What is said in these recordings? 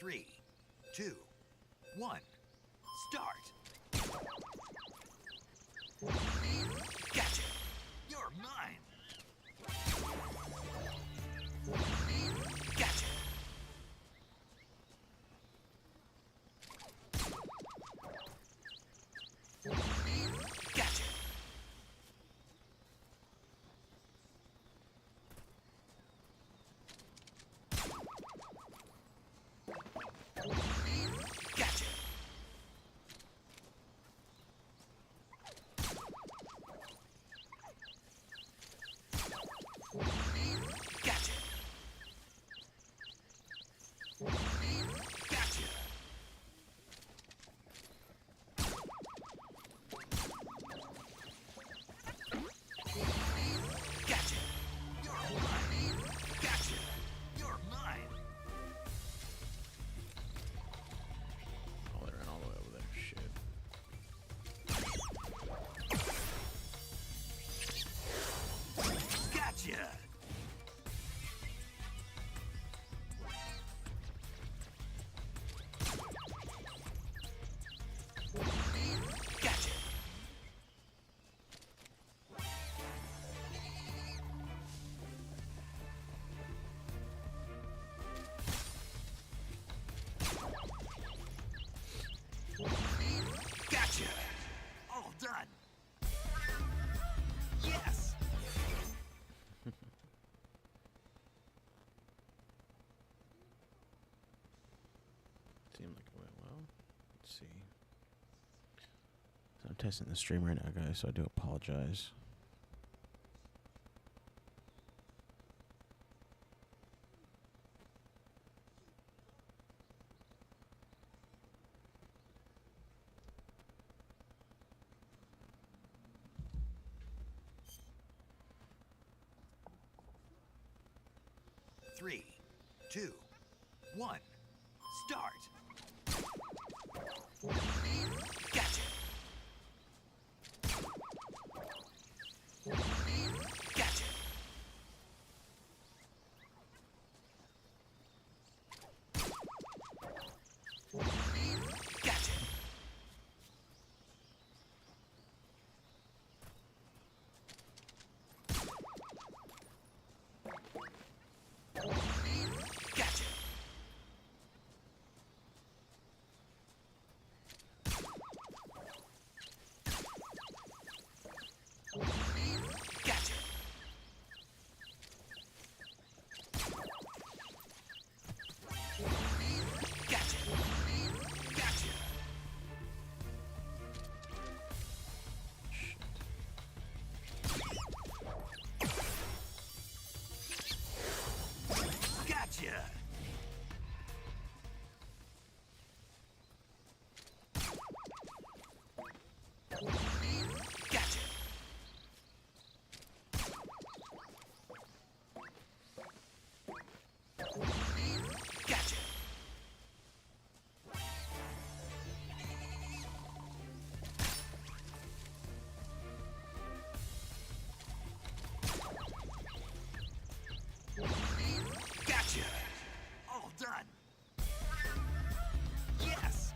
3, 2, 1, start! Gotcha! You're mine! Gotcha! Gotcha! Gotcha! Gotcha! Gotcha! Gotcha! You're mine! Gotcha! You're mine! Oh, they ran all the way over there. Shit. Gotcha! Gotcha! Gotcha! All done! Yes! Seemed like it went well. Let's see. So I'm testing the stream right now, guys, so I do apologize. Three, 2, 1, start! Gotcha! Gotcha! Gotcha! Gotcha! Gotcha! Gotcha! Gotcha! Shit. Gotcha! Gotcha! Gotcha! Gotcha! All done! Yes!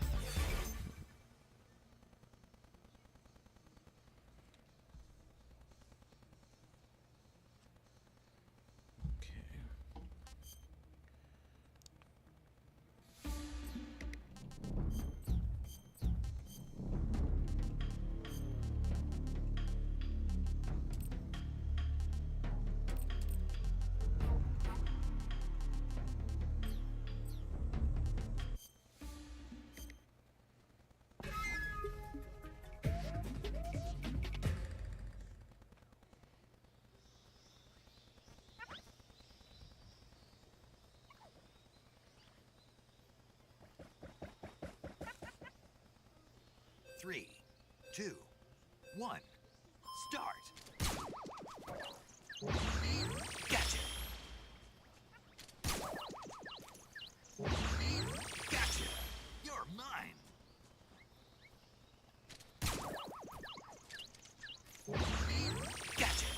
Okay. Three, 2, 1, start! Gotcha! Gotcha! You're mine! Gotcha!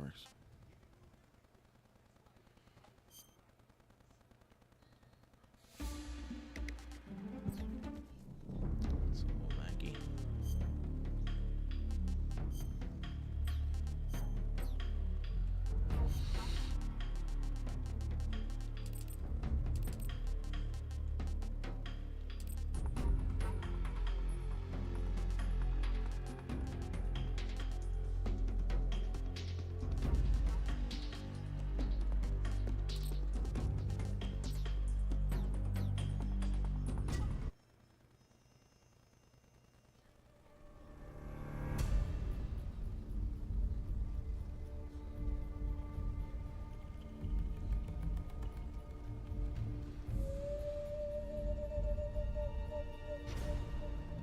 works. It's a little laggy.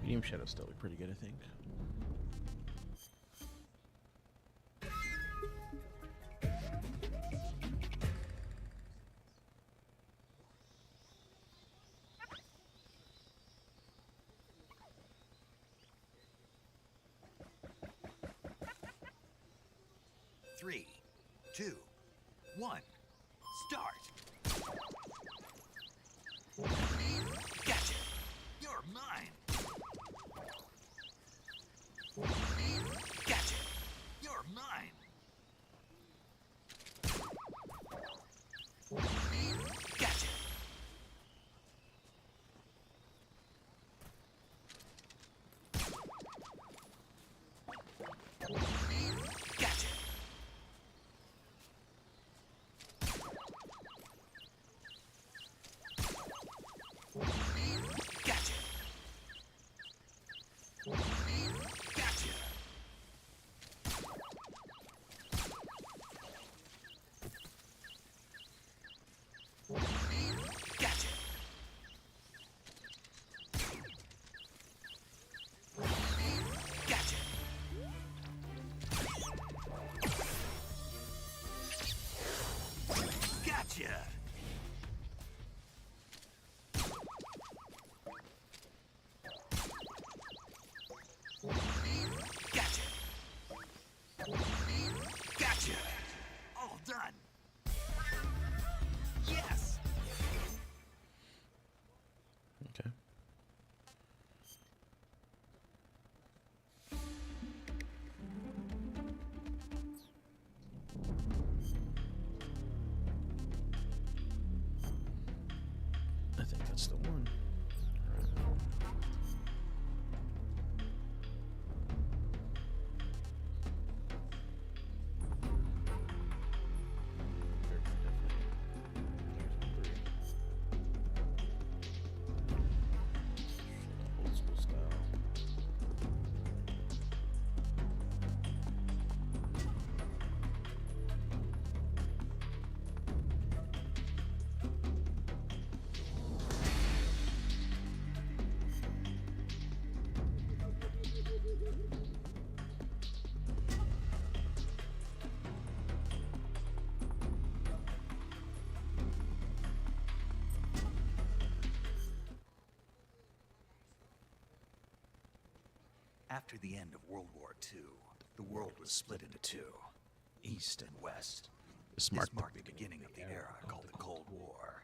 Medium shadows still look pretty good, I think. Three, two, one, start. Gotcha. You're mine. Gotcha. You're mine. Gotcha. Gotcha. Gotcha. Gotcha. Gotcha. Gotcha. Gotcha. Gotcha. Gotcha. All done. Yes. Okay. I think that's the one. Old school style. After the end of World War II, the world was split into two, East and West. This This marked the beginning of the era called the Cold War.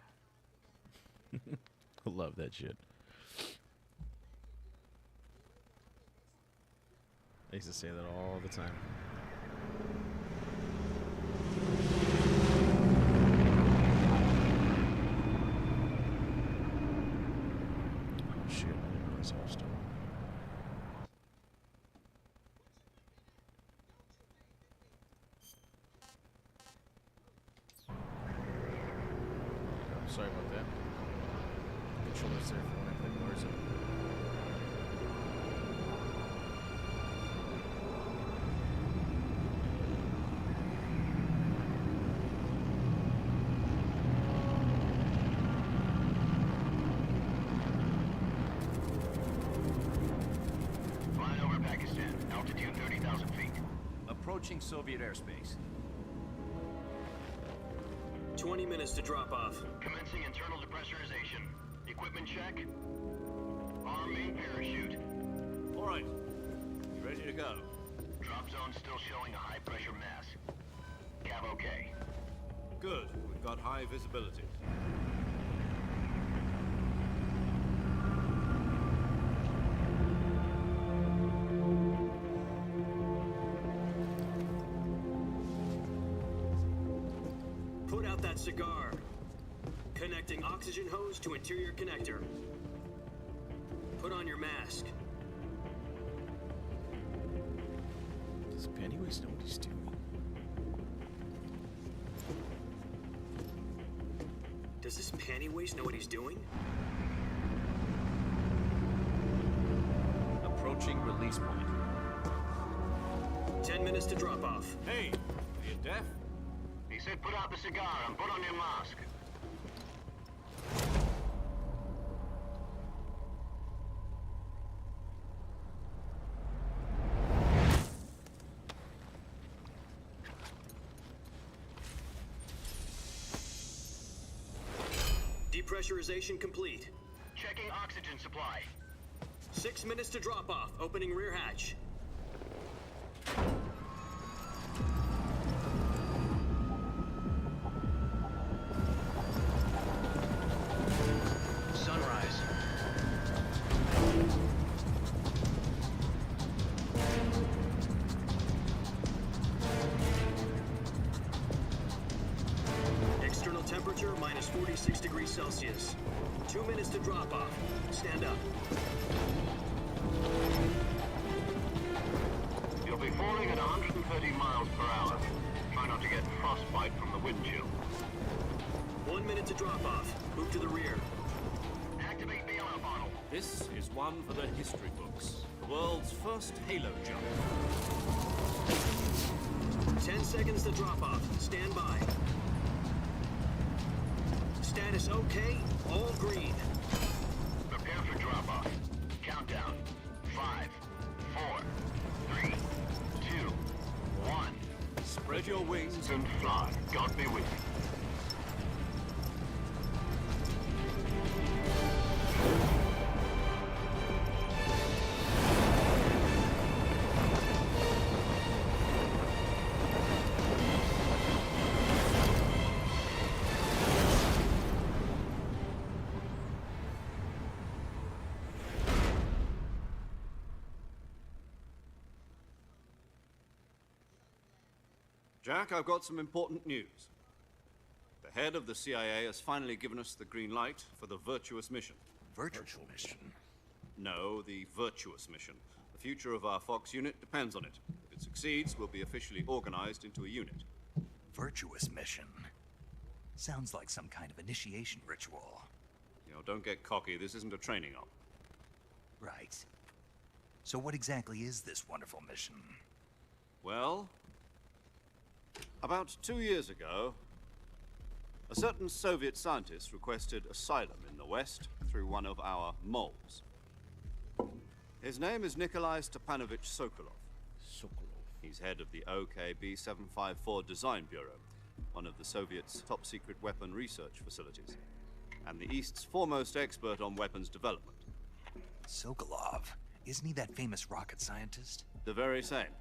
I love that shit. I used to say that all the time. Oh shit, I didn't realize I was still. Oh, sorry about that. Controller's there for when I play Warzone. Flying over Pakistan, altitude 30,000 feet. Approaching Soviet airspace. 20 minutes to drop off. Commencing internal depressurization. Equipment check. Arm main parachute. All right. Ready to go. Drop zone still showing a high pressure mass. got high visibility. Put out that cigar. Connecting oxygen hose to interior connector. Put on your mask. Does Pennywise know what he's doing? Does this pantywaist know what he's doing? Approaching release point. 10 minutes to drop off. Hey, are you deaf? He said put out the cigar and put on your mask. Depressurization complete. Checking oxygen supply. 6 minutes to drop off. Opening rear hatch. Sunrise. External temperature minus 46 degrees Celsius. 2 minutes to drop off. Stand up. You'll be falling at 130 miles per hour. Try not to get frostbite from the wind chill. 1 minute to drop off. Move to the rear. Activate the ammo bottle. This is one for the history books. The world's first Halo jump. 10 seconds to drop off. Stand by. Status okay. All green. Prepare for drop-off. Countdown. 5, 4, 3, 2, 1. Spread your wings. And fly. God be with you. Jack, I've got some important news. The head of the CIA has finally given us the green light for the virtuous mission. Virtual mission. No, the virtuous mission. The future of our Fox unit depends on it. If it succeeds, we'll be officially organized into a unit. Virtuous mission. Sounds like some kind of initiation ritual. You know, don't get cocky. This isn't a training op. Right. So what exactly is this wonderful mission? Well, about 2 years ago, a certain Soviet scientist requested asylum in the West through one of our moles. His name is Nikolai Stepanovich Sokolov. He's head of the OKB 754 Design Bureau, one of the Soviets' top-secret weapon research facilities, and the East's foremost expert on weapons development. Sokolov. Isn't he that famous rocket scientist? The very same.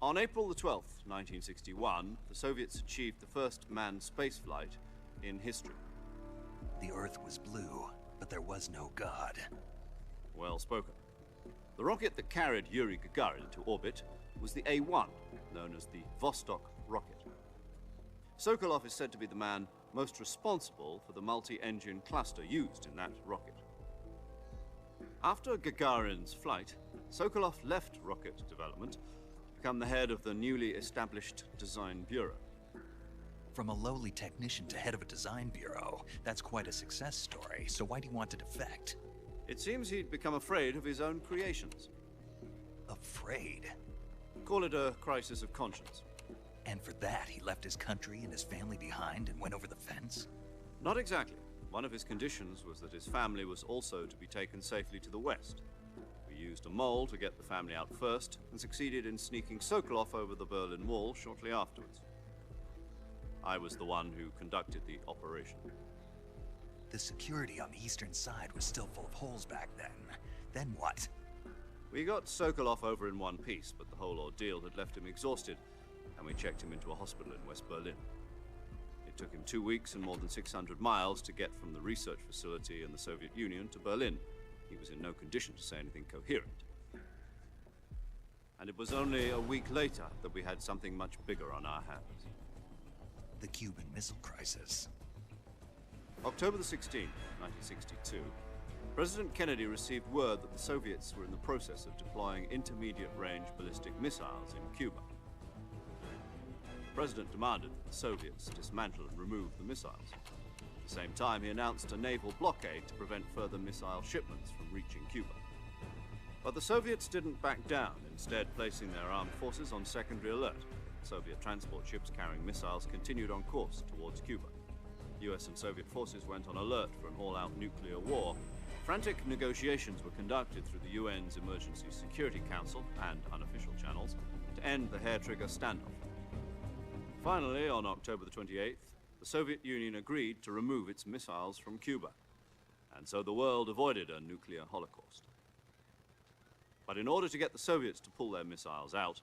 On April the 12th, 1961, the Soviets achieved the first manned spaceflight in history. The Earth was blue, but there was no God. Well spoken. The rocket that carried Yuri Gagarin into orbit was the A-1, known as the Vostok rocket. Sokolov is said to be the man most responsible for the multi-engine cluster used in that rocket. After Gagarin's flight, Sokolov left rocket development to become the head of the newly established Design Bureau. From a lowly technician to head of a design bureau, that's quite a success story, so why'd he want to defect? It seems he'd become afraid of his own creations. Afraid? Call it a crisis of conscience. And for that, he left his country and his family behind and went over the fence? Not exactly. One of his conditions was that his family was also to be taken safely to the West. We used a mole to get the family out first, and succeeded in sneaking Sokolov over the Berlin Wall shortly afterwards. I was the one who conducted the operation. The security on the eastern side was still full of holes back then. Then what? We got Sokolov over in one piece, but the whole ordeal had left him exhausted, and we checked him into a hospital in West Berlin. It took him 2 weeks and more than 600 miles to get from the research facility in the Soviet Union to Berlin. He was in no condition to say anything coherent. And it was only a week later that we had something much bigger on our hands. The Cuban Missile Crisis. October the 16th, 1962, President Kennedy received word that the Soviets were in the process of deploying intermediate-range ballistic missiles in Cuba. The President demanded that the Soviets dismantle and remove the missiles. At the same time, he announced a naval blockade to prevent further missile shipments from reaching Cuba. But the Soviets didn't back down, instead placing their armed forces on secondary alert. Soviet transport ships carrying missiles continued on course towards Cuba. US and Soviet forces went on alert for an all-out nuclear war. Frantic negotiations were conducted through the UN's Emergency Security Council and unofficial channels to end the hair-trigger standoff. Finally, on October the 28th, the Soviet Union agreed to remove its missiles from Cuba, and so the world avoided a nuclear holocaust. But in order to get the Soviets to pull their missiles out,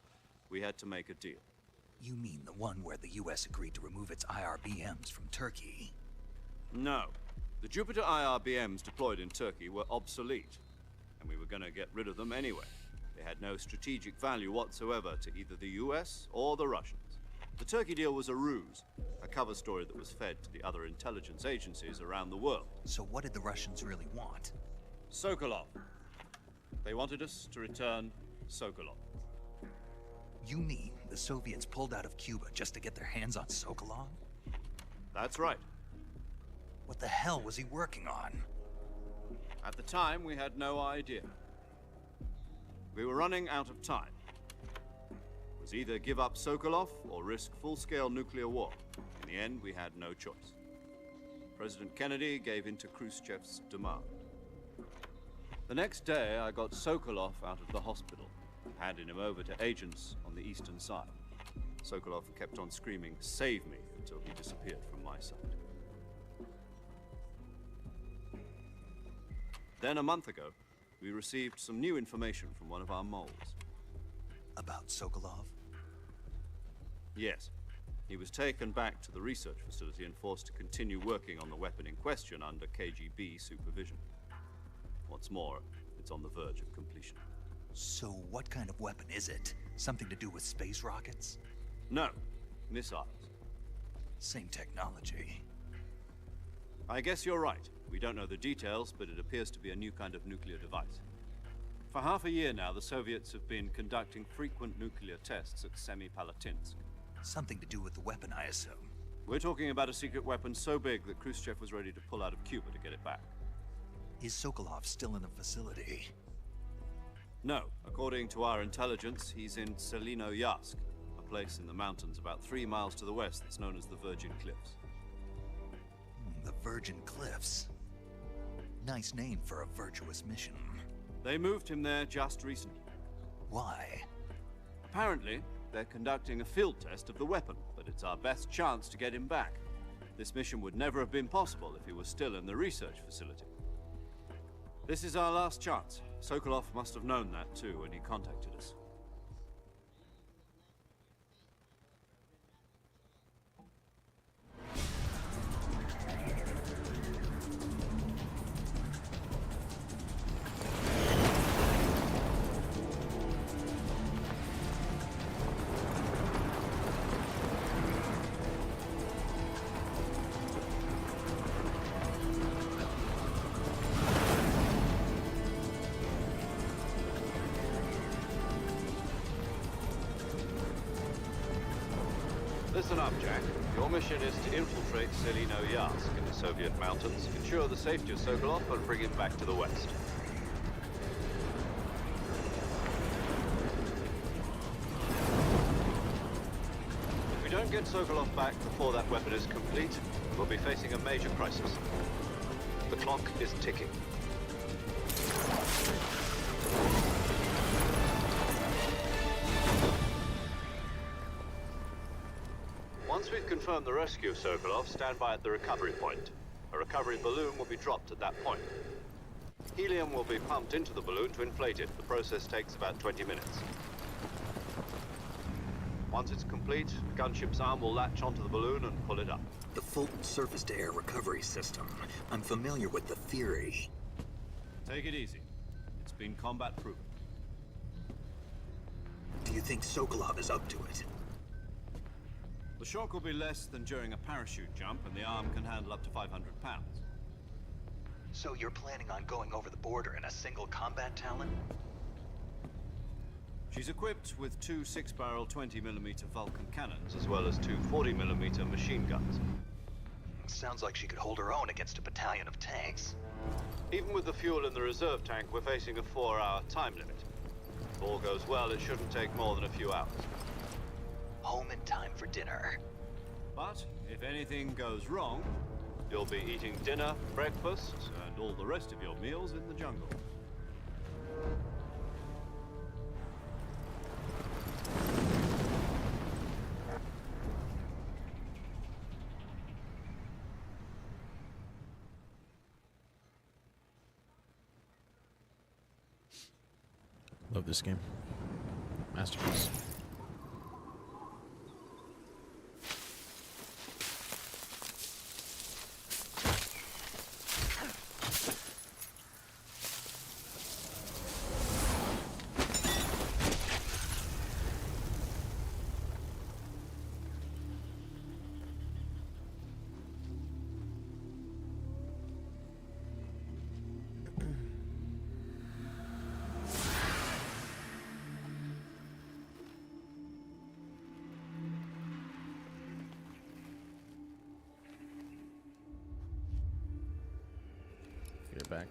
we had to make a deal. You mean the one where the US agreed to remove its IRBMs from Turkey? No. The Jupiter IRBMs deployed in Turkey were obsolete, and we were going to get rid of them anyway. They had no strategic value whatsoever to either the US or the Russians. The Turkey deal was a ruse, a cover story that was fed to the other intelligence agencies around the world. So what did the Russians really want? Sokolov. They wanted us to return Sokolov. You mean the Soviets pulled out of Cuba just to get their hands on Sokolov? That's right. What the hell was he working on? At the time, we had no idea. We were running out of time. It was either give up Sokolov or risk full-scale nuclear war. In the end, we had no choice. President Kennedy gave in to Khrushchev's demand. The next day, I got Sokolov out of the hospital, handing him over to agents on the eastern side. Sokolov kept on screaming, "Save me," until he disappeared from my sight. Then, a month ago, we received some new information from one of our moles. About Sokolov? Yes. He was taken back to the research facility and forced to continue working on the weapon in question under KGB supervision. What's more, it's on the verge of completion. So what kind of weapon is it? Something to do with space rockets? No, missiles. Same technology. I guess you're right. We don't know the details, but it appears to be a new kind of nuclear device. For half a year now, the Soviets have been conducting frequent nuclear tests at Semipalatinsk. Something to do with the weapon, I assume. We're talking about a secret weapon so big that Khrushchev was ready to pull out of Cuba to get it back. Is Sokolov still in the facility? No. According to our intelligence, he's in Selinoyarsk, a place in the mountains about 3 miles to the west that's known as the Virgin Cliffs. The Virgin Cliffs. Nice name for a virtuous mission. They moved him there just recently. Why? Apparently, they're conducting a field test of the weapon, but it's our best chance to get him back. This mission would never have been possible if he was still in the research facility. This is our last chance. Sokolov must have known that too when he contacted us. Listen up, Jack. Your mission is to infiltrate Selinoyarsk in the Soviet mountains, ensure the safety of Sokolov, and bring him back to the west. If we don't get Sokolov back before that weapon is complete, we'll be facing a major crisis. The clock is ticking. Once we've confirmed the rescue of Sokolov, stand by at the recovery point. A recovery balloon will be dropped at that point. Helium will be pumped into the balloon to inflate it. The process takes about 20 minutes. Once it's complete, the gunship's arm will latch onto the balloon and pull it up. The Fulton surface-to-air recovery system. I'm familiar with the theory. Take it easy. It's been combat proven. Do you think Sokolov is up to it? The shock will be less than during a parachute jump, and the arm can handle up to 500 pounds. So you're planning on going over the border in a single combat Talon? She's equipped with two 6-barrel 20mm Vulcan cannons, as well as two 40mm machine guns. Sounds like she could hold her own against a battalion of tanks. Even with the fuel in the reserve tank, we're facing a 4-hour time limit. If all goes well, it shouldn't take more than a few hours. Home in time for dinner. But if anything goes wrong, you'll be eating dinner, breakfast, and all the rest of your meals in the jungle. Love this game. Masterpiece. Get it back.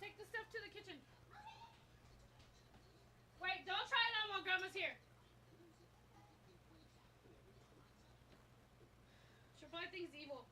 Take the stuff to the kitchen. Wait, don't try it on while Grandma's here. She'll probably think it's evil.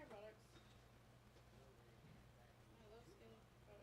Hair products. I love skin products.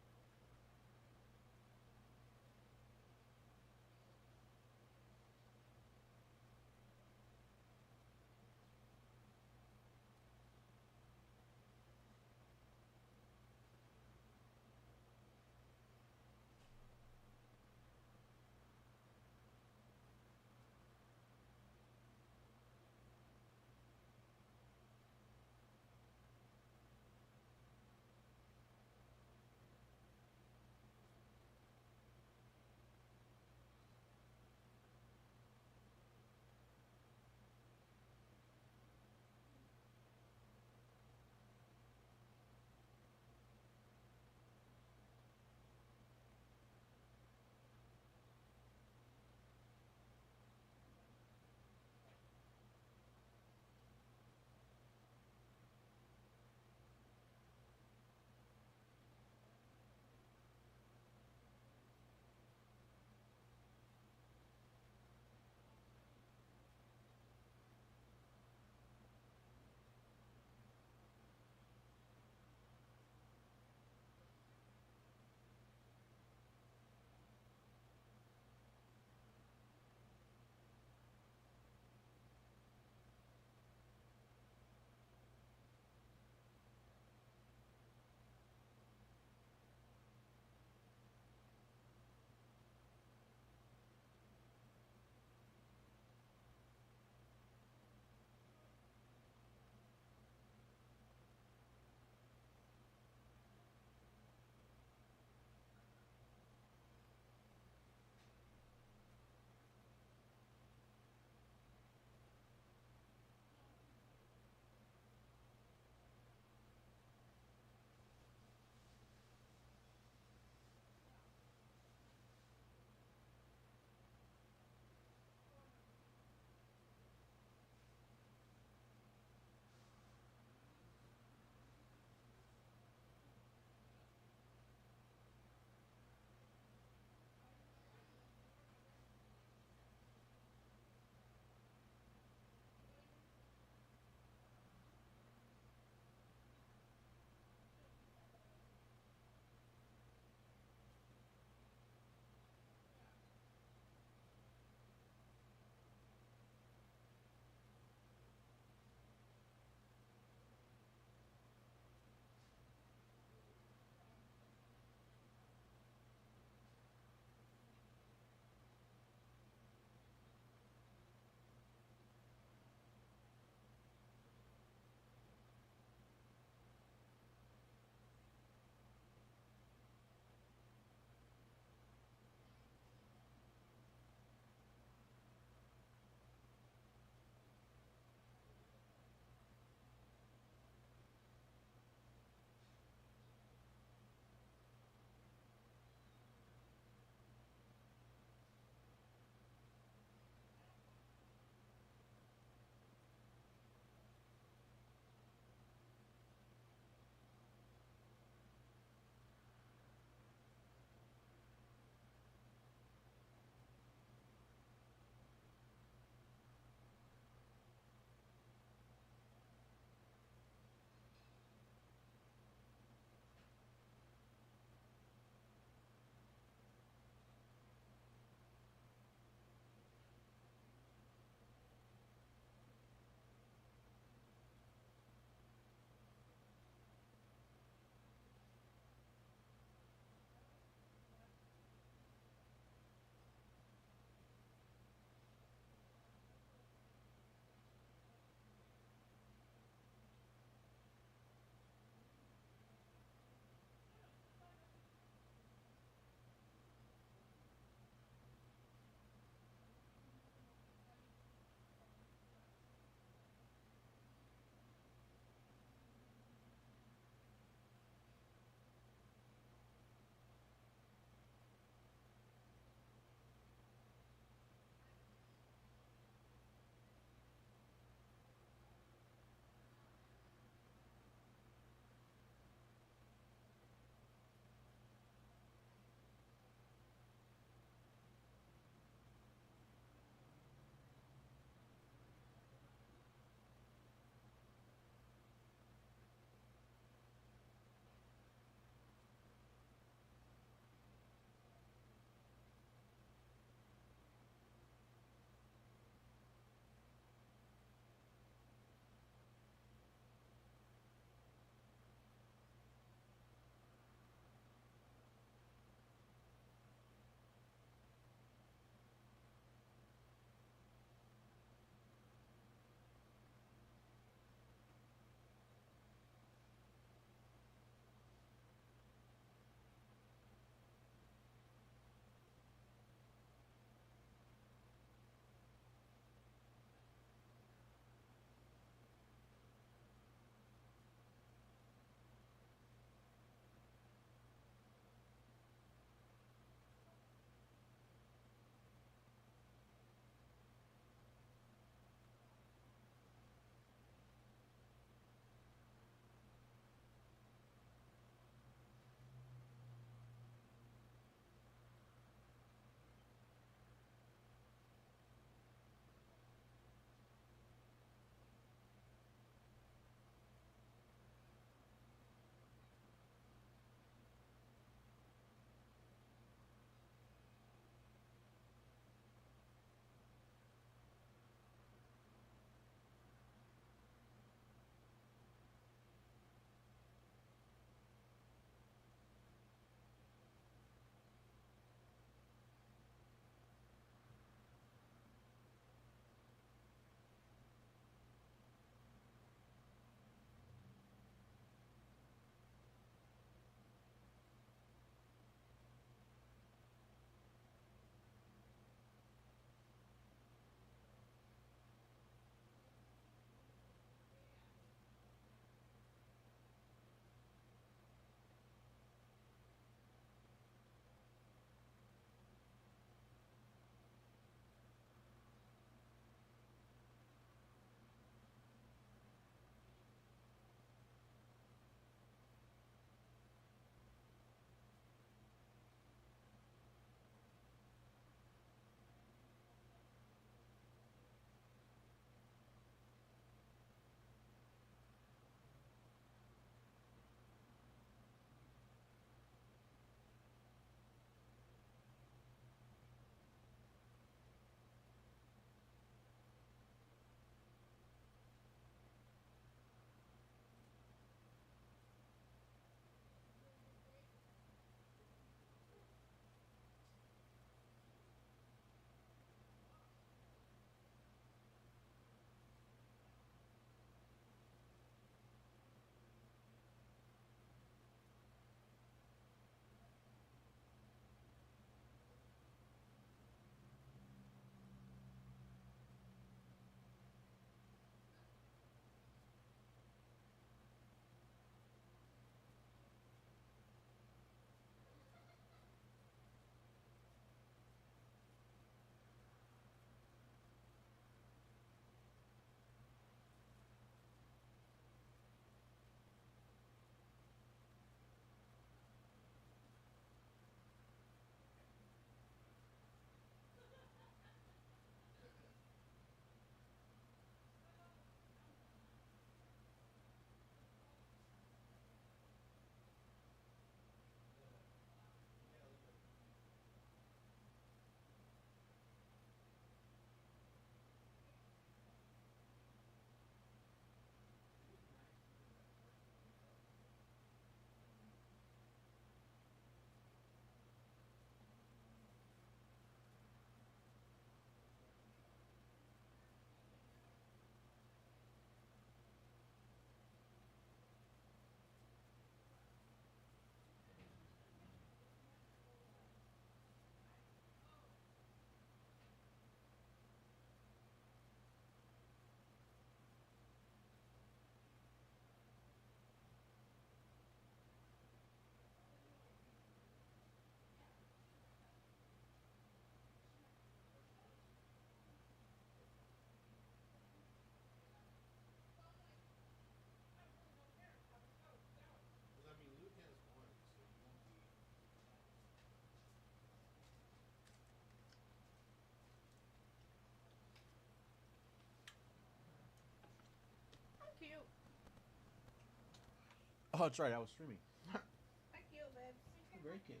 Oh, that's right. I was streaming. Thank you, babe. Great kiss.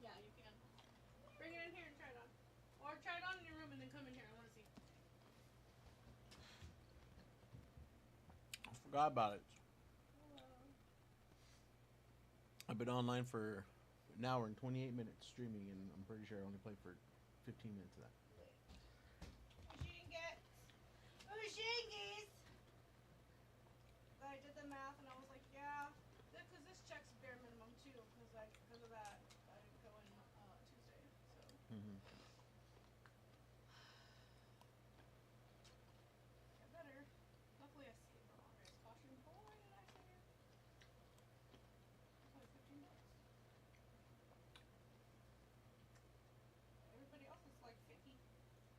Yeah, you can. Bring it in here and try it on. Or try it on in your room and then come in here. I want to see. I forgot about it. I've been online for an hour and 28 minutes streaming, and I'm pretty sure I only played for 15 minutes of that. Ushingies! But I did the math and I was like, yeah, because this check's bare minimum too, because of that, I didn't go in Tuesday, so. Mm-hmm. I better. Luckily I saved a long race costume. Boy, did I save. It's like $15. Everybody else is like 50.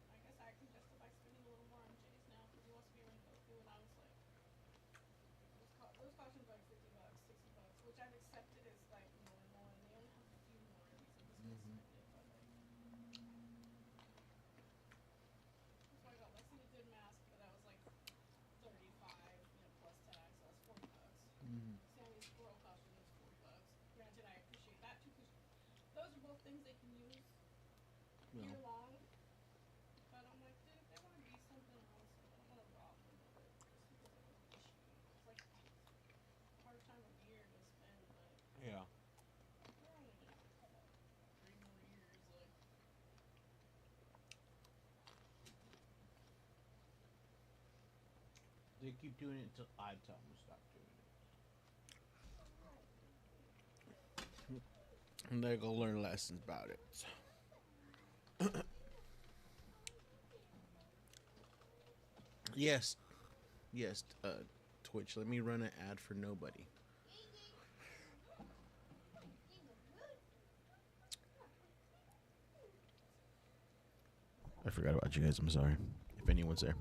I guess I can justify spending a little more on Jay's now because he wants to be in Goku, and I was like, those costumes are like $50, $60, which I've accepted as like normal, and they only have a few more of these, so this guy's spend it, but like. That's why I got Lexi a good mask, but that was like 35, plus tax, so that's $40. Sammy's squirrel costume is $40. Granted, I appreciate that too, because those are both things they can use year long. But I'm like, dude, if they want to be something else, like, I don't want to rob them of it just because I don't wish you. It's like a hard time of year to spend, but Yeah. we're only gonna have 3 more years, like. They keep doing it until I tell them to stop doing it. And they go learn lessons about it. Yes. Yes, Twitch, let me run an ad for nobody. I forgot about you guys. I'm sorry. If anyone's there.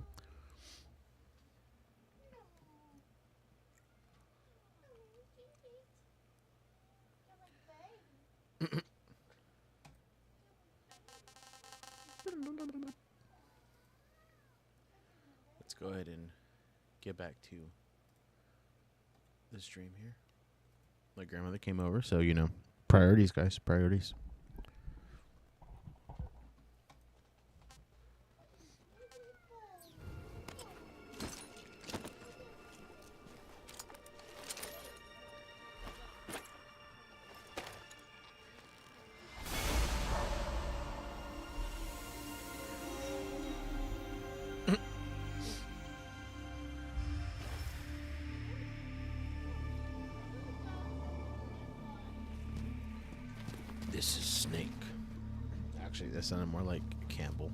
Let's go ahead and get back to the stream here. My grandmother came over, so priorities, guys, priorities. This is Snake. Actually, that sounded more like Campbell.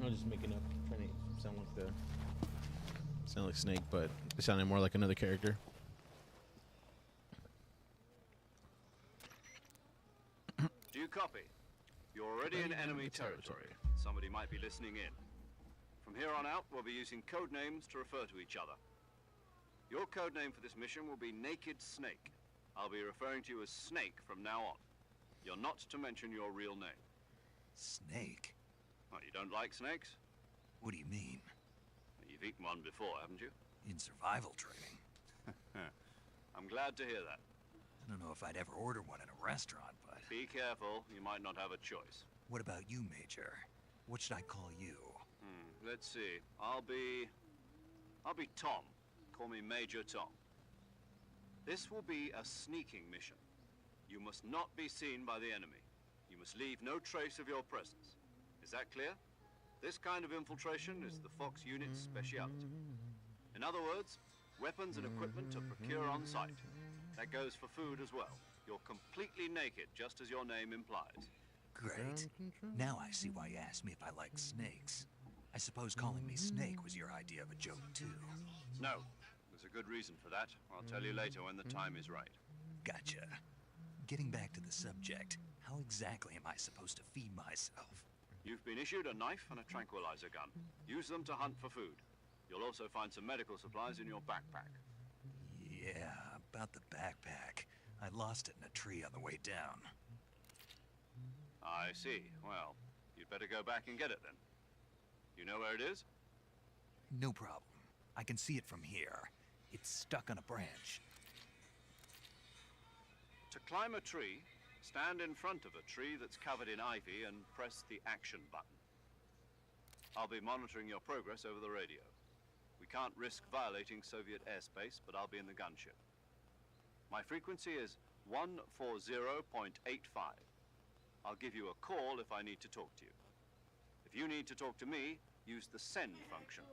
I was just making up, trying to sound like Snake, but it sounded more like another character. Do you copy? You're already in enemy territory. Somebody might be listening in. From here on out, we'll be using code names to refer to each other. Your code name for this mission will be Naked Snake. I'll be referring to you as Snake from now on. You're not to mention your real name. Snake? Oh, you don't like snakes? What do you mean? You've eaten one before, haven't you? In survival training? I'm glad to hear that. I don't know if I'd ever order one in a restaurant, but... Be careful, you might not have a choice. What about you, Major? What should I call you? Let's see. I'll be Tom. Call me Major Tom. This will be a sneaking mission. You must not be seen by the enemy. You must leave no trace of your presence. Is that clear? This kind of infiltration is the Fox unit's speciality. In other words, weapons and equipment to procure on site. That goes for food as well. You're completely naked, just as your name implies. Great. Now I see why you asked me if I like snakes. I suppose calling me Snake was your idea of a joke, too. No. There's a good reason for that. I'll tell you later when the time is right. Gotcha. Getting back to the subject, how exactly am I supposed to feed myself? You've been issued a knife and a tranquilizer gun. Use them to hunt for food. You'll also find some medical supplies in your backpack. Yeah, about the backpack. I lost it in a tree on the way down. I see. Well, you'd better go back and get it then. You know where it is? No problem. I can see it from here. It's stuck on a branch. To climb a tree, stand in front of a tree that's covered in ivy and press the action button. I'll be monitoring your progress over the radio. We can't risk violating Soviet airspace, but I'll be in the gunship. My frequency is 140.85. I'll give you a call if I need to talk to you. If you need to talk to me, use the send function.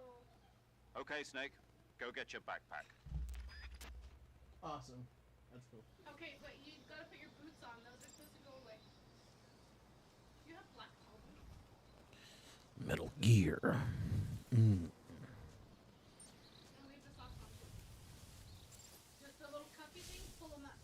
Okay, Snake, go get your backpack. Awesome. That's cool. Okay, but you gotta put your boots on. Those are supposed to go away. You have black clothing. Metal Gear. And leave the socks on. Just the little cuffy things, pull them up.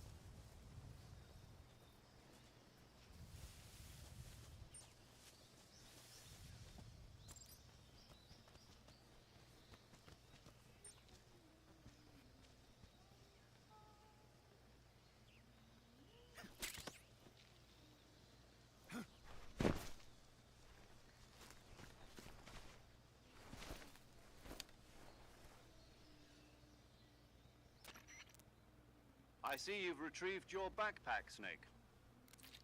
I see you've retrieved your backpack, Snake.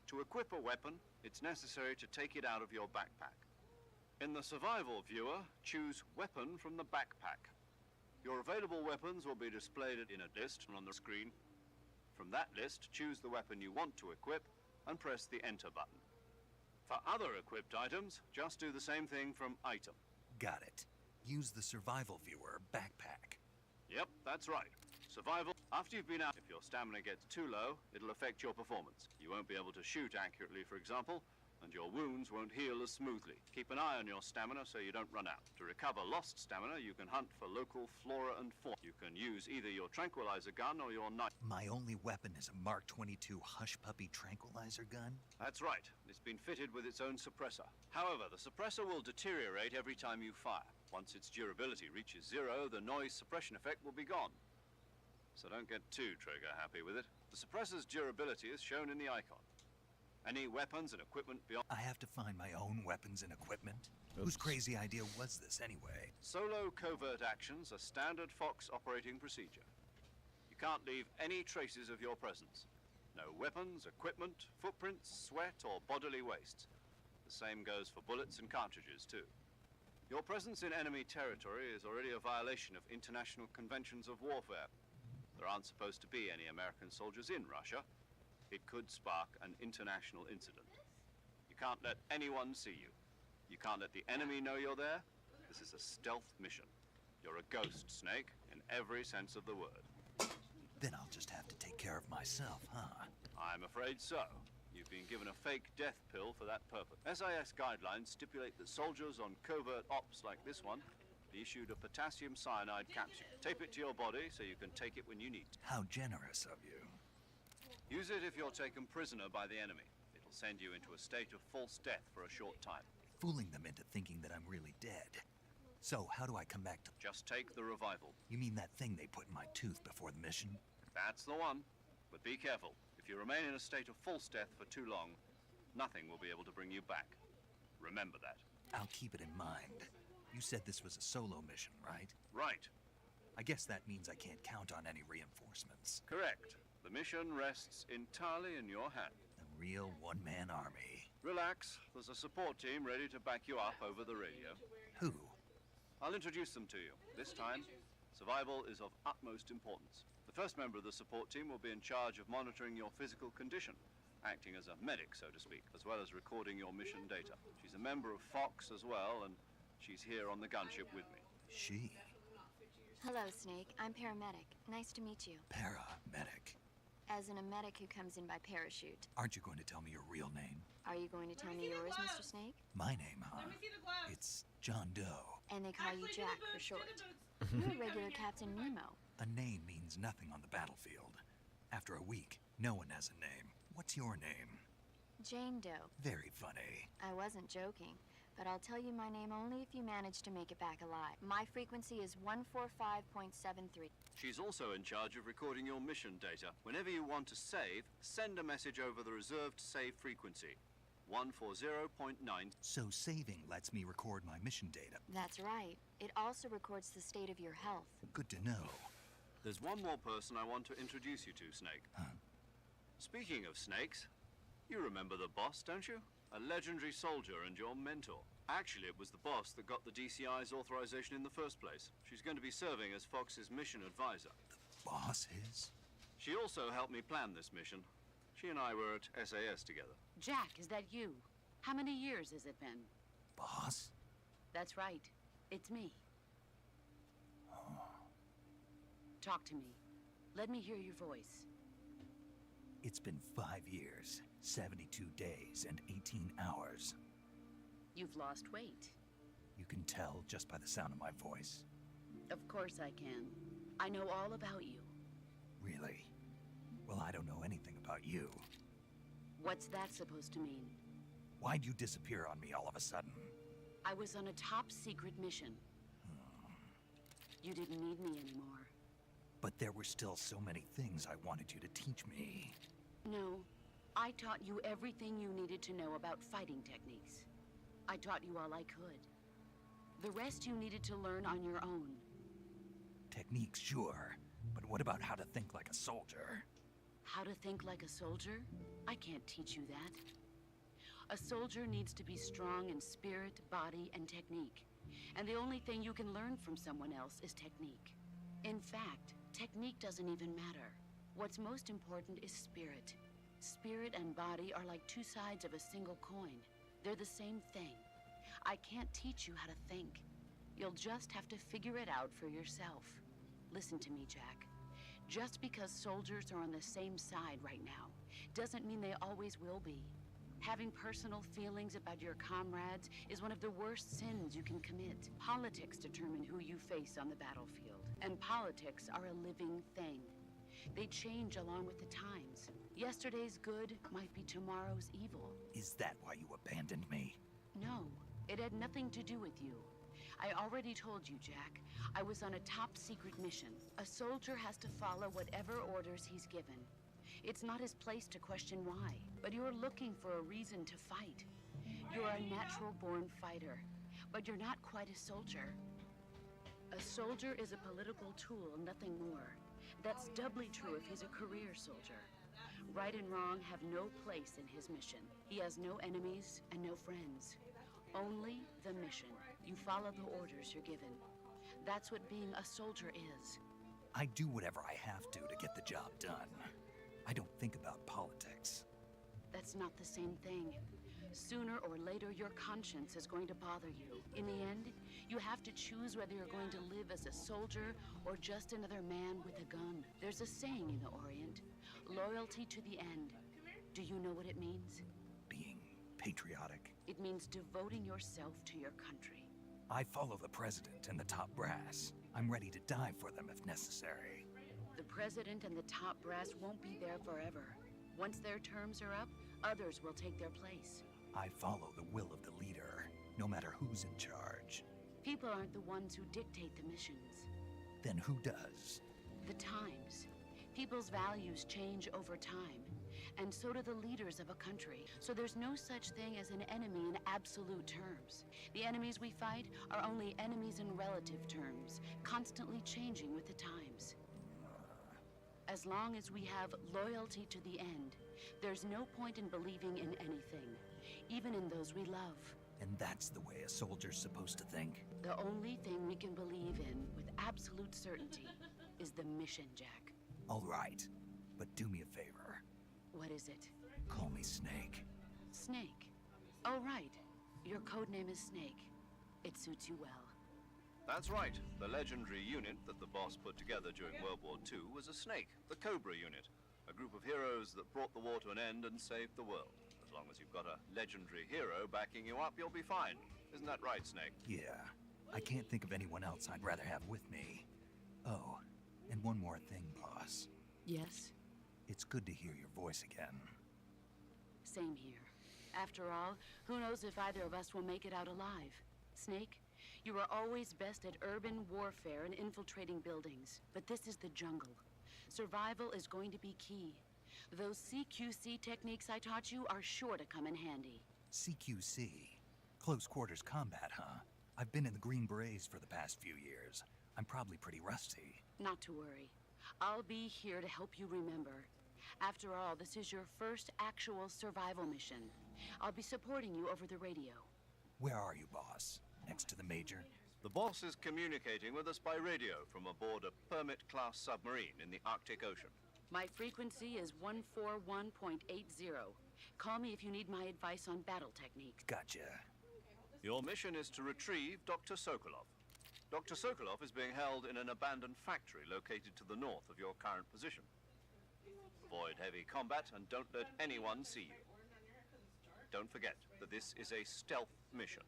To equip a weapon, it's necessary to take it out of your backpack. In the survival viewer, choose Weapon from the backpack. Your available weapons will be displayed in a list on the screen. From that list, choose the weapon you want to equip and press the Enter button. For other equipped items, just do the same thing from Item. Got it. Use the survival viewer backpack. Yep, that's right. Survival. After you've been out, if your stamina gets too low, it'll affect your performance. You won't be able to shoot accurately, for example, and your wounds won't heal as smoothly. Keep an eye on your stamina so you don't run out. To recover lost stamina, you can hunt for local flora and fauna. You can use either your tranquilizer gun or your knife. My only weapon is a Mark 22 Hush Puppy tranquilizer gun? That's right. It's been fitted with its own suppressor. However, the suppressor will deteriorate every time you fire. Once its durability reaches 0, the noise suppression effect will be gone. So don't get too trigger happy with it. The suppressor's durability is shown in the icon. Any weapons and equipment beyond... I have to find my own weapons and equipment? Whose crazy idea was this anyway? Solo covert actions are standard Fox operating procedure. You can't leave any traces of your presence. No weapons, equipment, footprints, sweat, or bodily waste. The same goes for bullets and cartridges, too. Your presence in enemy territory is already a violation of international conventions of warfare. There aren't supposed to be any American soldiers in Russia. It could spark an international incident. You can't let anyone see you. You can't let the enemy know you're there. This is a stealth mission. You're a ghost, Snake, in every sense of the word. Then I'll just have to take care of myself, huh? I'm afraid so. You've been given a fake death pill for that purpose. SIS guidelines stipulate that soldiers on covert ops like this one be issued a potassium cyanide capsule. Tape it to your body so you can take it when you need to. How generous of you. Use it if you're taken prisoner by the enemy. It'll send you into a state of false death for a short time. Fooling them into thinking that I'm really dead. So, how do I come back to... Just take the revival. You mean that thing they put in my tooth before the mission? That's the one. But be careful. If you remain in a state of false death for too long, nothing will be able to bring you back. Remember that. I'll keep it in mind. You said this was a solo mission, right? Right. I guess that means I can't count on any reinforcements. Correct. The mission rests entirely in your hand. A real one-man army. Relax. There's a support team ready to back you up over the radio. Who? I'll introduce them to you. This time, survival is of utmost importance. The first member of the support team will be in charge of monitoring your physical condition, acting as a medic, so to speak, as well as recording your mission data. She's a member of Fox as well, and she's here on the gunship with me. She? Hello, Snake. I'm paramedic. Nice to meet you. Paramedic. As in a medic who comes in by parachute. Aren't you going to tell me your real name? Are you going to tell me yours, Mr. Snake? My name, huh? Let me see the gloves. It's John Doe. And they call you Actually, do the Jack boots, for short. do the boots. You're a regular Captain Nemo. A name means nothing on the battlefield. After a week, no one has a name. What's your name? Jane Doe. Very funny. I wasn't joking, but I'll tell you my name only if you manage to make it back alive. My frequency is 145.73. She's also in charge of recording your mission data. Whenever you want to save, send a message over the reserved save frequency, 140.9. So saving lets me record my mission data. That's right. It also records the state of your health. Good to know. There's one more person I want to introduce you to, Snake. Speaking of snakes, you remember the boss, don't you? A legendary soldier and your mentor. Actually, it was the boss that got the DCI's authorization in the first place. She's going to be serving as Fox's mission advisor. Boss is? She also helped me plan this mission. She and I were at SAS together. Jack, is that you? How many years has it been? Boss? That's right. It's me. Talk to me. Let me hear your voice. It's been 5 years, 72 days, and 18 hours. You've lost weight. You can tell just by the sound of my voice. Of course I can. I know all about you. Really? Well, I don't know anything about you. What's that supposed to mean? Why'd you disappear on me all of a sudden? I was on a top secret mission. You didn't need me anymore. But there were still so many things I wanted you to teach me. No, I taught you everything you needed to know about fighting techniques. I taught you all I could. The rest you needed to learn on your own. Techniques, sure. But what about how to think like a soldier? How to think like a soldier? I can't teach you that. A soldier needs to be strong in spirit, body, and technique. And the only thing you can learn from someone else is technique. In fact, technique doesn't even matter. What's most important is spirit. Spirit and body are like two sides of a single coin. They're the same thing. I can't teach you how to think. You'll just have to figure it out for yourself. Listen to me, Jack. Just because soldiers are on the same side right now doesn't mean they always will be. Having personal feelings about your comrades is one of the worst sins you can commit. Politics determine who you face on the battlefield, and politics are a living thing. They change along with the times. Yesterday's good might be tomorrow's evil. Is that why you abandoned me? No, it had nothing to do with you. I already told you, Jack. I was on a top secret mission. A soldier has to follow whatever orders he's given. It's not his place to question why, but you're looking for a reason to fight. You're a natural-born fighter, but you're not quite a soldier. A soldier is a political tool, nothing more. That's doubly true if he's a career soldier. Right and wrong have no place in his mission. He has no enemies and no friends. Only the mission. You follow the orders you're given. That's what being a soldier is. I do whatever I have to get the job done. I don't think about politics. That's not the same thing. Sooner or later, your conscience is going to bother you. In the end, you have to choose whether you're going to live as a soldier or just another man with a gun. There's a saying in the Orient, loyalty to the end. Do you know what it means? Being patriotic. It means devoting yourself to your country. I follow the president and the top brass. I'm ready to die for them if necessary. The president and the top brass won't be there forever. Once their terms are up, others will take their place. I follow the will of the leader, no matter who's in charge. People aren't the ones who dictate the missions. Then who does? The times. People's values change over time, and so do the leaders of a country. So there's no such thing as an enemy in absolute terms. The enemies we fight are only enemies in relative terms, constantly changing with the times. As long as we have loyalty to the end, there's no point in believing in anything, even in those we love. And that's the way a soldier's supposed to think? The only thing we can believe in with absolute certainty is the mission, Jack. All right, but do me a favor. What is it? Call me Snake. Snake. Oh, right. Your code name is Snake. It suits you well. That's right. The legendary unit that the boss put together during World War II was a Snake, the Cobra unit. A group of heroes that brought the war to an end and saved the world. As long as you've got a legendary hero backing you up, you'll be fine. Isn't that right, Snake? Yeah. I can't think of anyone else I'd rather have with me. Oh, and one more thing, boss. Yes? It's good to hear your voice again. Same here. After all, who knows if either of us will make it out alive? Snake, you are always best at urban warfare and infiltrating buildings, but this is the jungle. Survival is going to be key. Those CQC techniques I taught you are sure to come in handy. CQC? Close quarters combat, huh? I've been in the Green Berets for the past few years. I'm probably pretty rusty. Not to worry. I'll be here to help you remember. After all, this is your first actual survival mission. I'll be supporting you over the radio. Where are you, boss? Next to the Major? The boss is communicating with us by radio from aboard a Permit-class submarine in the Arctic Ocean. My frequency is 141.80. Call me if you need my advice on battle techniques. Gotcha. Your mission is to retrieve Dr. Sokolov. Dr. Sokolov is being held in an abandoned factory located to the north of your current position. Avoid heavy combat and don't let anyone see you. Don't forget that this is a stealth mission.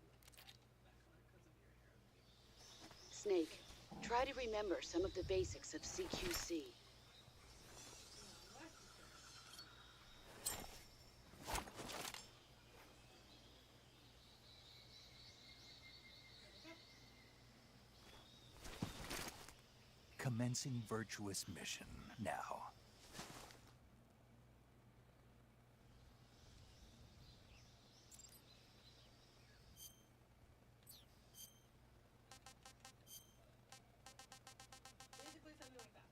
Snake, try to remember some of the basics of CQC. Commencing virtuous mission now. Basically something like that.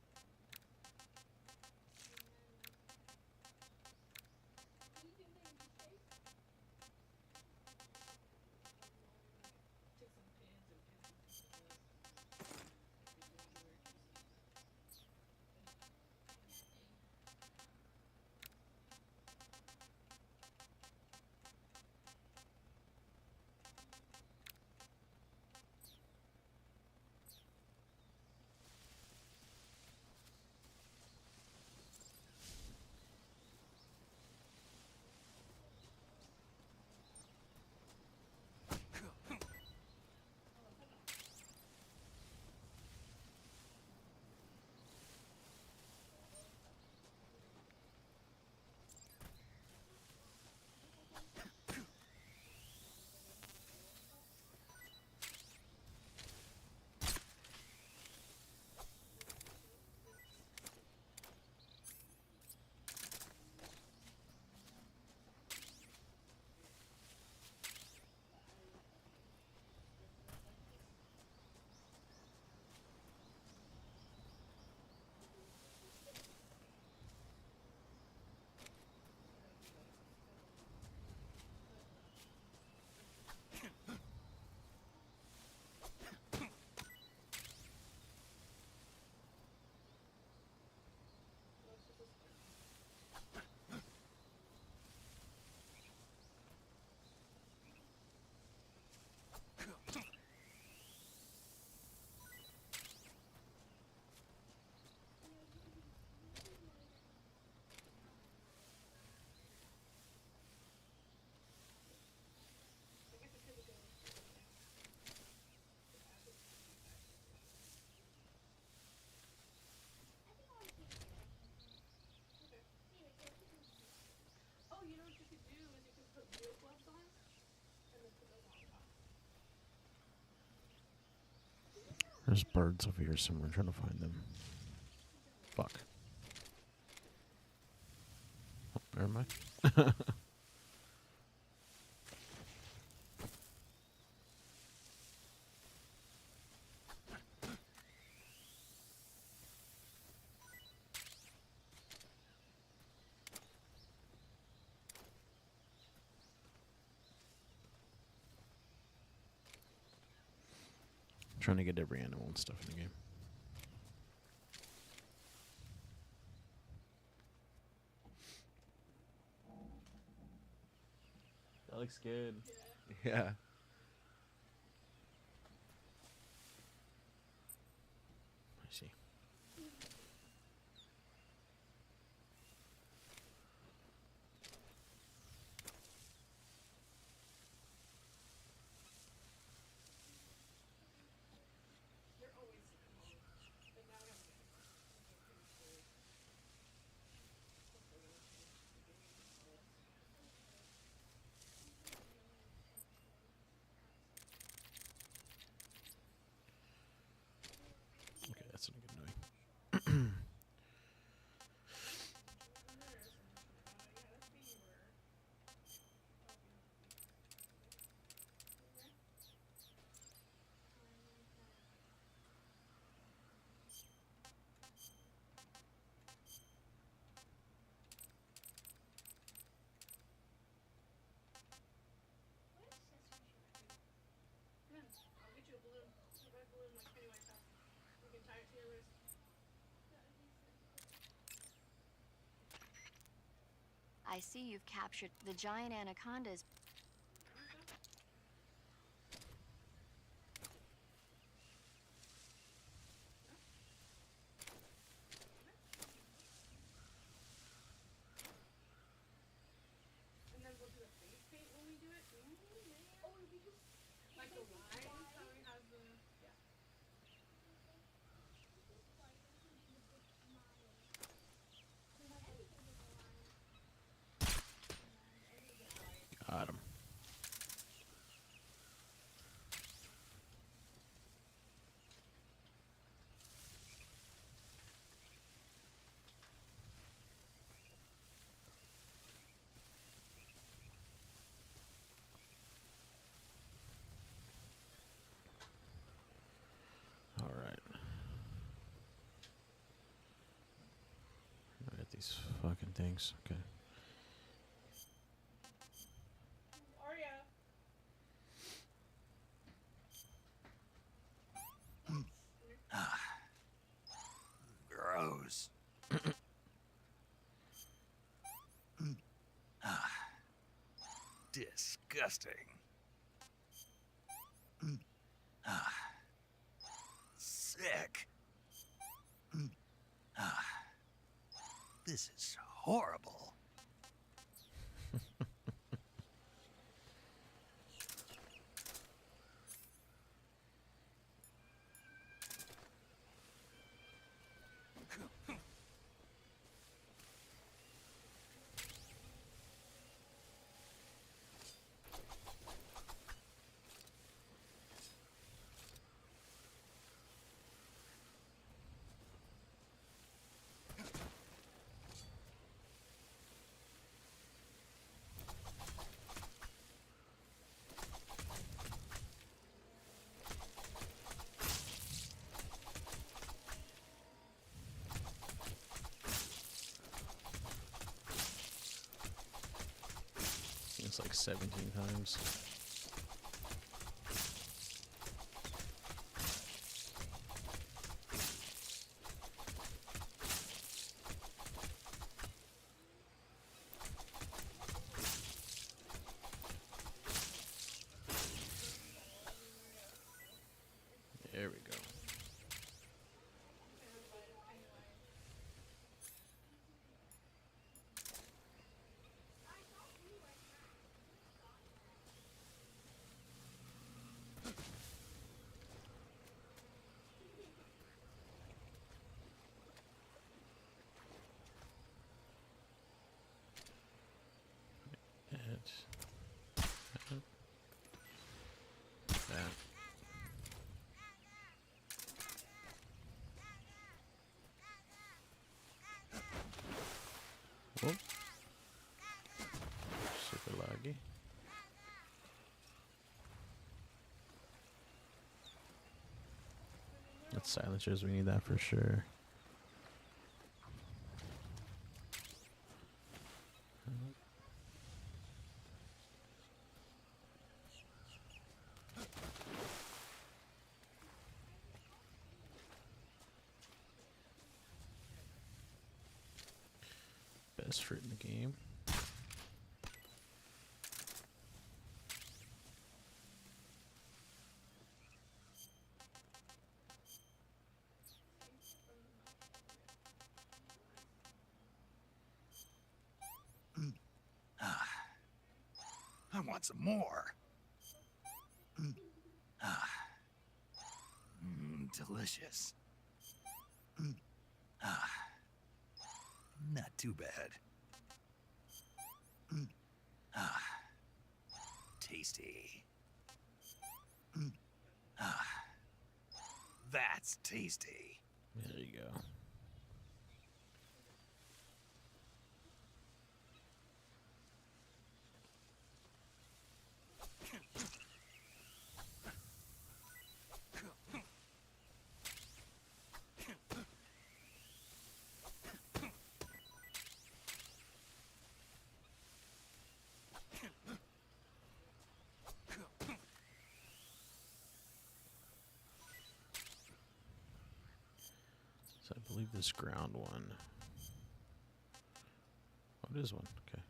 Take some pins and pieces. Oh, you know what you could do is you could put real gloves on and then put those on top. There's birds over here somewhere. I'm trying to find them. Fuck. Oh, never mind. Trying to get every animal and stuff in the game. That looks good. Yeah. I see. I see you've captured the giant anacondas. And then we'll do a face paint when we do it. Ooh, man. Oh, we do like the lines, how we have the yeah. Got him. All right. I got these fucking things. Okay. Arya. Gross. Disgusting. Sick. This is horrible. It's like 17 times. There we go. That. Whoop. Super laggy. That's silencers, we need that for sure. Best fruit in the game. I want some more. Delicious. Not too bad. Tasty. That's tasty. There you go. So I believe this ground one. Oh, it is one. Okay.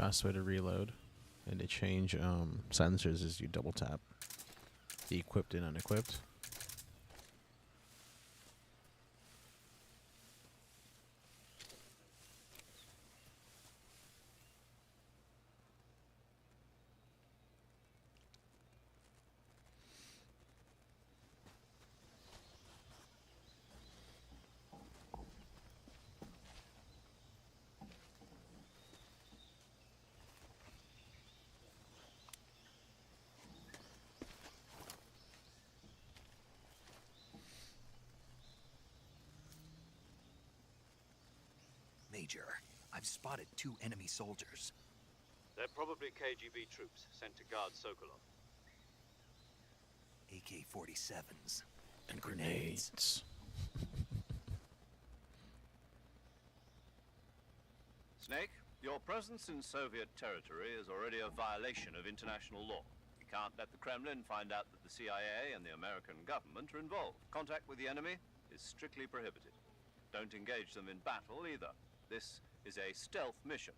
fast way to reload. And to change silencers is you double tap the equipped and unequipped. Major, I've spotted 2 enemy soldiers. They're probably KGB troops sent to guard Sokolov. AK-47s. And grenades. Snake, your presence in Soviet territory is already a violation of international law. You can't let the Kremlin find out that the CIA and the American government are involved. Contact with the enemy is strictly prohibited. Don't engage them in battle either. This is a stealth mission.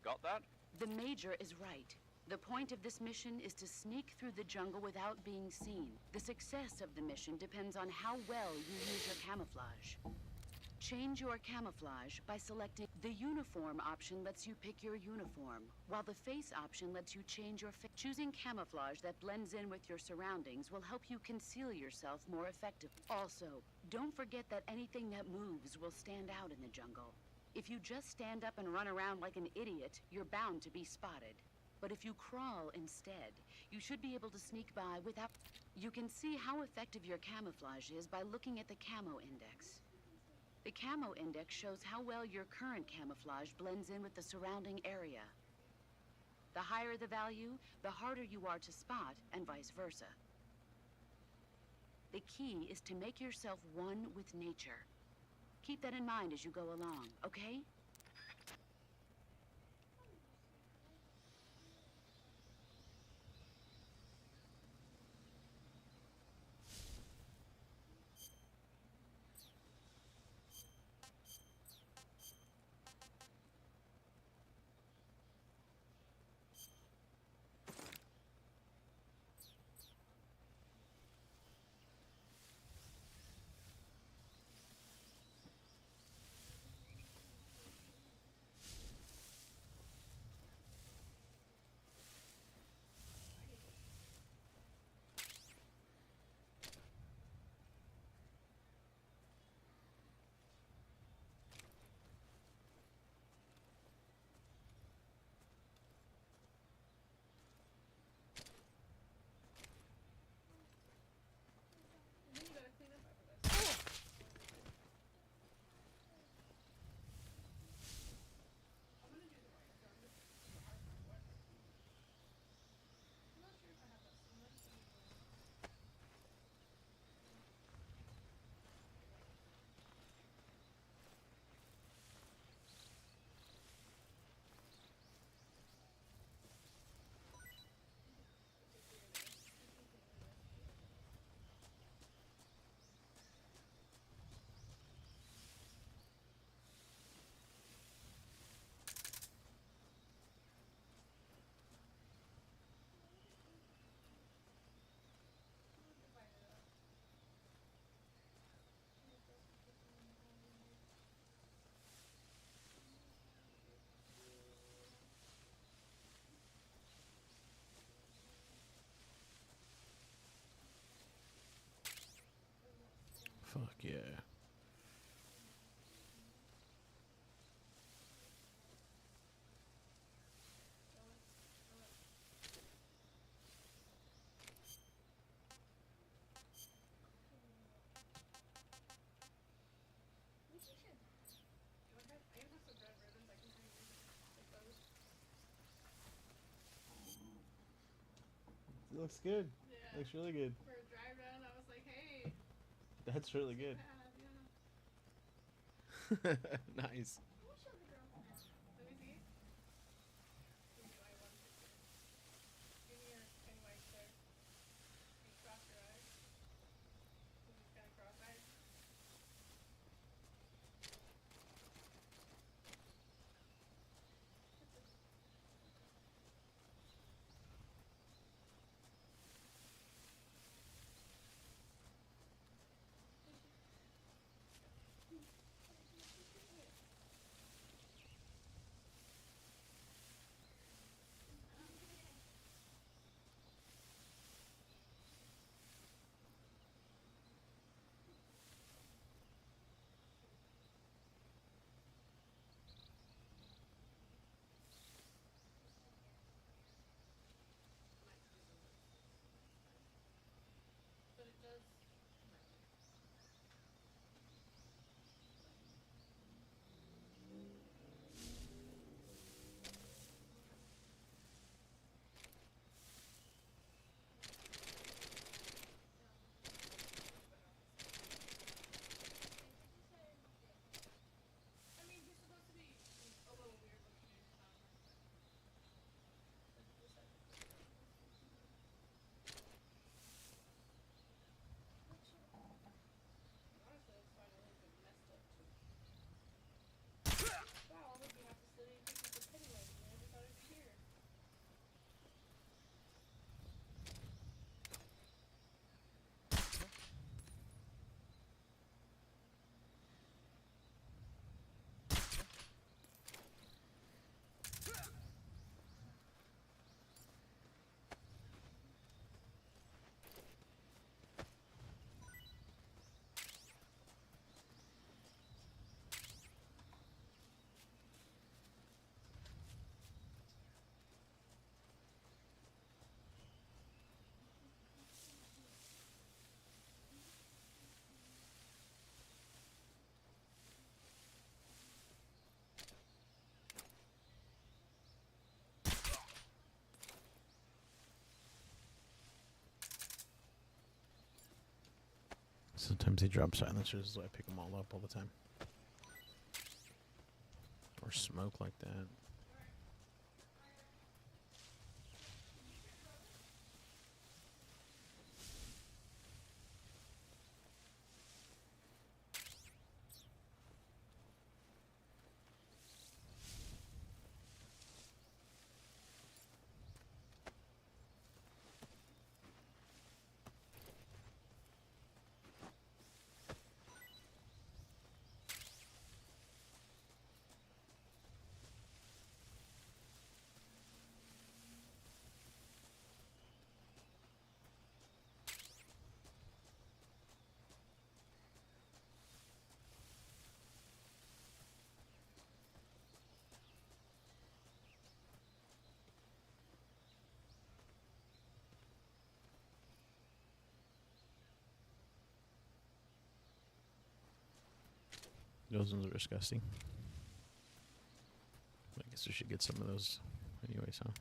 Got that? The Major is right. The point of this mission is to sneak through the jungle without being seen. The success of the mission depends on how well you use your camouflage. Change your camouflage by selecting the uniform option lets you pick your uniform, while the face option lets you change your face. Choosing camouflage that blends in with your surroundings will help you conceal yourself more effectively. Also, don't forget that anything that moves will stand out in the jungle. If you just stand up and run around like an idiot, you're bound to be spotted. But if you crawl instead, you should be able to sneak by without... You can see how effective your camouflage is by looking at the camo index. The camo index shows how well your current camouflage blends in with the surrounding area. The higher the value, the harder you are to spot, and vice versa. The key is to make yourself one with nature. Keep that in mind as you go along, okay? Fuck yeah. It looks good. Yeah. Looks really good. For a dry run, I was like, hey. That's really good. Yeah. Nice. Let me see. Give me my one picture. Give me your penny white there. You cross your eyes. This is kind of cross-eyed. Sometimes they drop silencers, so I pick them all up all the time. Or smoke like that. Those ones are disgusting. I guess we should get some of those anyways, huh?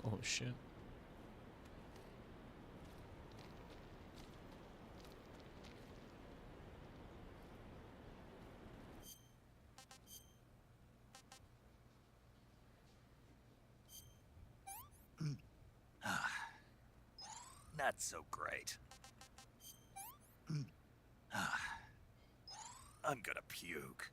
Oh shit. Not so great. I'm gonna puke.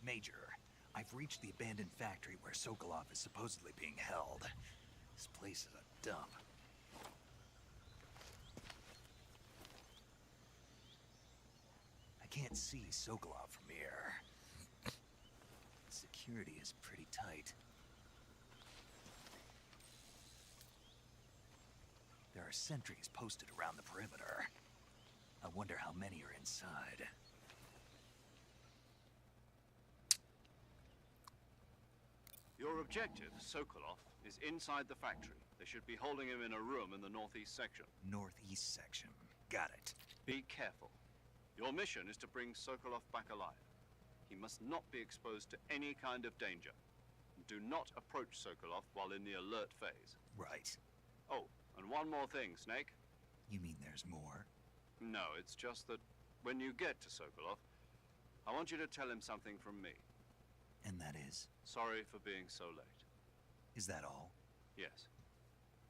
Major, I've reached the abandoned factory where Sokolov is supposedly being held. This place is a dump. I can't see Sokolov from here. Security is pretty tight. There are sentries posted around the perimeter. I wonder how many are inside. Your objective, Sokolov, is inside the factory. They should be holding him in a room in the northeast section. Northeast section. Got it. Be careful. Your mission is to bring Sokolov back alive. He must not be exposed to any kind of danger. Do not approach Sokolov while in the alert phase. Right. Oh, and one more thing, Snake. You mean there's more? No, it's just that when you get to Sokolov, I want you to tell him something from me. And that is? Sorry for being so late. Is that all? Yes.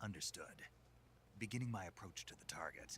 Understood. Beginning my approach to the target.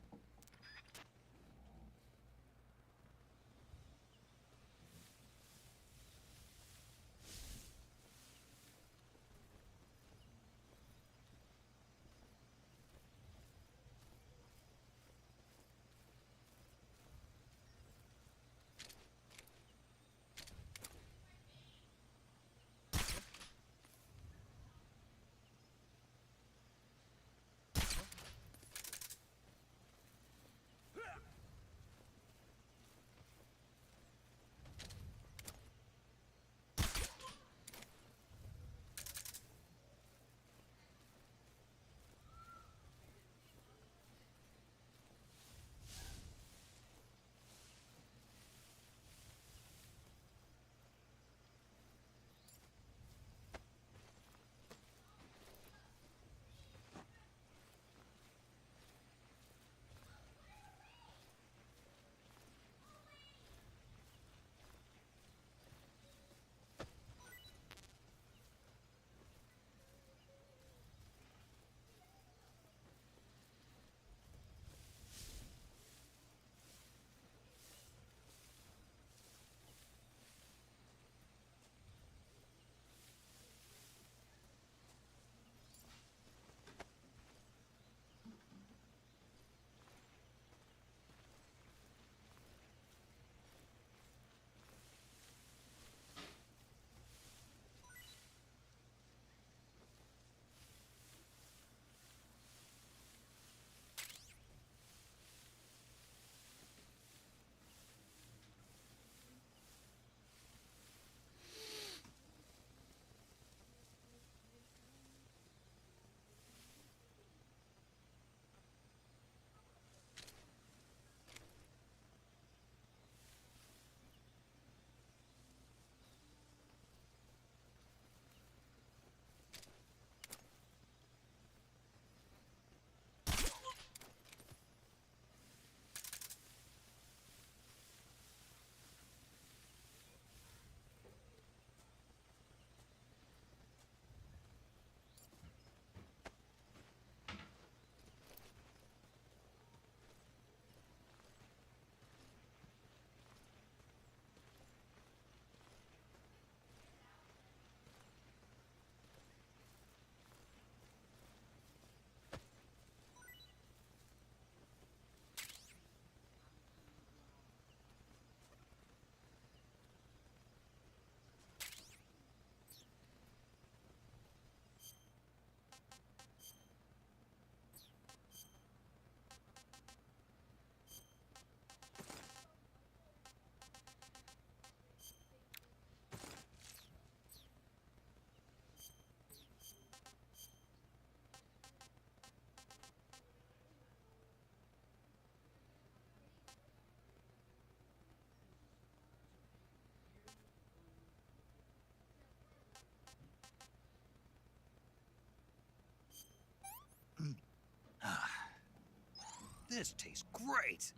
This tastes great!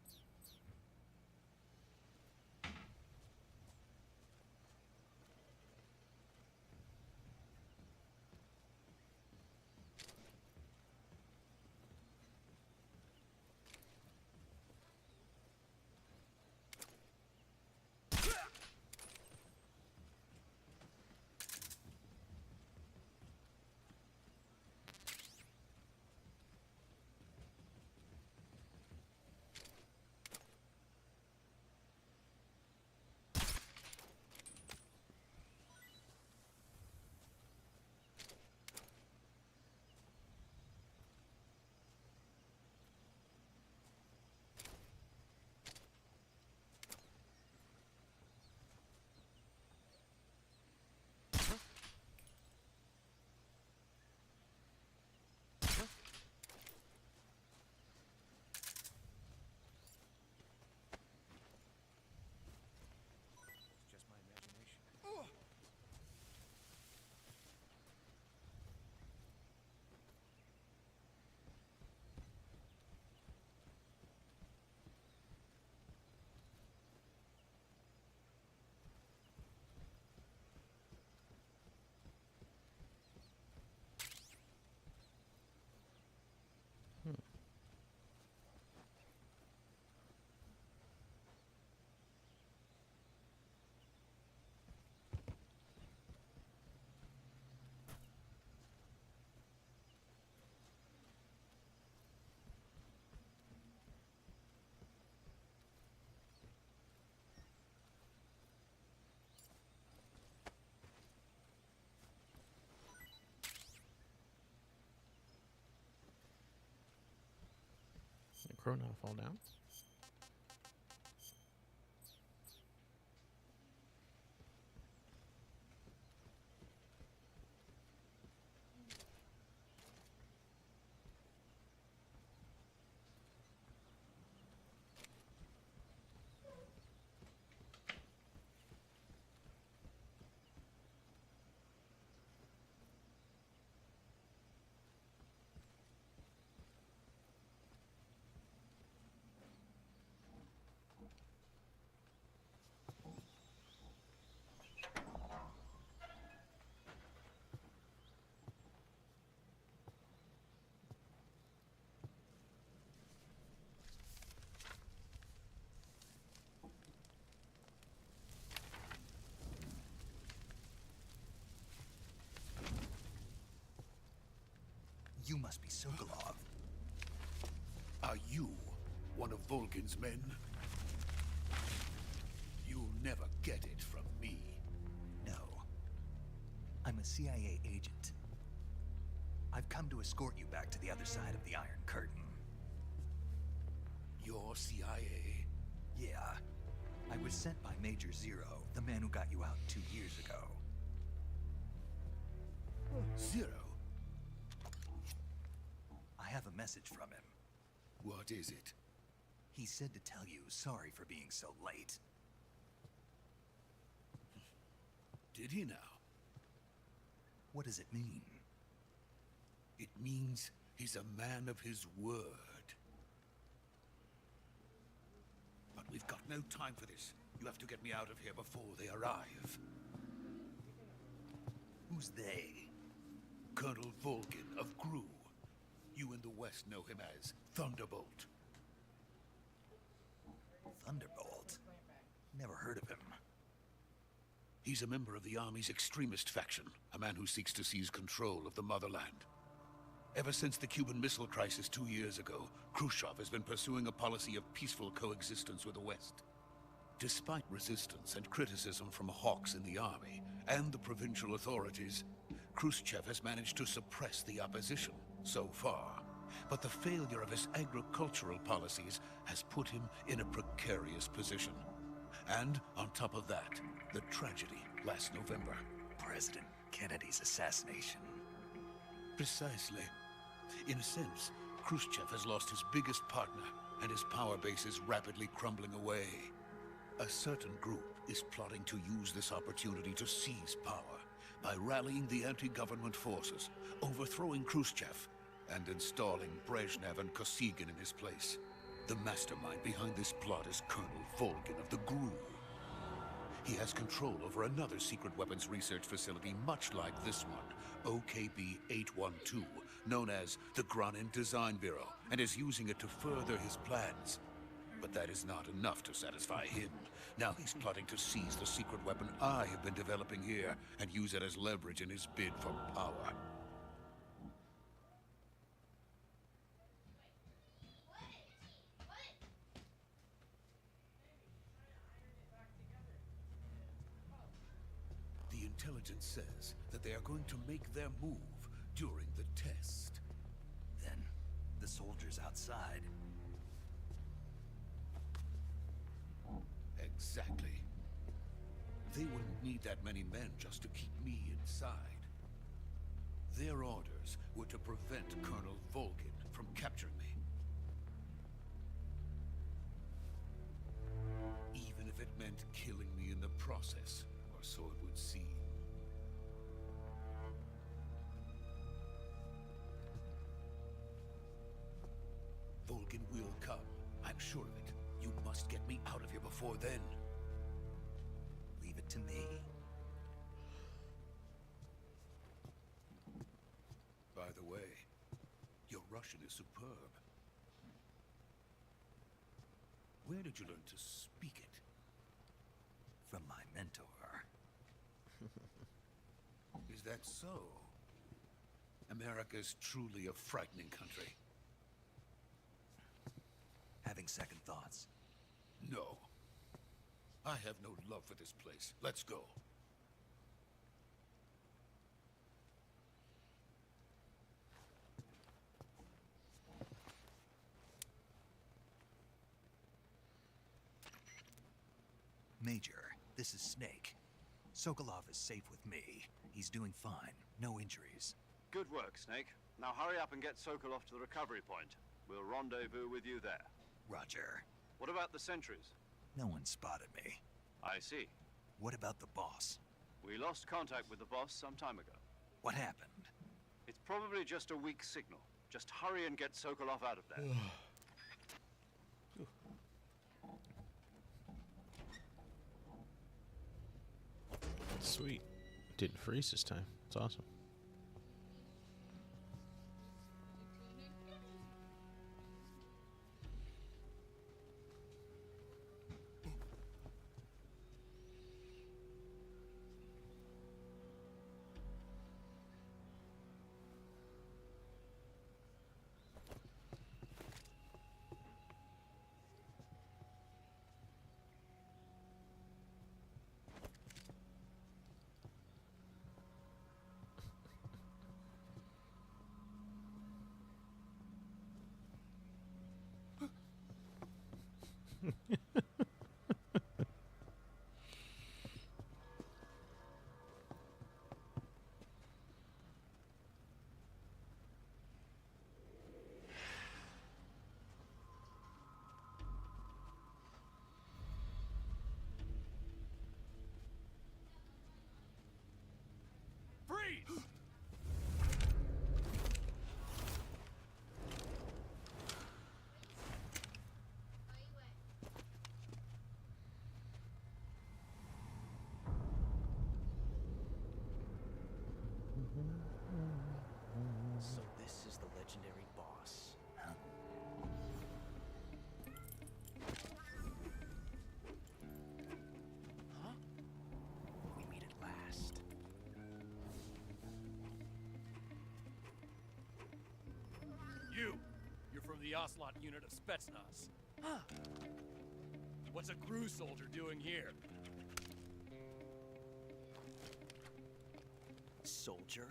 crow not fall down? You must be Sokolov. Are you one of Volgin's men? You'll never get it from me. No. I'm a CIA agent. I've come to escort you back to the other side of the Iron Curtain. You're CIA? Yeah. I was sent by Major Zero, the man who got you out 2 years ago. Zero? I have a message from him. What is it? He said to tell you sorry for being so late. Did he now? What does it mean? It means he's a man of his word. But we've got no time for this. You have to get me out of here before they arrive. Who's they? Colonel Volgin of Gru. You in the West know him as Thunderbolt. Thunderbolt? Never heard of him. He's a member of the Army's extremist faction, a man who seeks to seize control of the motherland. Ever since the Cuban Missile Crisis 2 years ago, Khrushchev has been pursuing a policy of peaceful coexistence with the West. Despite resistance and criticism from hawks in the army and the provincial authorities, Khrushchev has managed to suppress the opposition so far. But the failure of his agricultural policies has put him in a precarious position. And on top of that, the tragedy last November. President Kennedy's assassination. Precisely. In a sense, Khrushchev has lost his biggest partner, and his power base is rapidly crumbling away. A certain group is plotting to use this opportunity to seize power by rallying the anti-government forces, overthrowing Khrushchev, and installing Brezhnev and Kosygin in his place. The mastermind behind this plot is Colonel Volgin of the GRU. He has control over another secret weapons research facility much like this one, OKB-812, known as the Granin Design Bureau, and is using it to further his plans. But that is not enough to satisfy him. Now he's plotting to seize the secret weapon I have been developing here and use it as leverage in his bid for power. The intelligence says that they are going to make their move during the test. Then, the soldiers outside. Exactly. They wouldn't need that many men just to keep me inside. Their orders were to prevent Colonel Volgin from capturing me. Even if it meant killing me in the process, or so it would seem. Volgin will come. I'm sure of it. You must get me out of here before then. Leave it to me. By the way, your Russian is superb. Where did you learn to speak it? From my mentor. Is that so? America is truly a frightening country. Having second thoughts? No. I have no love for this place. Let's go. Major, this is Snake. Sokolov is safe with me. He's doing fine. No injuries. Good work, Snake. Now hurry up and get Sokolov to the recovery point. We'll rendezvous with you there. Roger. What about the sentries? No one spotted me. I see. What about the boss? We lost contact with the boss some time ago. What happened? It's probably just a weak signal. Just hurry and get Sokolov out of there. Sweet. Didn't freeze this time. It's awesome. Freeze! So this is the legendary boss. Huh? Huh? We meet at last. You're from the Ocelot unit of Spetsnaz. Huh. What's a crew soldier doing here? Soldier?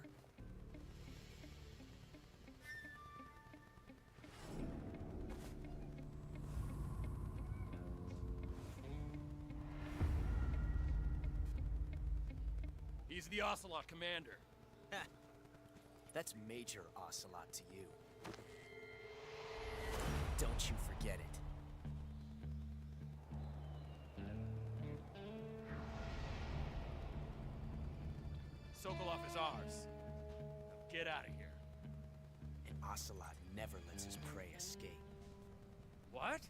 He's the Ocelot commander. Ha! That's Major Ocelot to you. Don't you forget it. Sokolov is ours. Now get out of here. And Ocelot never lets his prey escape. What?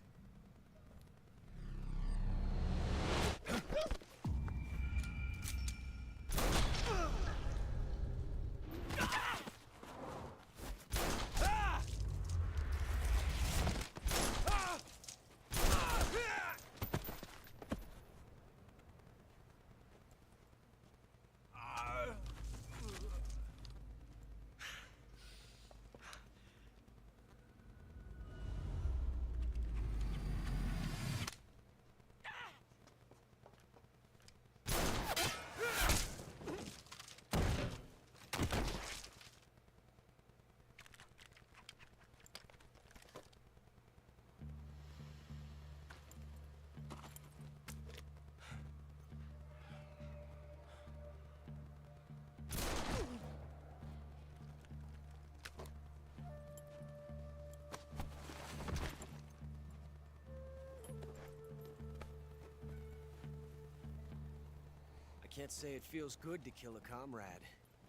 I can't say it feels good to kill a comrade,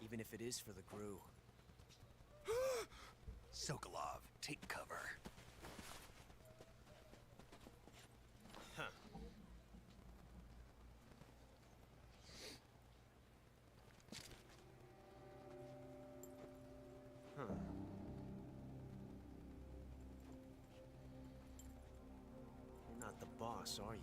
even if it is for the Gru. Sokolov, take cover. Huh. Huh. You're not the boss, are you?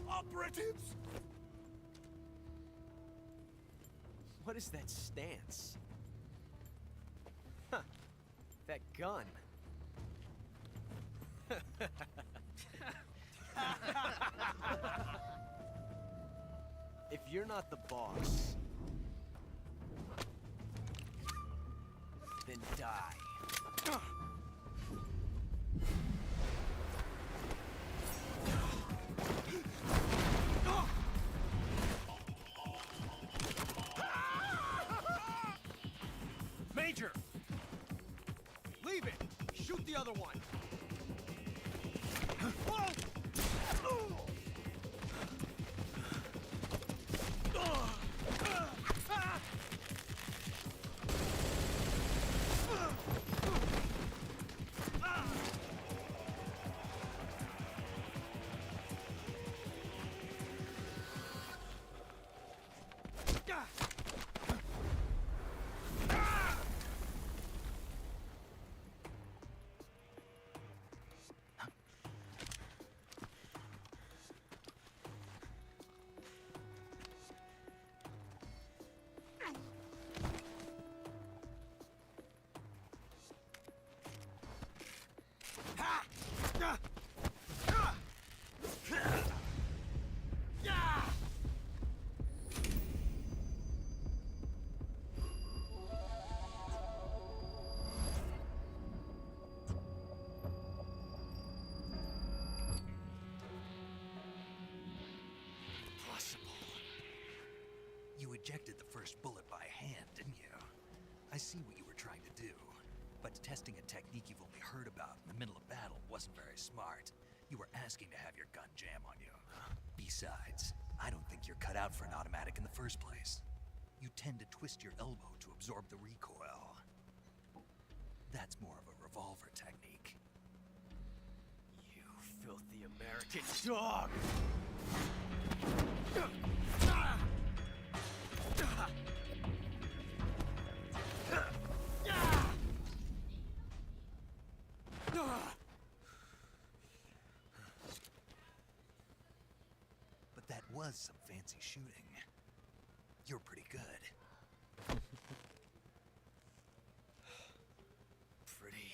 Operatives? What is that stance? Huh. That gun. If you're not the boss, then die. Major! Leave it! Shoot the other one! You ejected the first bullet by hand, didn't you? I see what you were trying to do. But testing a technique you've only heard about in the middle of battle wasn't very smart. You were asking to have your gun jam on you. Besides, I don't think you're cut out for an automatic in the first place. You tend to twist your elbow to absorb the recoil. That's more of a revolver technique. You filthy American dog! But that was some fancy shooting. You're pretty good. Pretty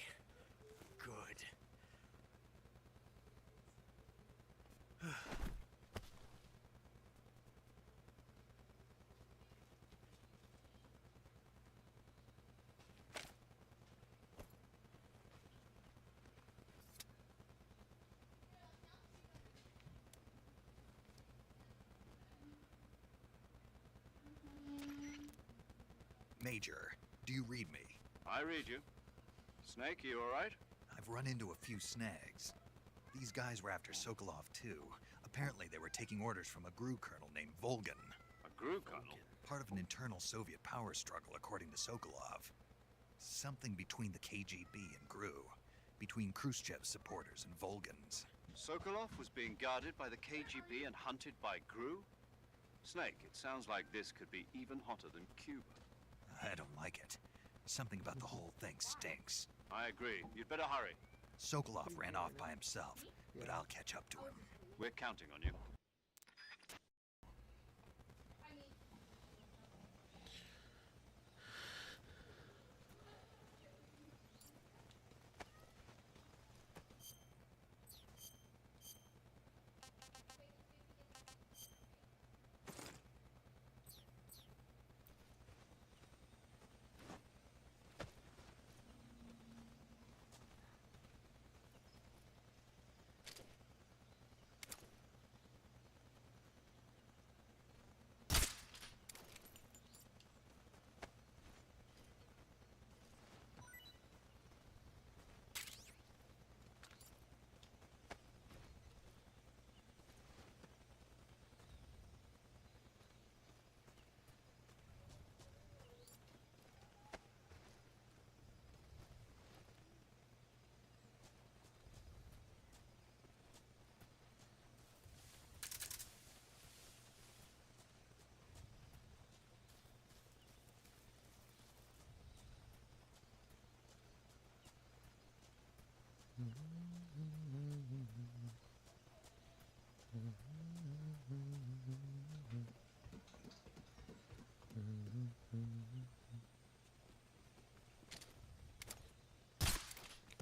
good. Major, do you read me? I read you. Snake, you all right? I've run into a few snags. These guys were after Sokolov too. Apparently they were taking orders from a GRU colonel named Volgan. A GRU colonel? Part of an internal Soviet power struggle, according to Sokolov. Something between the KGB and GRU. Between Khrushchev's supporters and Volgan's. Sokolov was being guarded by the KGB and hunted by GRU? Snake, it sounds like this could be even hotter than Cuba. I don't like it. Something about the whole thing stinks. I agree. You'd better hurry. Sokolov ran off by himself, but I'll catch up to him. We're counting on you.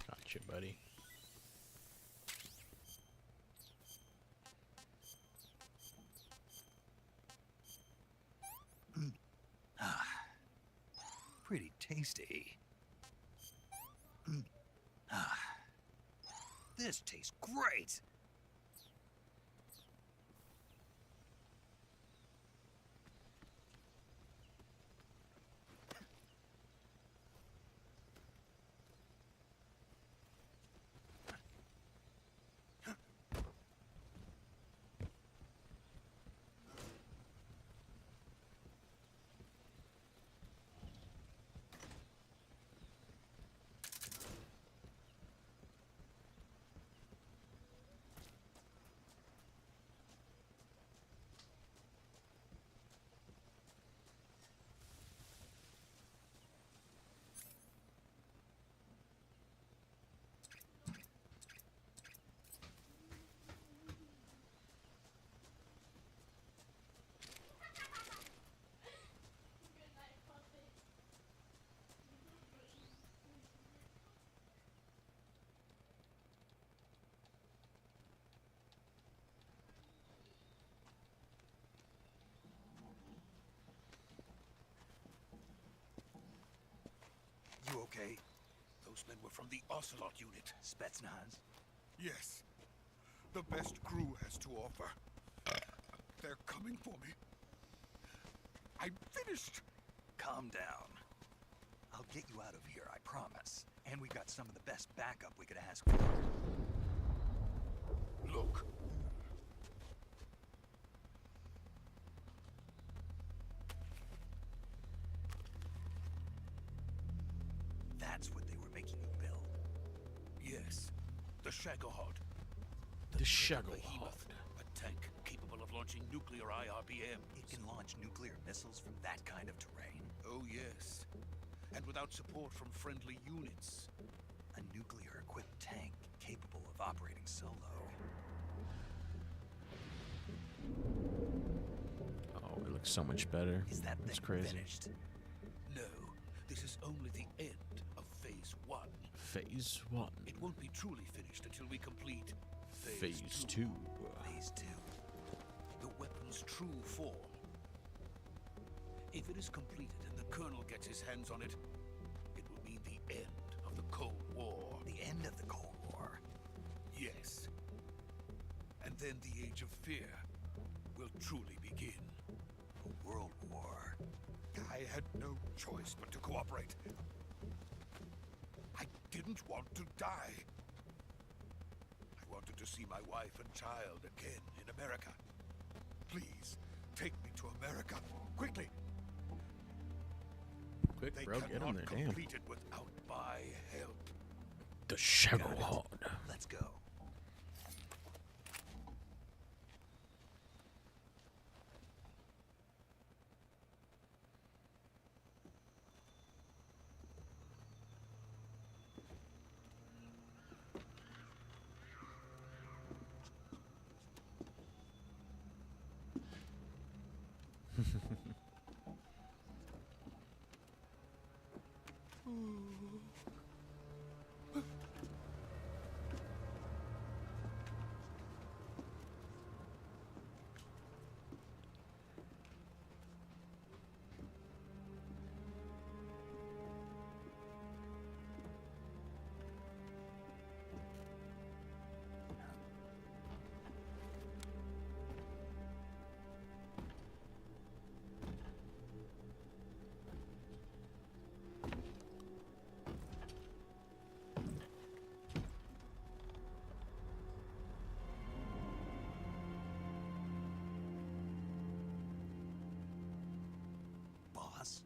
Gotcha, buddy. tasty. Ah, this tastes great. You okay? Those men were from the Ocelot unit. Spetsnaz? Yes. The best crew has to offer. They're coming for me. I'm finished. Calm down. I'll get you out of here, I promise. And we got some of the best backup we could ask for. Look. That's what they were making you build. Yes. The Shagohod. The Shagohod. Behemoth. A tank capable of launching nuclear IRBMs. It can launch nuclear missiles from that kind of terrain? Oh, yes. And without support from friendly units. A nuclear-equipped tank capable of operating solo. Oh, it looks so much better. Is that That's thing crazy. finished? No, this is only the end of Phase 1. Phase 1. It won't be truly finished until we complete Phase 2. Phase 2. The weapon's true form. If it is completed and the Colonel gets his hands on it, it will mean the end of the Cold War. The end of the Cold War? Yes. And then the Age of Fear will truly begin. A world war. I had no choice but to cooperate. I didn't want to die. I wanted to see my wife and child again in America. Please, take me to America, quickly. Quick, They bro, get him cannot there, damn. complete it without my help. The Shagohod. Let's go. Boss?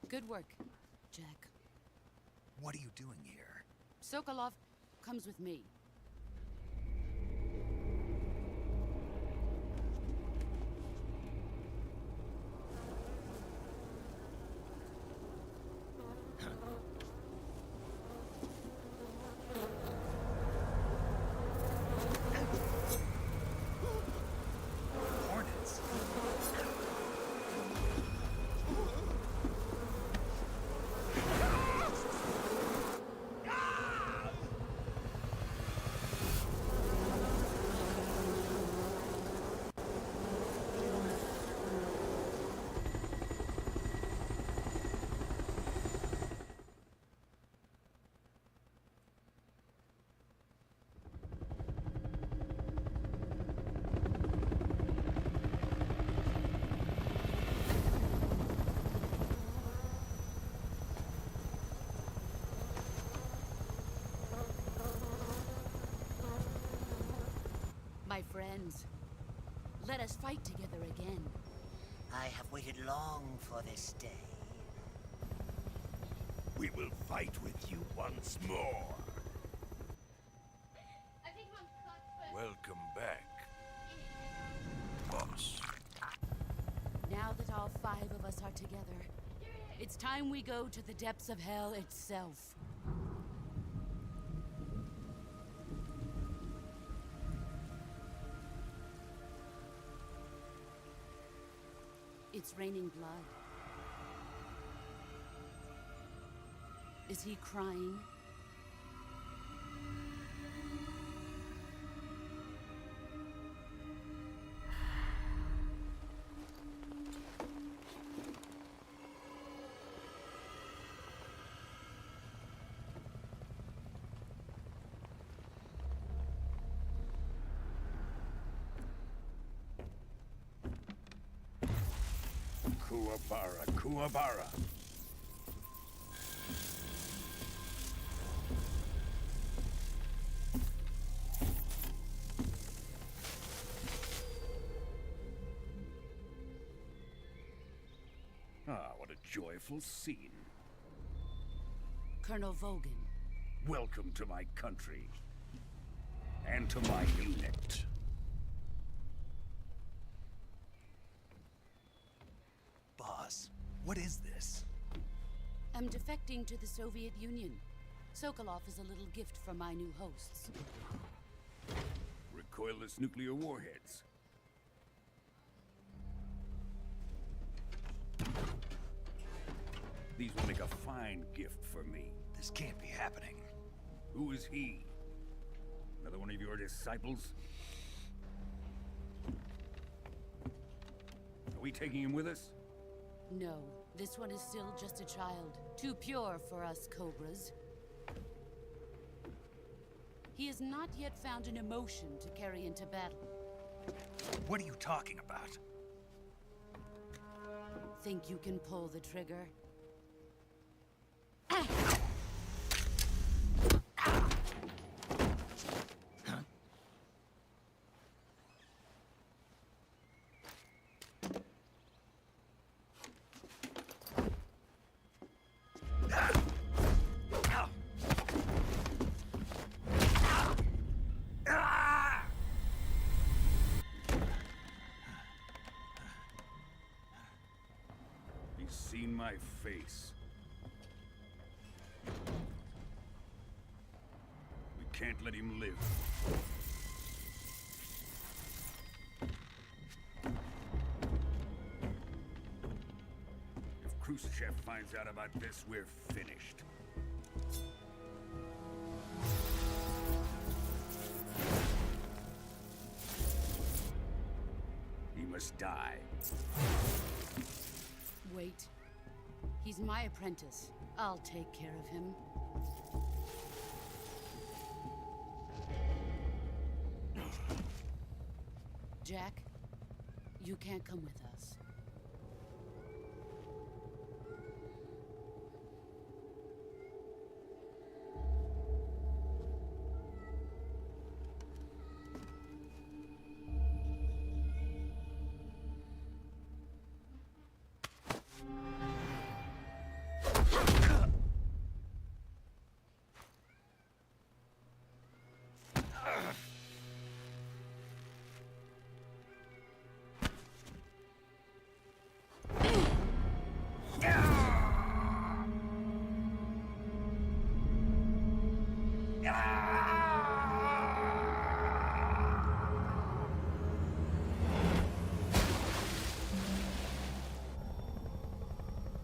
Good work, Jack. What are you doing here? Sokolov comes with me. Hornets? My friends, let us fight together again. I have waited long for this day. We will fight with you once more. Welcome back, boss. Now that all 5 of us are together, it's time we go to the depths of hell itself. It's raining blood. Is he crying? Kuwabara, Kuwabara. Ah, what a joyful scene. Colonel Vogan. Welcome to my country. And to my unit. Boss, what is this? I'm defecting to the Soviet Union. Sokolov is a little gift from my new hosts. Recoilless nuclear warheads. These will make a fine gift for me. This can't be happening. Who is he? Another one of your disciples? Are we taking him with us? No, this one is still just a child. Too pure for us Cobras. He has not yet found an emotion to carry into battle. What are you talking about? Think you can pull the trigger? He's seen my face. We can't let him live. If Khrushchev finds out about this, we're finished. He must die. Wait. He's my apprentice. I'll take care of him. Jack, you can't come with us.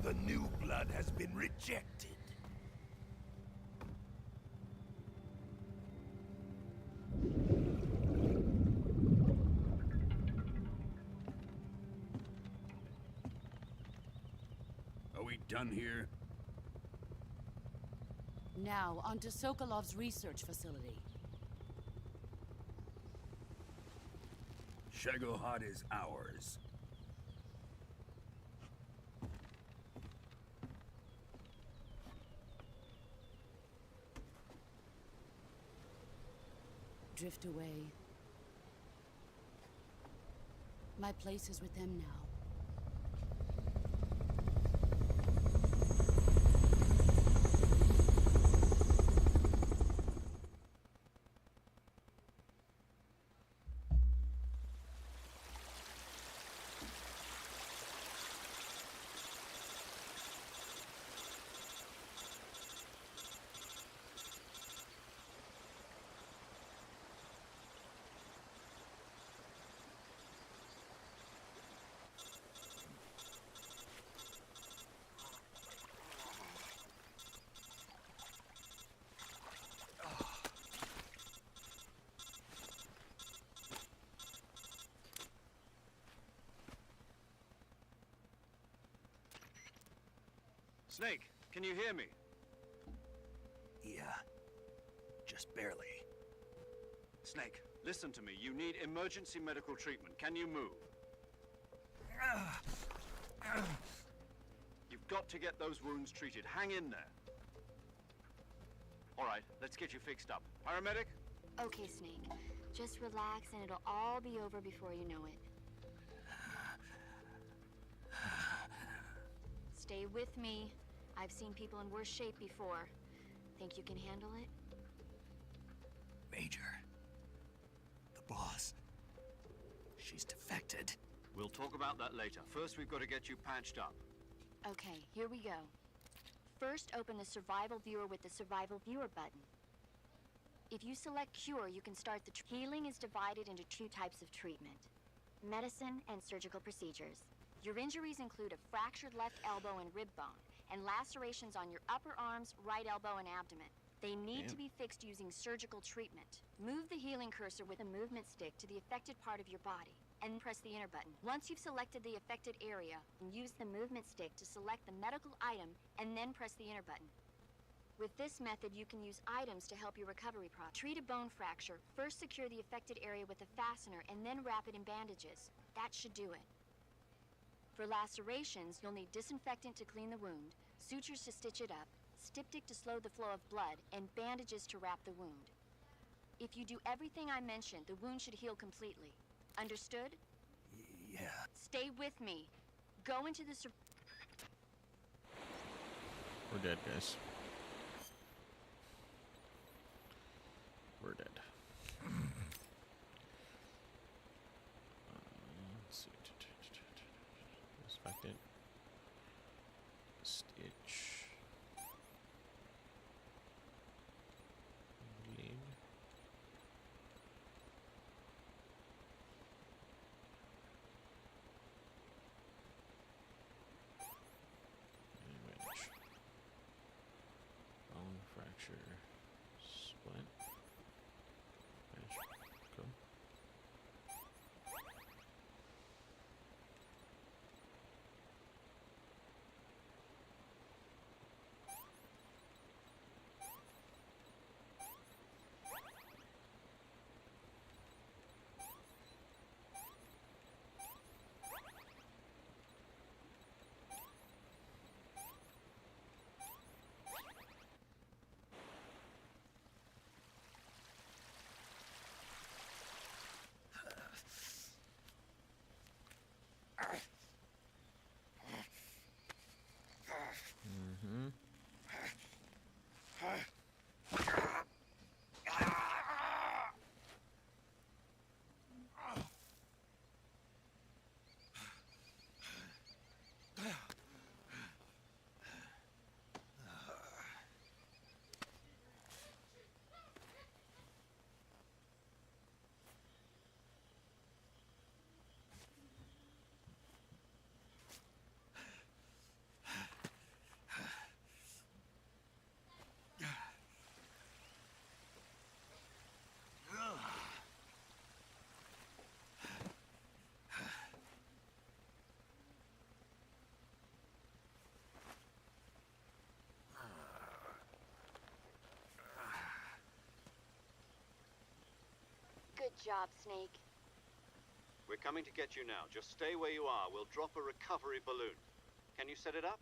The new blood has been rejected. Are we done here? Now, onto Sokolov's research facility. Shagohod is ours. Drift away. My place is with them now. Snake, can you hear me? Yeah. Just barely. Snake, listen to me. You need emergency medical treatment. Can you move? You've got to get those wounds treated. Hang in there. All right, let's get you fixed up. Paramedic? Okay, Snake. Just relax and it'll all be over before you know it. Stay with me. I've seen people in worse shape before. Think you can handle it? Major. The boss. She's defected. We'll talk about that later. First, we've got to get you patched up. Okay, here we go. First, open the Survival Viewer with the Survival Viewer button. If you select Cure, you can start the healing is divided into two types of treatment. Medicine and surgical procedures. Your injuries include a fractured left elbow and rib bone, and lacerations on your upper arms, right elbow, and abdomen. They need to be fixed using surgical treatment. Move the healing cursor with a movement stick to the affected part of your body, and press the enter button. Once you've selected the affected area, use the movement stick to select the medical item, and then press the enter button. With this method, you can use items to help your recovery process. Treat a bone fracture. First secure the affected area with a fastener, and then wrap it in bandages. That should do it. For lacerations, you'll need disinfectant to clean the wound, sutures to stitch it up, styptic to slow the flow of blood, and bandages to wrap the wound. If you do everything I mentioned, the wound should heal completely. Understood? Yeah. Stay with me. Go into the We're dead, guys. We're dead. Let's see. Inspectant. Stitch. Bleed. Damage. Bone fracture. Splint. Damage. Cool. Mm-hmm. Good job, Snake. We're coming to get you now. Just stay where you are. We'll drop a recovery balloon. Can you set it up?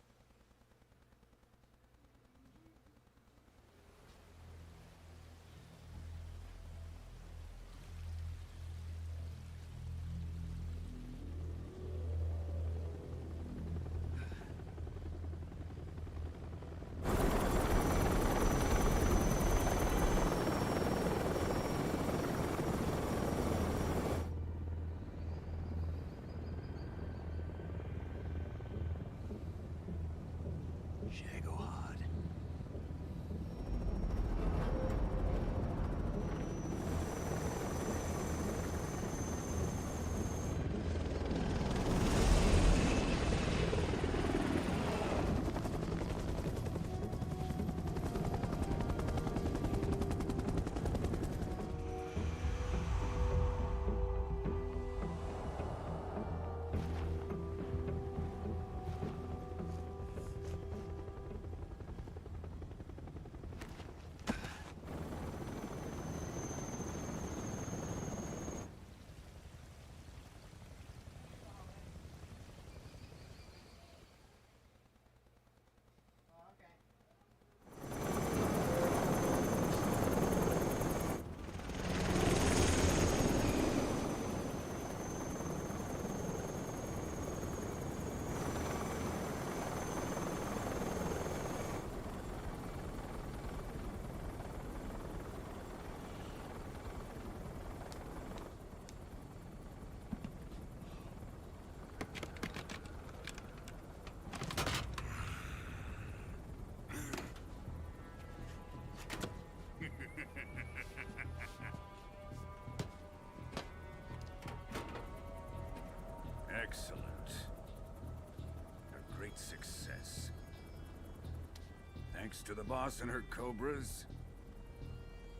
Excellent. A great success. Thanks to the boss and her cobras,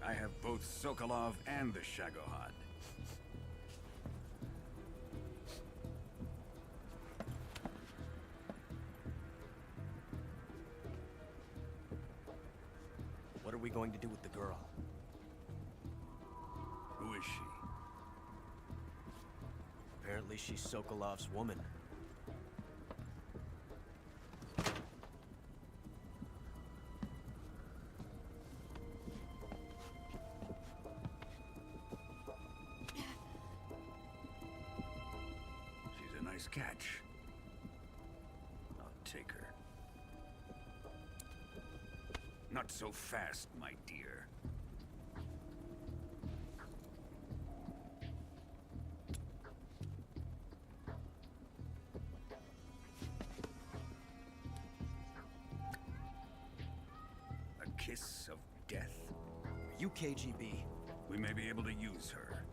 I have both Sokolov and the Shagohod. What are we going to do with the girl? Who is she? Apparently she's Sokolov's woman. She's a nice catch. I'll take her. Not so fast, my dear. A kiss of death? Are you KGB? We may be able to use her.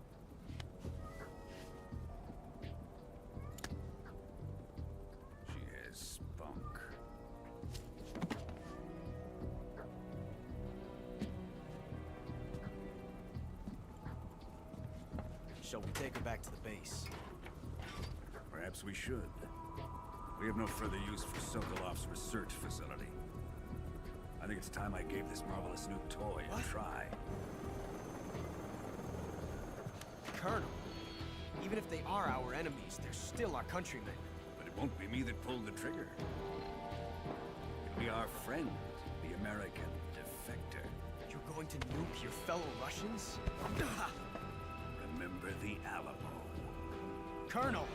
She has spunk. Shall we take her back to the base? Perhaps we should. We have no further use for Sokolov's research facility. I think it's time I gave this marvelous new toy a try. Colonel, even if they are our enemies, they're still our countrymen. But it won't be me that pulled the trigger. It'll be our friend, the American defector. You're going to nuke your fellow Russians? Remember the Alamo. Colonel!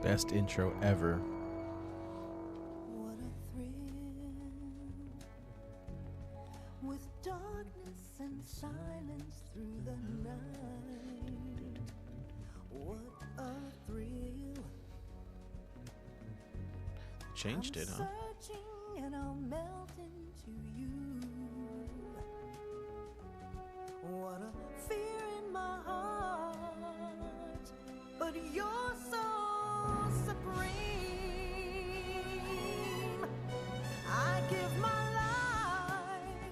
Best intro ever. What a thrill, with darkness and silence through the night. What a thrill. Changed it, huh? Searching and I'll melt into you. What a fear in my heart, but you're so supreme. I give my life,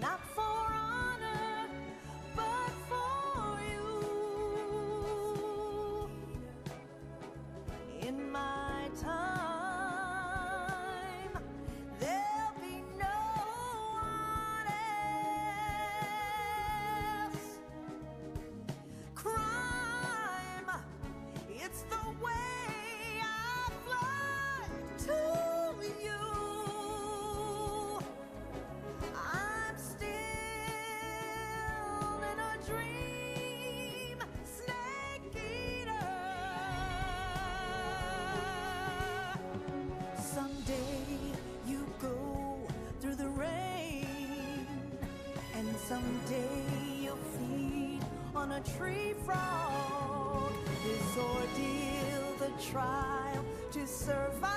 not for honor, but for you. In my time, there'll be no one else. Crime, it's the way I fly to you. I'm still in a dream, snake eater. Someday you go through the rain, and someday you'll feed on a tree frog. This ordeal, the trial to survive,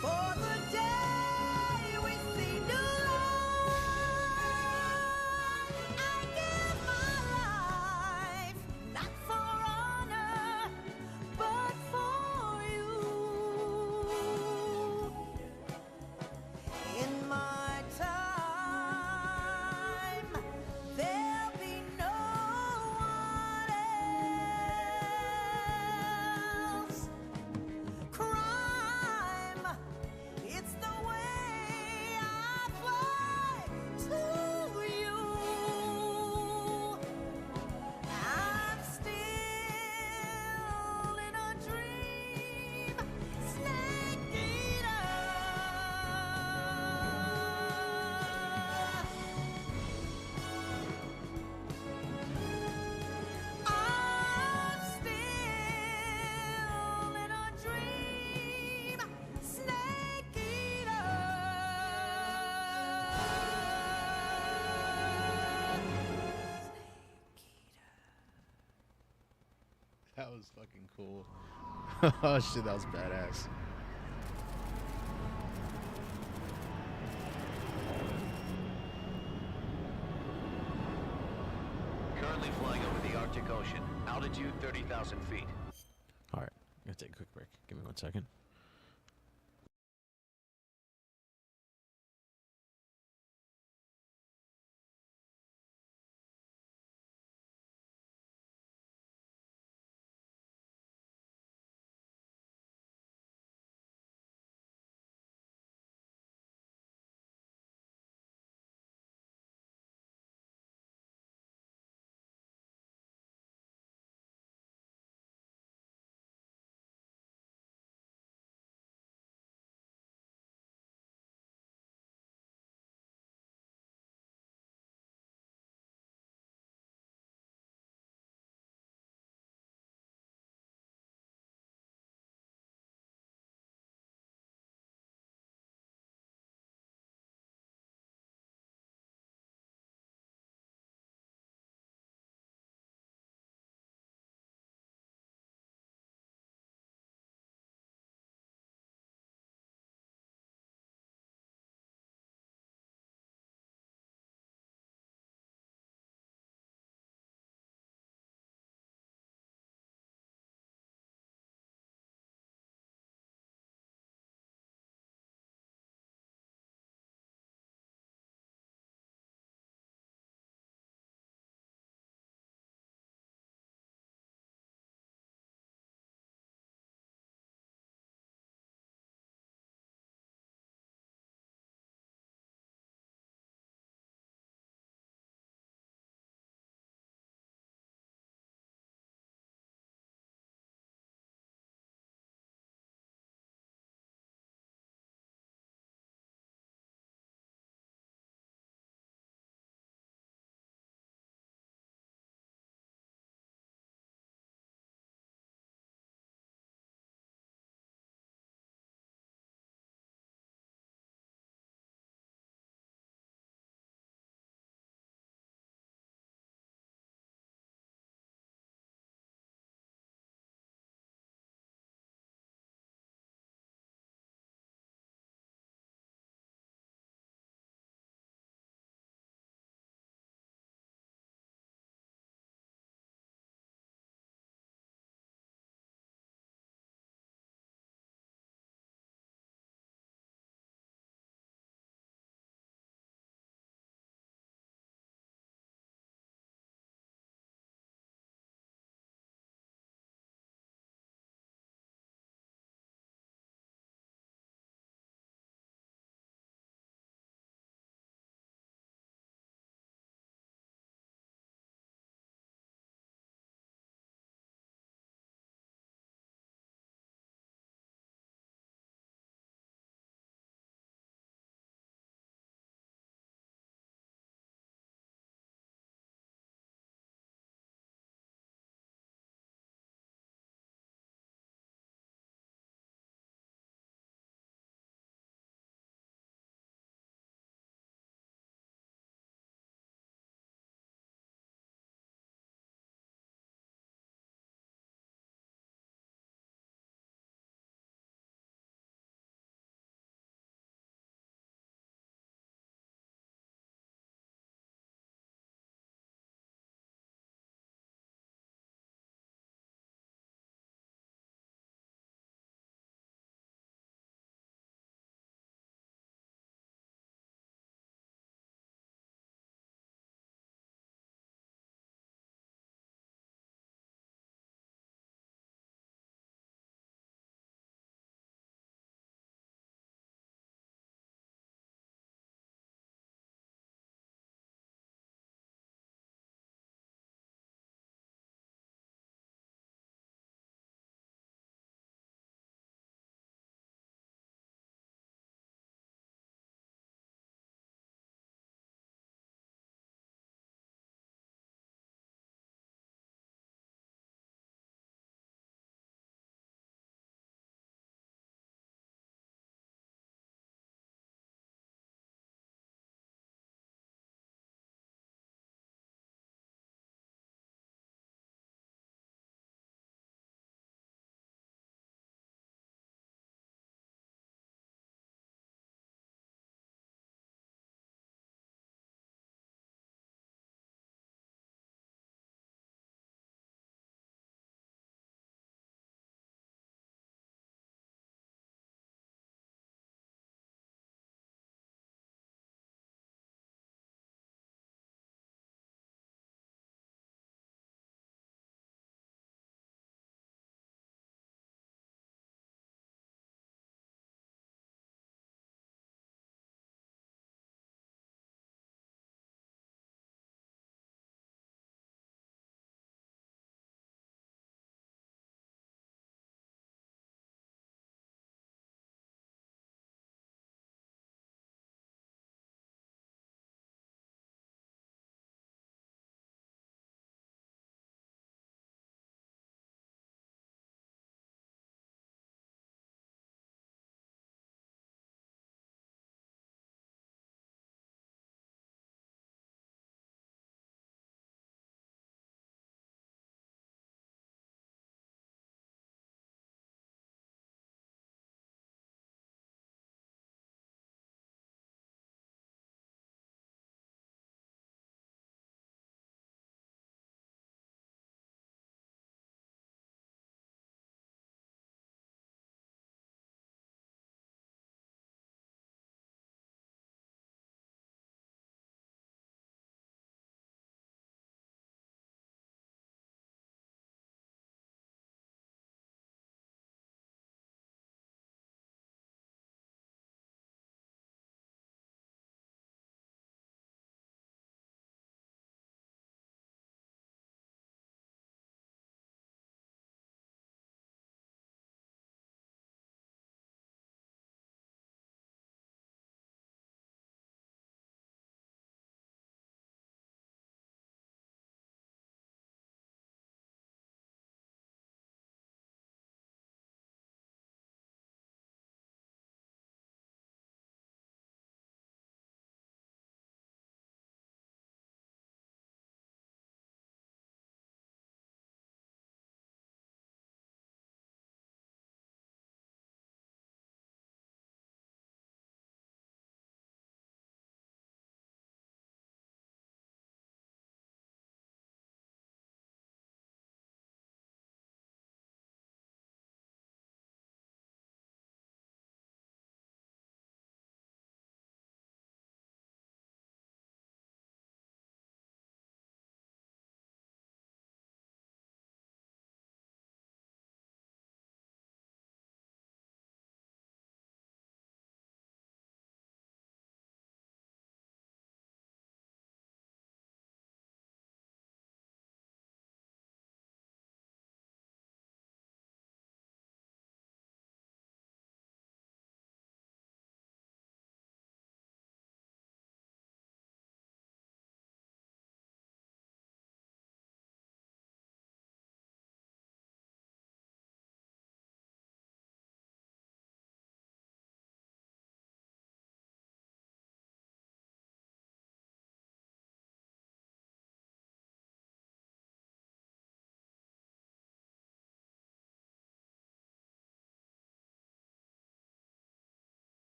for the day we see new light. That was fucking cool. Oh shit, that was badass. Currently flying over the Arctic Ocean. Altitude 30,000 feet. Alright, I'm gonna take a quick break. Give me 1 second.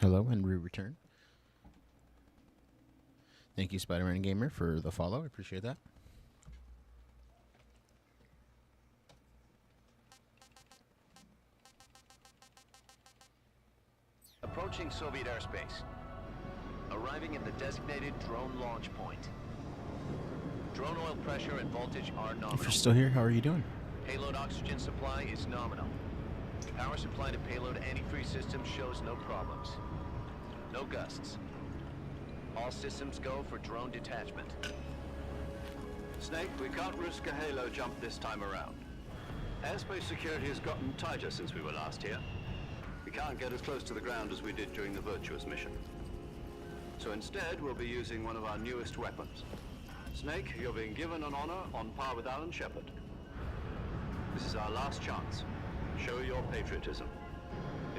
Hello, and we return. Thank you, Spider-Man Gamer, for the follow. I appreciate that. Approaching Soviet airspace. Arriving at the designated drone launch point. Drone oil pressure and voltage are nominal. If you're still here, how are you doing? Payload oxygen supply is nominal. Power supply to payload antifreeze system shows no problems. No gusts. All systems go for drone detachment. Snake, we can't risk a halo jump this time around. Airspace security has gotten tighter since we were last here. We can't get as close to the ground as we did during the Virtuous mission. So instead, we'll be using one of our newest weapons. Snake, you're being given an honor on par with Alan Shepard. This is our last chance. Show your patriotism.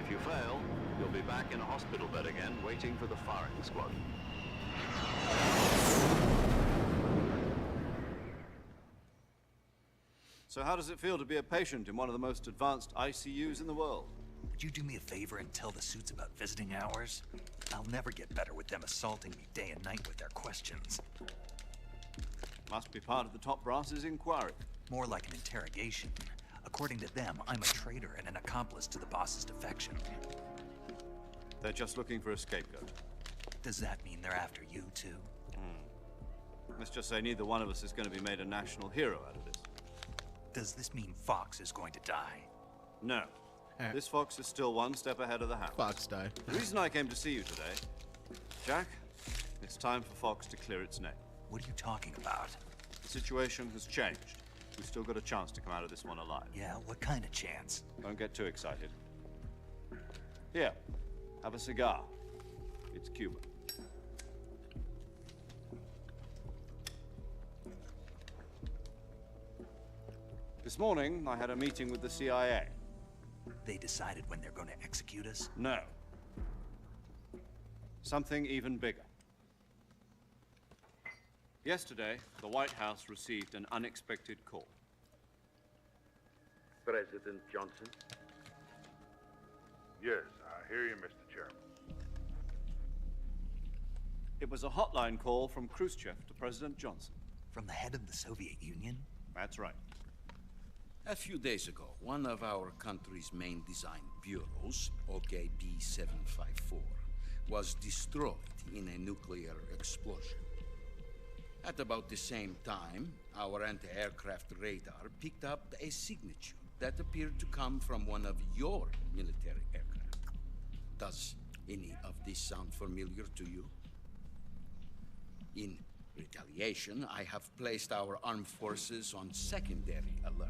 If you fail, you'll be back in a hospital bed again, waiting for the firing squad. So how does it feel to be a patient in one of the most advanced ICUs in the world? Would you do me a favor and tell the suits about visiting hours? I'll never get better with them assaulting me day and night with their questions. Must be part of the top brass's inquiry. More like an interrogation. According to them, I'm a traitor and an accomplice to the boss's defection. They're just looking for a scapegoat. Does that mean they're after you, too? Let's just say neither one of us is going to be made a national hero out of this. Does this mean Fox is going to die? No. This Fox is still one step ahead of the hound. Fox die. The reason I came to see you today, Jack, it's time for Fox to clear its name. What are you talking about? The situation has changed. We've still got a chance to come out of this one alive. Yeah, what kind of chance? Don't get too excited. Here, have a cigar. It's Cuban. This morning, I had a meeting with the CIA. They decided when they're going to execute us? No. Something even bigger. Yesterday, the White House received an unexpected call. President Johnson? Yes, I hear you, Mr. Chairman. It was a hotline call from Khrushchev to President Johnson. From the head of the Soviet Union? That's right. A few days ago, one of our country's main design bureaus, OKB-754, was destroyed in a nuclear explosion. At about the same time, our anti-aircraft radar picked up a signature that appeared to come from one of your military aircraft. Does any of this sound familiar to you? In retaliation, I have placed our armed forces on secondary alert.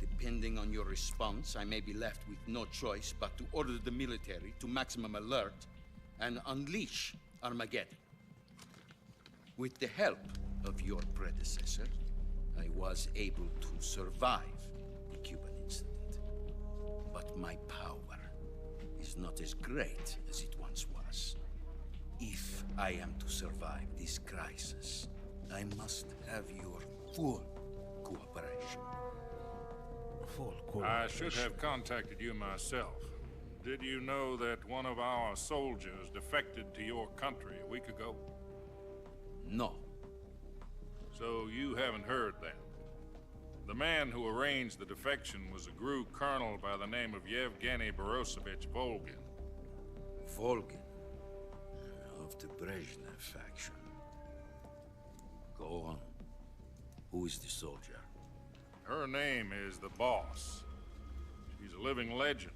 Depending on your response, I may be left with no choice but to order the military to maximum alert and unleash Armageddon. With the help of your predecessor, I was able to survive the Cuban incident. But my power is not as great as it once was. If I am to survive this crisis, I must have your full cooperation. I should have contacted you myself. Did you know that one of our soldiers defected to your country a week ago? No. So you haven't heard then. The man who arranged the defection was a GRU colonel by the name of Yevgeny Borosovich Volgin. Volgin? Of the Brezhnev faction. Go on. Who is the soldier? Her name is the Boss. She's a living legend.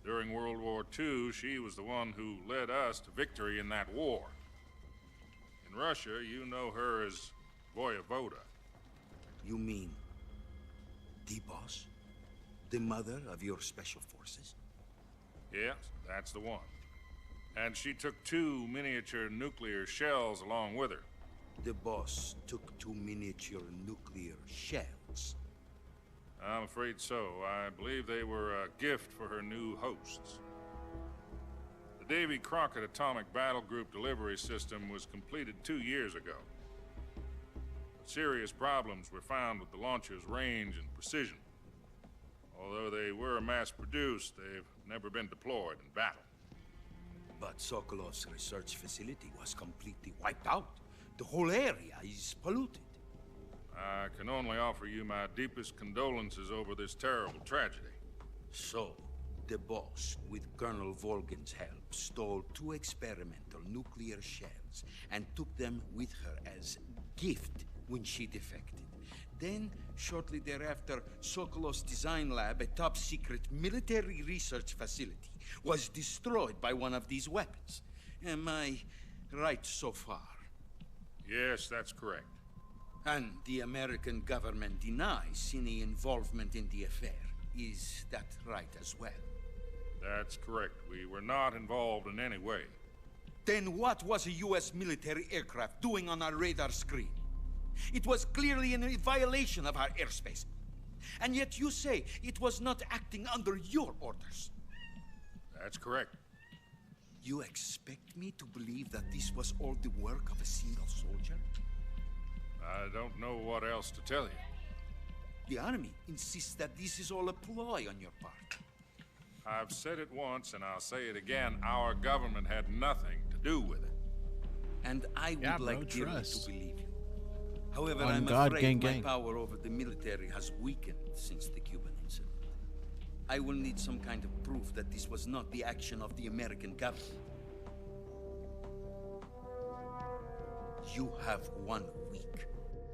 During World War II, she was the one who led us to victory in that war. In Russia, you know her as Voyevoda. You mean the Boss? The mother of your special forces? Yes, that's the one. And she took 2 miniature nuclear shells along with her. The Boss took 2 miniature nuclear shells? I'm afraid so. I believe they were a gift for her new hosts. The Davy Crockett Atomic Battle Group delivery system was completed 2 years ago. But serious problems were found with the launcher's range and precision. Although they were mass-produced, they've never been deployed in battle. But Sokolov's research facility was completely wiped out. The whole area is polluted. I can only offer you my deepest condolences over this terrible tragedy. So, the boss, with Colonel Volgin's help, stole 2 experimental nuclear shells and took them with her as gift when she defected. Then, shortly thereafter, Sokolov's design lab, a top-secret military research facility, was destroyed by one of these weapons. Am I right so far? Yes, that's correct. And the American government denies any involvement in the affair. Is that right as well? That's correct. We were not involved in any way. Then what was a U.S. military aircraft doing on our radar screen? It was clearly in violation of our airspace. And yet you say it was not acting under your orders. That's correct. You expect me to believe that this was all the work of a single soldier? I don't know what else to tell you. The army insists that this is all a ploy on your part. I've said it once, and I'll say it again. Our government had nothing to do with it. And I would like dearly to believe you. However, On I'm God, afraid gang. my power over the military has weakened since the Cuban incident. I will need some kind of proof that this was not the action of the American government. You have 1 week.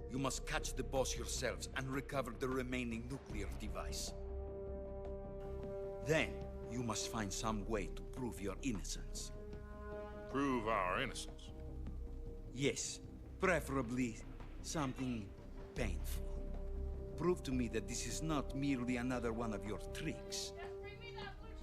You must catch the boss yourselves and recover the remaining nuclear device. Then, you must find some way to prove your innocence. Prove our innocence? Yes, preferably something painful. Prove to me that this is not merely another one of your tricks.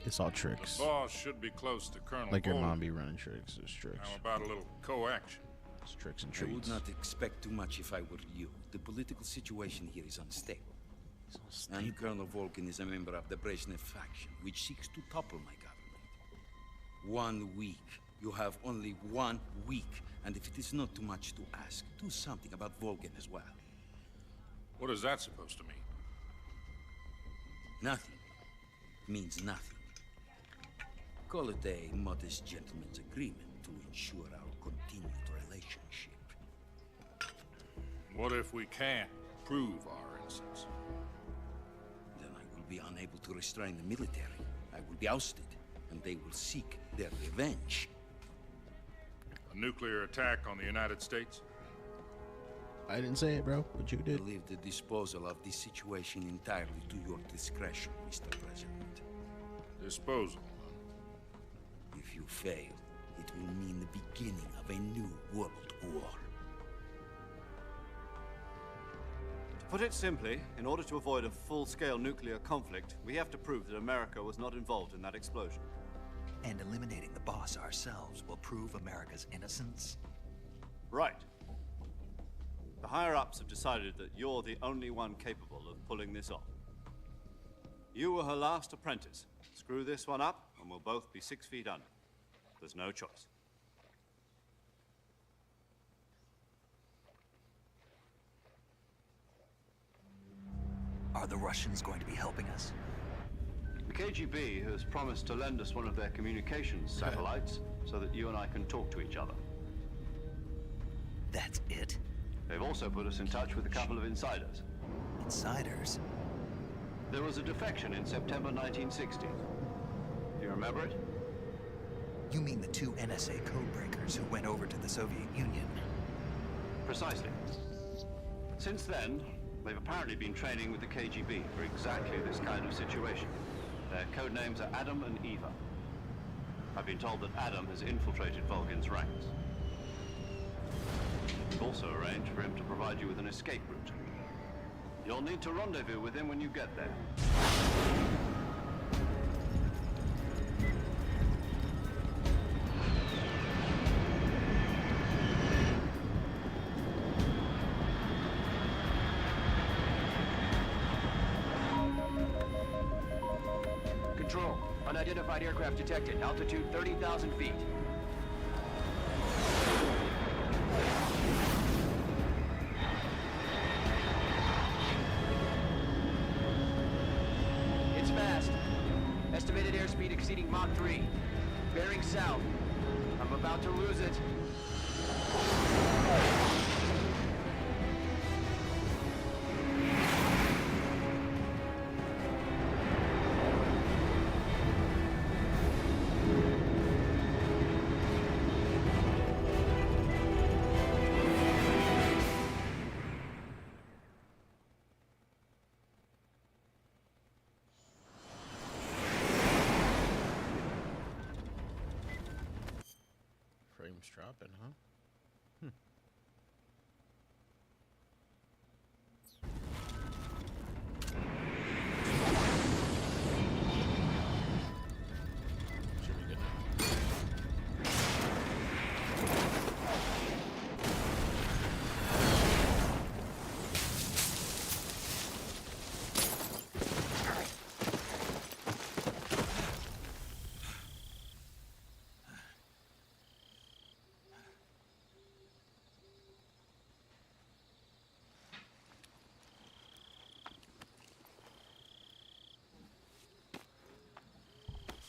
It's all tricks. The boss should be close to Colonel Like your Volgin. mom be running tricks. It's tricks. How about a little co-action? It's tricks and I treats. would not expect too much if I were you. The political situation here is unstable. And Colonel Volgin is a member of the Brezhnev faction, which seeks to topple my government. 1 week. You have only 1 week. And if it is not too much to ask, do something about Volgin as well. What is that supposed to mean? Nothing. Means nothing. Call it a modest gentleman's agreement to ensure our continued relationship. What if we can't prove our innocence? Then I will be unable to restrain the military. I will be ousted, and they will seek their revenge. A nuclear attack on the United States? I didn't say it, bro, but you did. I leave the disposal of this situation entirely to your discretion, Mr. President. Disposal? If you fail, it will mean the beginning of a new world war. To put it simply, in order to avoid a full-scale nuclear conflict, we have to prove that America was not involved in that explosion. And eliminating the boss ourselves will prove America's innocence? Right. The higher-ups have decided that you're the only one capable of pulling this off. You were her last apprentice. Screw this one up, and we'll both be 6 feet under. There's no choice. Are the Russians going to be helping us? The KGB has promised to lend us one of their communications satellites so that you and I can talk to each other. That's it? They've also put us in touch with a couple of insiders. Insiders? There was a defection in September 1960. Do you remember it? You mean the 2 NSA codebreakers who went over to the Soviet Union? Precisely. Since then, they've apparently been training with the KGB for exactly this kind of situation. Their code names are Adam and Eva. I've been told that Adam has infiltrated Volgin's ranks. We've also arranged for him to provide you with an escape route. You'll need to rendezvous with him when you get there. Control. Unidentified aircraft detected. Altitude 30,000 feet. It's fast. Estimated airspeed exceeding Mach 3. Bearing south. about to lose it. Frames dropping, huh? Hmm. Should be good now.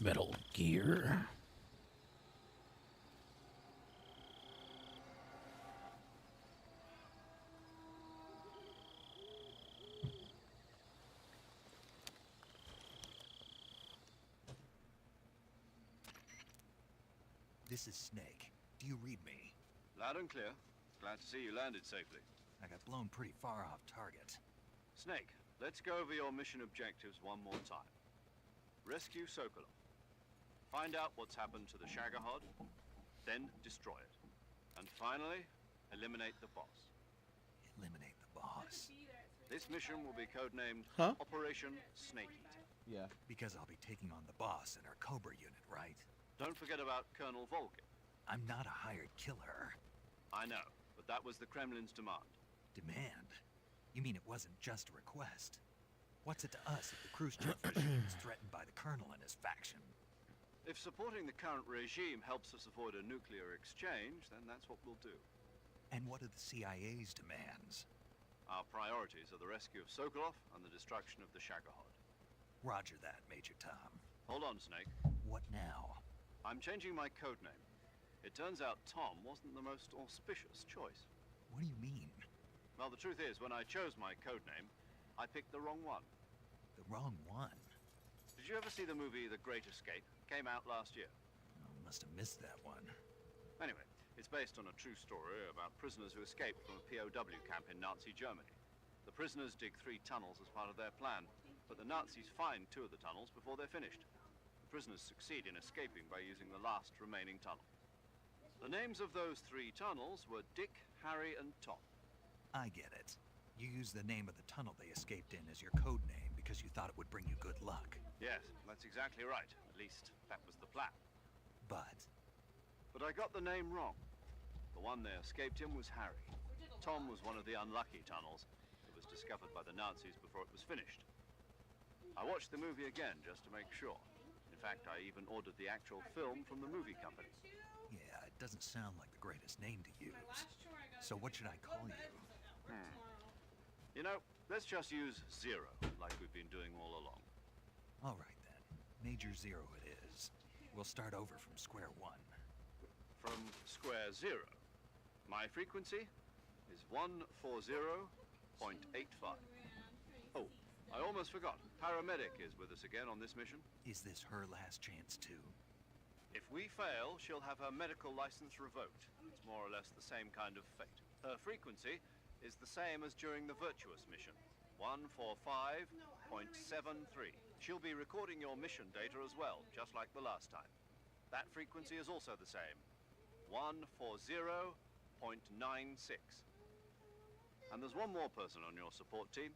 Metal Gear. This is Snake. Do you read me? Loud and clear. Glad to see you landed safely. I got blown pretty far off target. Snake, let's go over your mission objectives one more time. Rescue Sokolov. Find out what's happened to the Shagohod, then destroy it. And finally, eliminate the boss. Eliminate the boss? This mission will be codenamed Operation Snake Eater. Yeah. Because I'll be taking on the boss in our Cobra unit, right? Don't forget about Colonel Volkin. I'm not a hired killer. I know, but that was the Kremlin's demand. Demand? You mean it wasn't just a request? What's it to us if the Khrushchev regime is threatened by the Colonel and his faction? If supporting the current regime helps us avoid a nuclear exchange, then that's what we'll do. And what are the CIA's demands? Our priorities are the rescue of Sokolov and the destruction of the Shagohod. Roger that, Major Tom. Hold on, Snake. What now? I'm changing my codename. It turns out Tom wasn't the most auspicious choice. What do you mean? Well, the truth is, when I chose my codename, I picked the wrong one. The wrong one? Did you ever see the movie The Great Escape? Came out last year. Oh, must have missed that one. Anyway, it's based on a true story about prisoners who escaped from a POW camp in Nazi Germany. The prisoners dig 3 tunnels as part of their plan, but the Nazis find 2 of the tunnels before they're finished. The prisoners succeed in escaping by using the last remaining tunnel. The names of those 3 tunnels were Dick, Harry, and Tom. I get it. You used the name of the tunnel they escaped in as your code name because you thought it would bring you good luck. Yes, that's exactly right. At least, that was the plan. But I got the name wrong. The one they escaped in was Harry. Tom was one of the unlucky tunnels. It was discovered by the Nazis before it was finished. I watched the movie again just to make sure. In fact, I even ordered the actual film from the movie company. yeah, it doesn't sound like the greatest name to use. So what should I call you? You know, let's just use Zero, like we've been doing all along. All right then. Major Zero it is. We'll start over from square one. From square 0. My frequency is 140.85. Oh, I almost forgot. Paramedic is with us again on this mission. Is this her last chance too? If we fail, she'll have her medical license revoked. It's more or less the same kind of fate. Her frequency is the same as during the Virtuous mission, 145.73. She'll be recording your mission data as well, just like the last time. That frequency is also the same, 140.96. And there's one more person on your support team.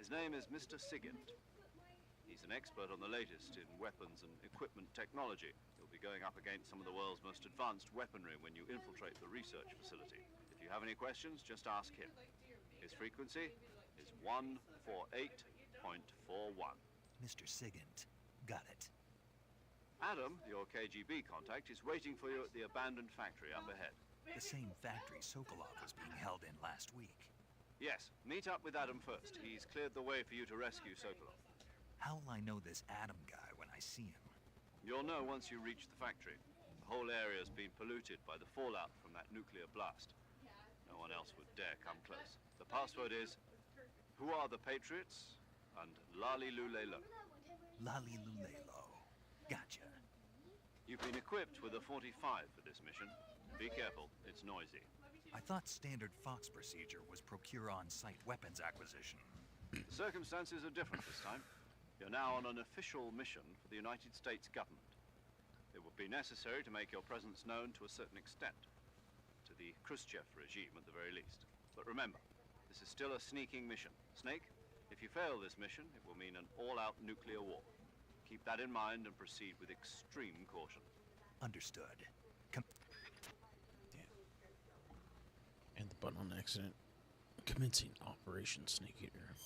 His name is Mr. Sigint. He's an expert on the latest in weapons and equipment technology. You'll be going up against some of the world's most advanced weaponry when you infiltrate the research facility. If you have any questions, just ask him. His frequency is 148.41. Mr. Sigint. Got it. Adam, your KGB contact, is waiting for you at the abandoned factory up ahead. The same factory Sokolov was being held in last week. Yes, meet up with Adam first. He's cleared the way for you to rescue Sokolov. How will I know this Adam guy when I see him? You'll know once you reach the factory. The whole area's been polluted by the fallout from that nuclear blast. No one else would dare come close. The password is, "Who are the Patriots?" and "Lali Lulelo." Lali Lulelo. Gotcha. You've been equipped with a 45 for this mission. Be careful, it's noisy. I thought standard Fox procedure was procure on-site weapons acquisition. The circumstances are different this time. You're now on an official mission for the United States government. It would be necessary to make your presence known to a certain extent. To the Khrushchev regime at the very least. But remember, this is still a sneaking mission. Snake, if you fail this mission, it will mean an all-out nuclear war. Keep that in mind and proceed with extreme caution. Understood. And the button on accident. Commencing Operation Snake Eater.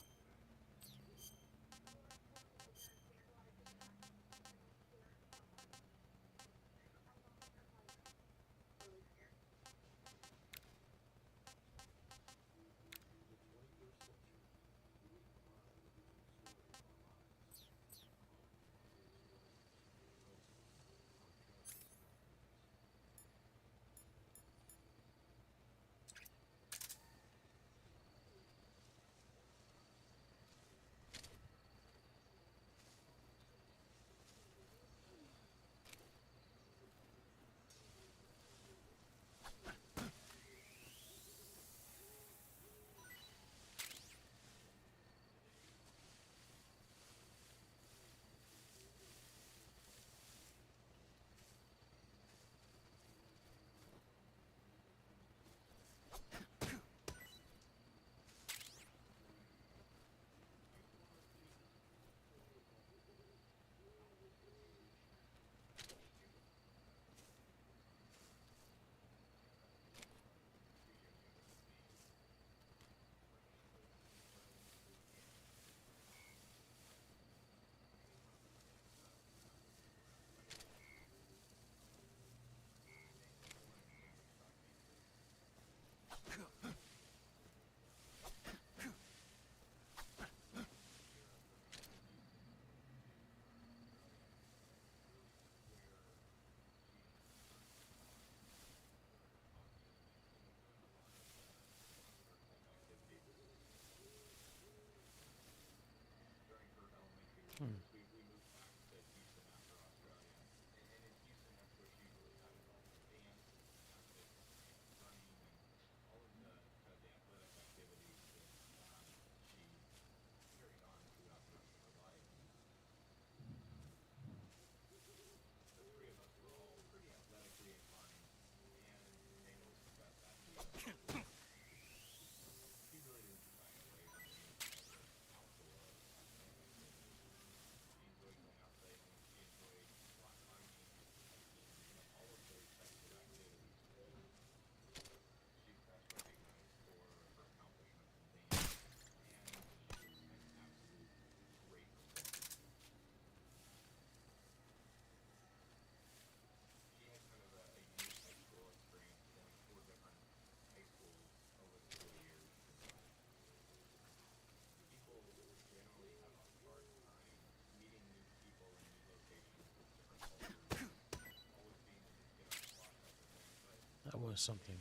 That was something.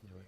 Knew it.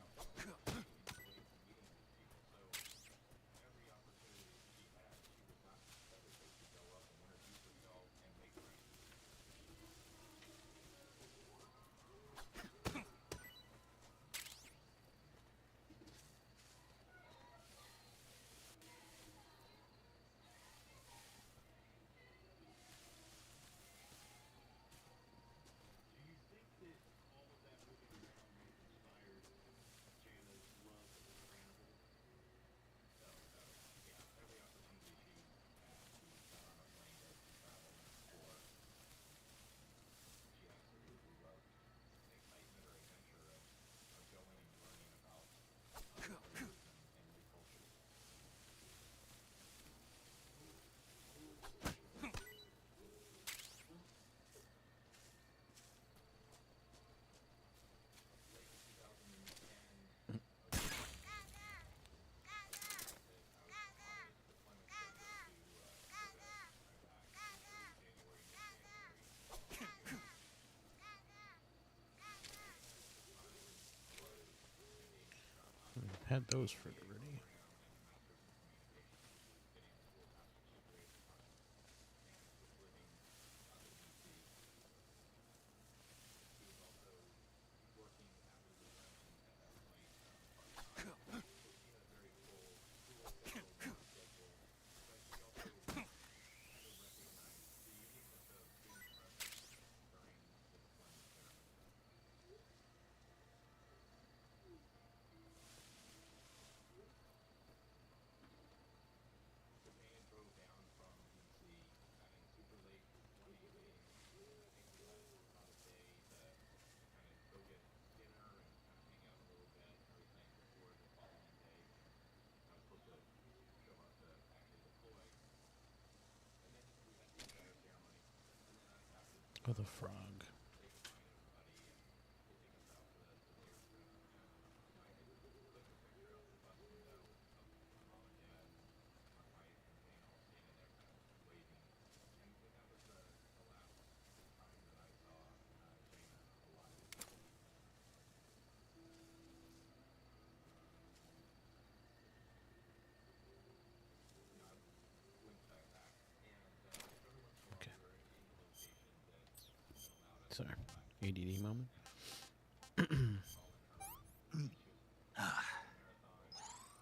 Had those for liberty. Oh, the frog. Okay. Sorry. ADD moment.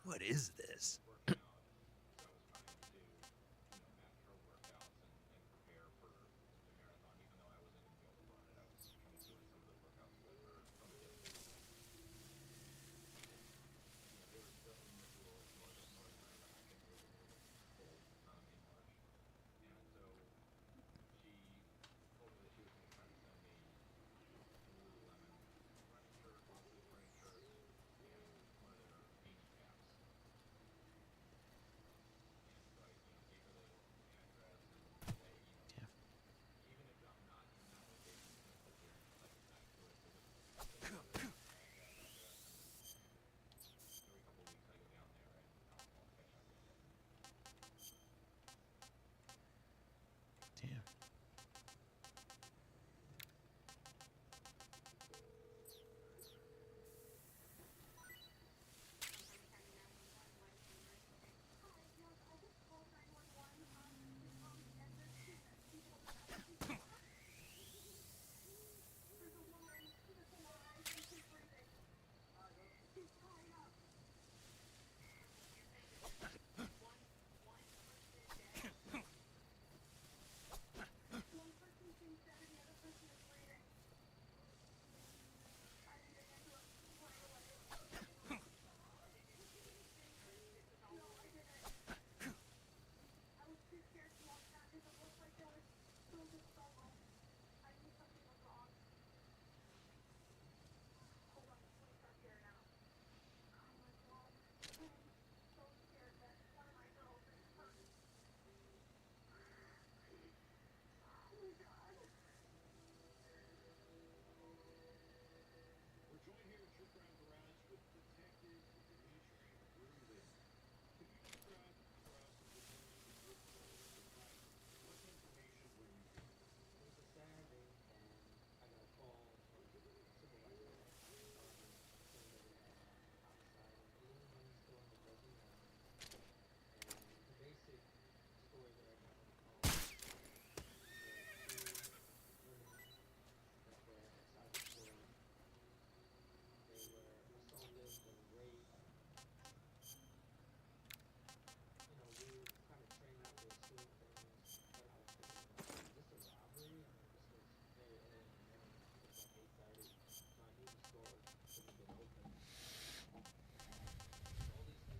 What is this? Damn.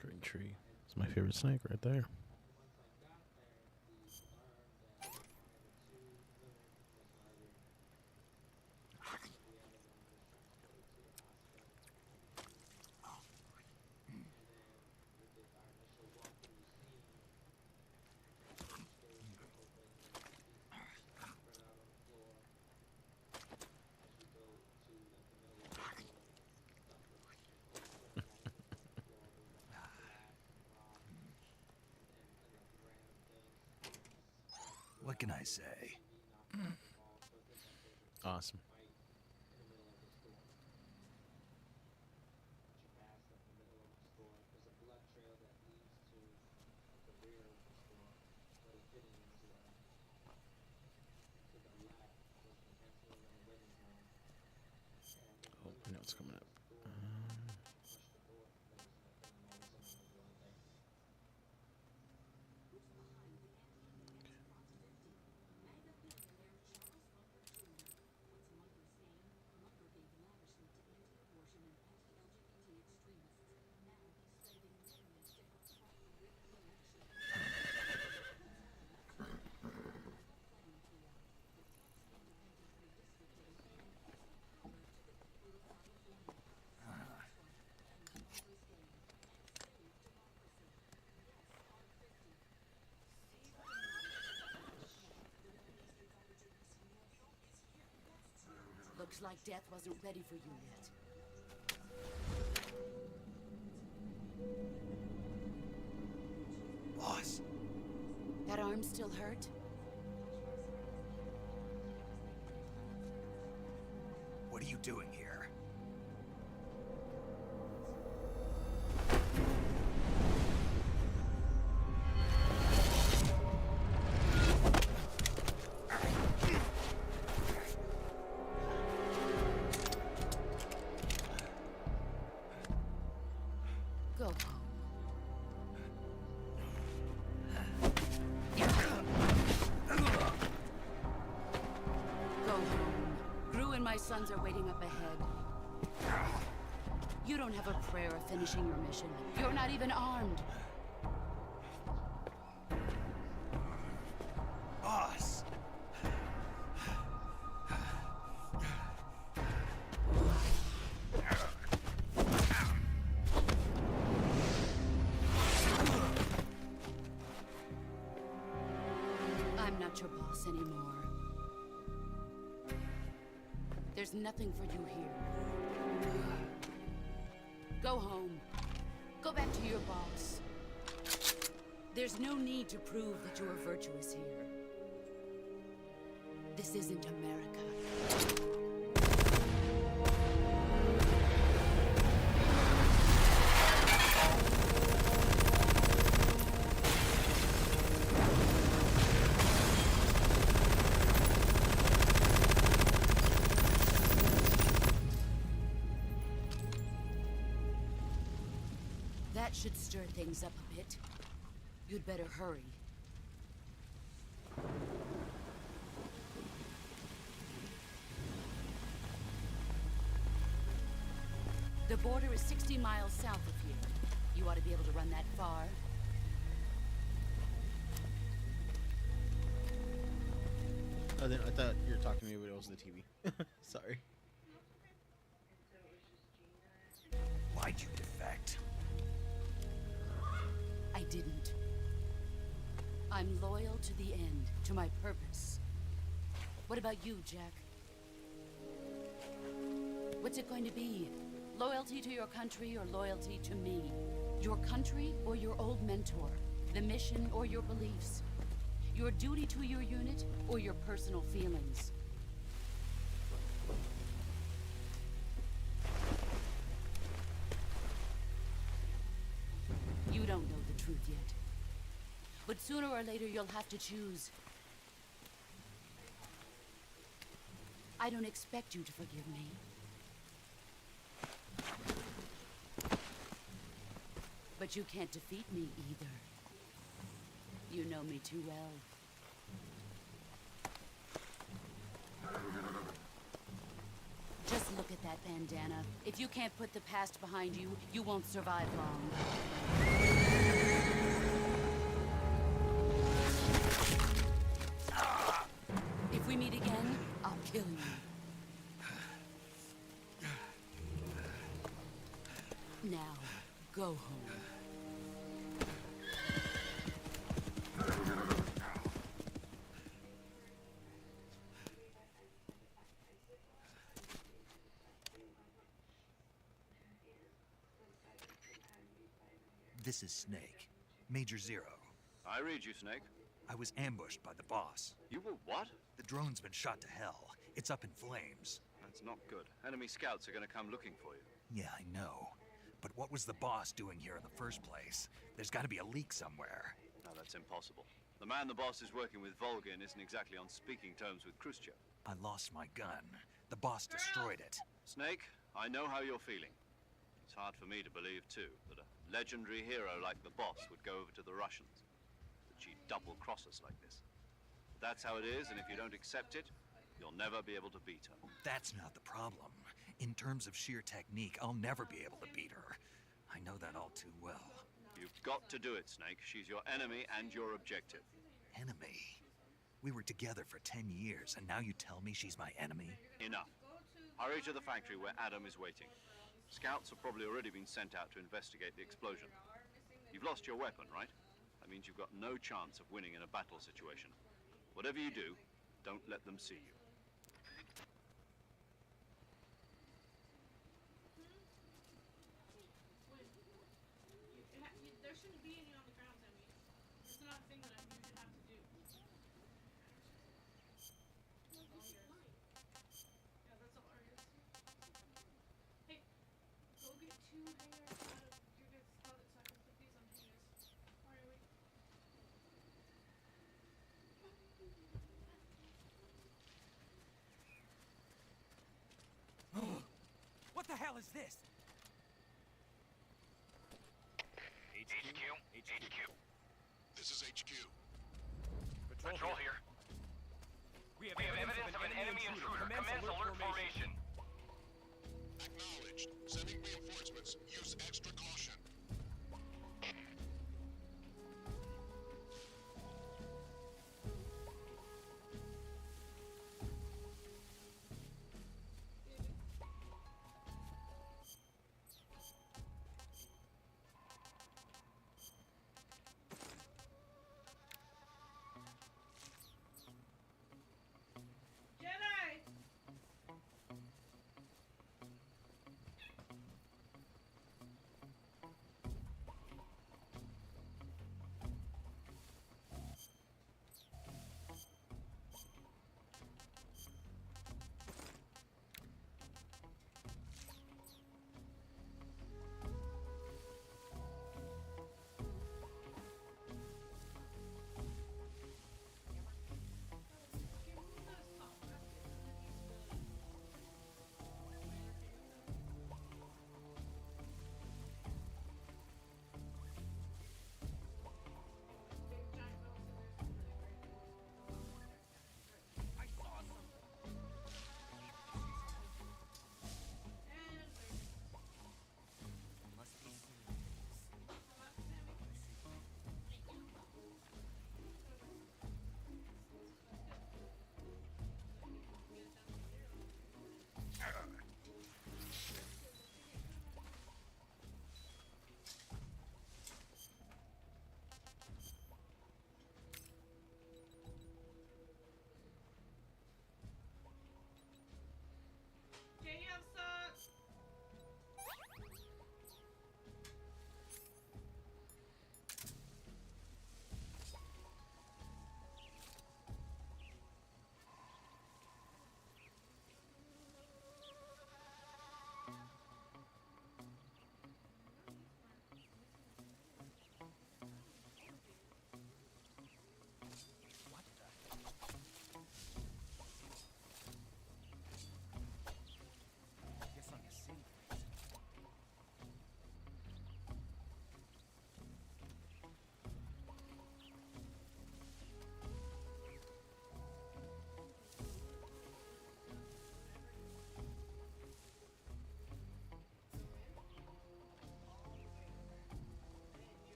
Green tree. It's my favorite snake right there. What can I say? Awesome. Oh, I know what's coming up. Looks like death wasn't ready for you yet. Boss. That arm still hurt? What are you doing here? Go home. Go home. Gru and my sons are waiting up ahead. You don't have a prayer of finishing your mission. You're not even armed. Boss! I'm not your boss anymore. There's nothing for you here. Go home. Go back to your boss. There's no need to prove that you are virtuous here. This isn't America. That should stir things up a bit. You'd better hurry. The border is 60 miles south of here. You ought to be able to run that far. Oh, then I thought you were talking to me, but it was the TV. Sorry. Why'd you defect? I didn't. I'm loyal to the end, to my purpose. What about you, Jack? What's it going to be? Loyalty to your country or loyalty to me? Your country or your old mentor? The mission or your beliefs? Your duty to your unit or your personal feelings? You don't know the truth yet. But sooner or later you'll have to choose. I don't expect you to forgive me. But you can't defeat me either. You know me too well. Just look at that bandana. If you can't put the past behind you, you won't survive long. If we meet again, I'll kill you. Now, go home. This is Snake. Major Zero. I read you, Snake. I was ambushed by the boss. You were what? The drone's been shot to hell. It's up in flames. That's not good. Enemy scouts are gonna come looking for you. Yeah, I know. But what was the boss doing here in the first place? There's gotta be a leak somewhere. No, that's impossible. The man the boss is working with Volgin isn't exactly on speaking terms with Khrushchev. I lost my gun. The boss destroyed it. Snake, I know how you're feeling. It's hard for me to believe, too, that a legendary hero like the boss would go over to the Russians. That she'd double-cross us like this. That's how it is, and if you don't accept it, you'll never be able to beat her. That's not the problem. In terms of sheer technique, I'll never be able to beat her. I know that all too well. You've got to do it, Snake. She's your enemy and your objective. Enemy? We were together for 10 years, and now you tell me she's my enemy? Enough. Hurry to the factory where Adam is waiting. Scouts have probably already been sent out to investigate the explosion. You've lost your weapon, right? That means you've got no chance of winning in a battle situation. Whatever you do, don't let them see you. There shouldn't be any on the ground, Emmy. It's not a thing that you should have to do. That's all yours. Yeah, that's all ours. Hey, go get 2 hangers out of your guys' closet so I can put these on hangers. Alright, wait. What the hell is this? HQ. This is HQ. Patrol here. We have evidence of an enemy intruder. Commence alert formation. Acknowledged. Sending reinforcements. Use extra caution. Jedi!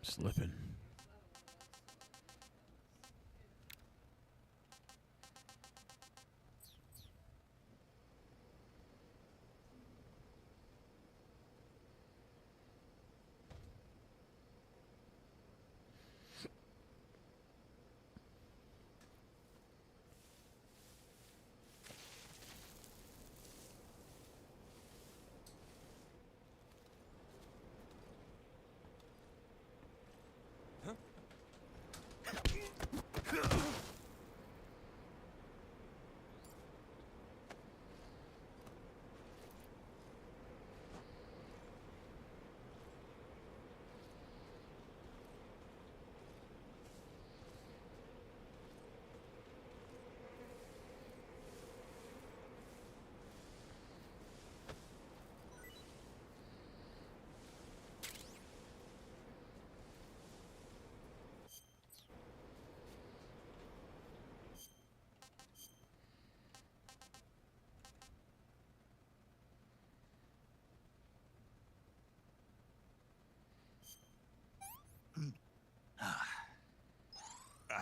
Slipping.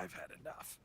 I've had enough.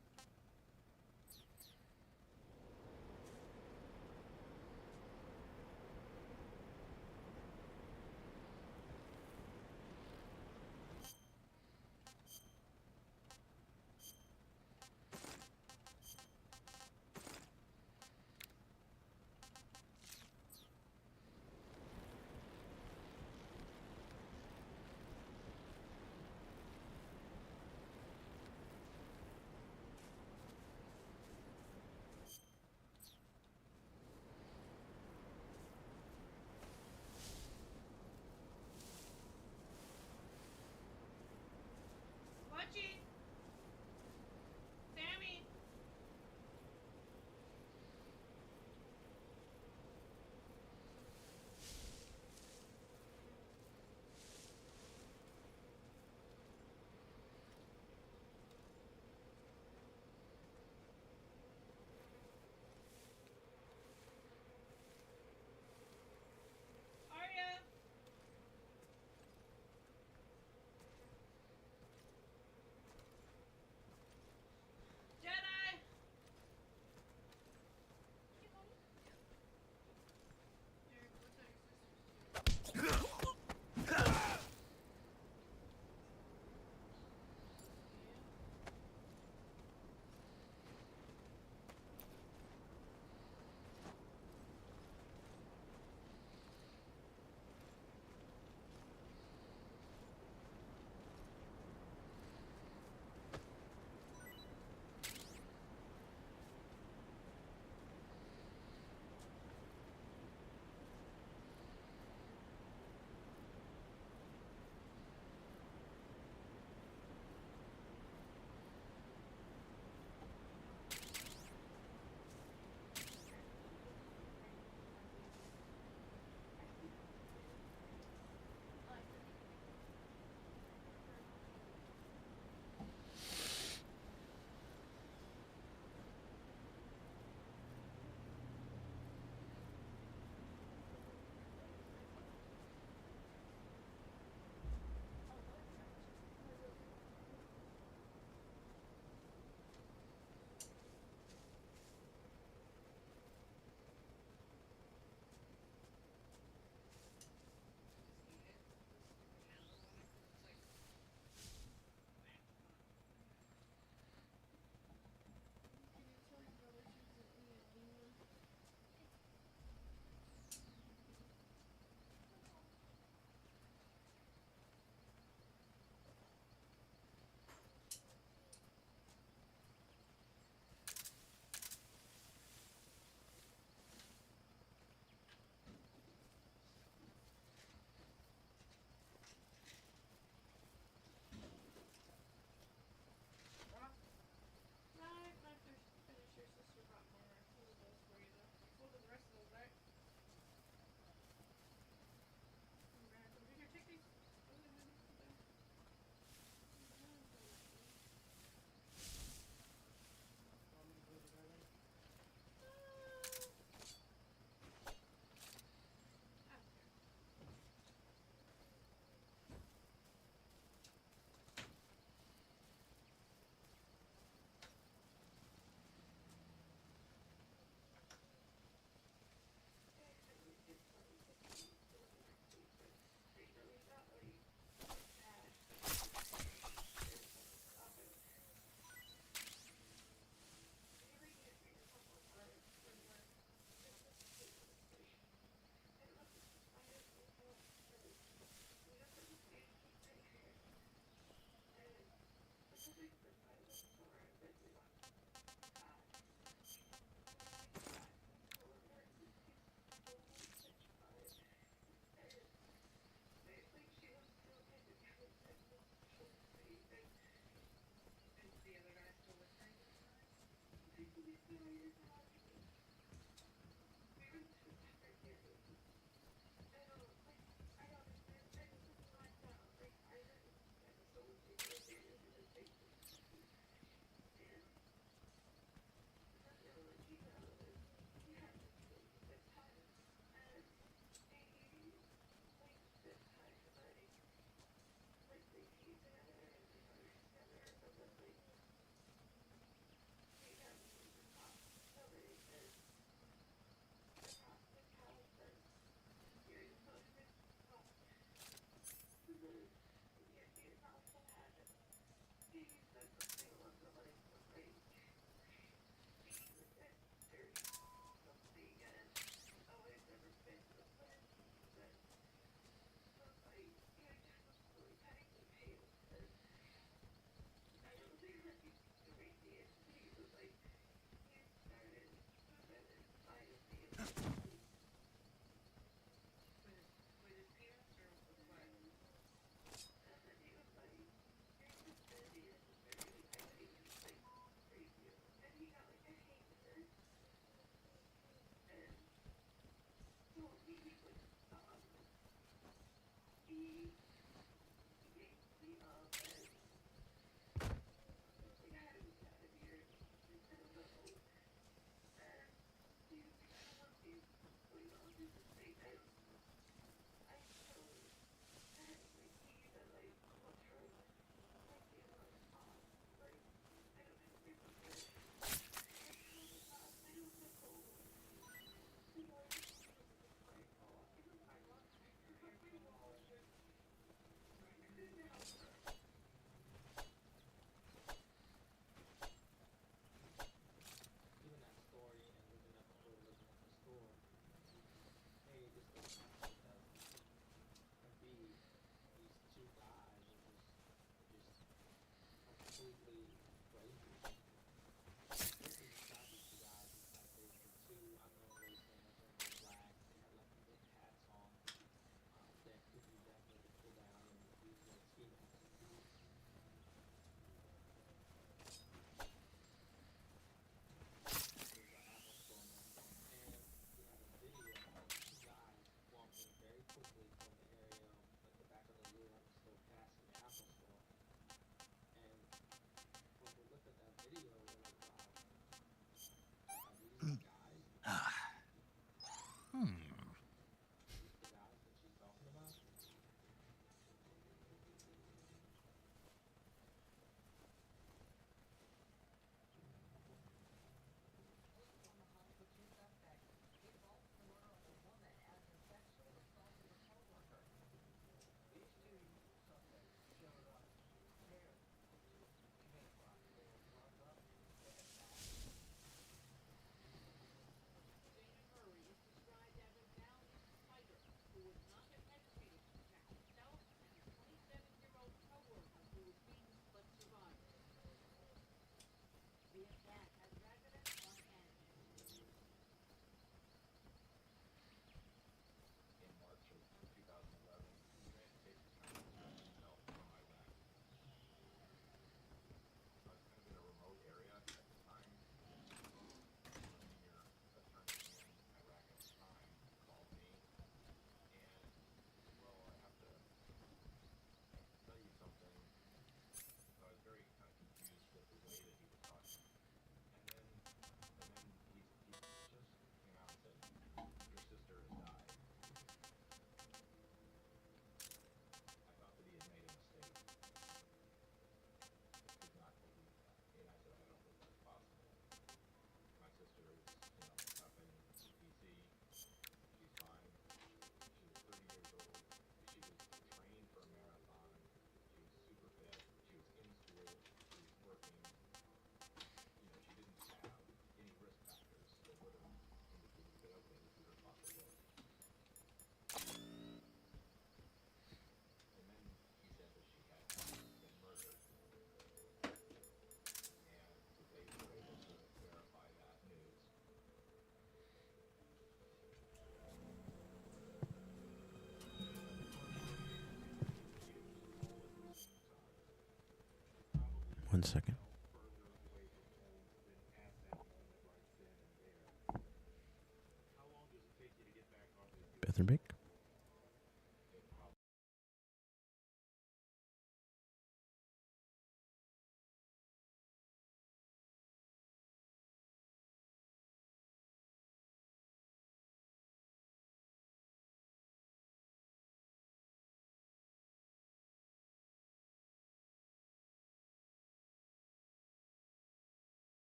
1 second.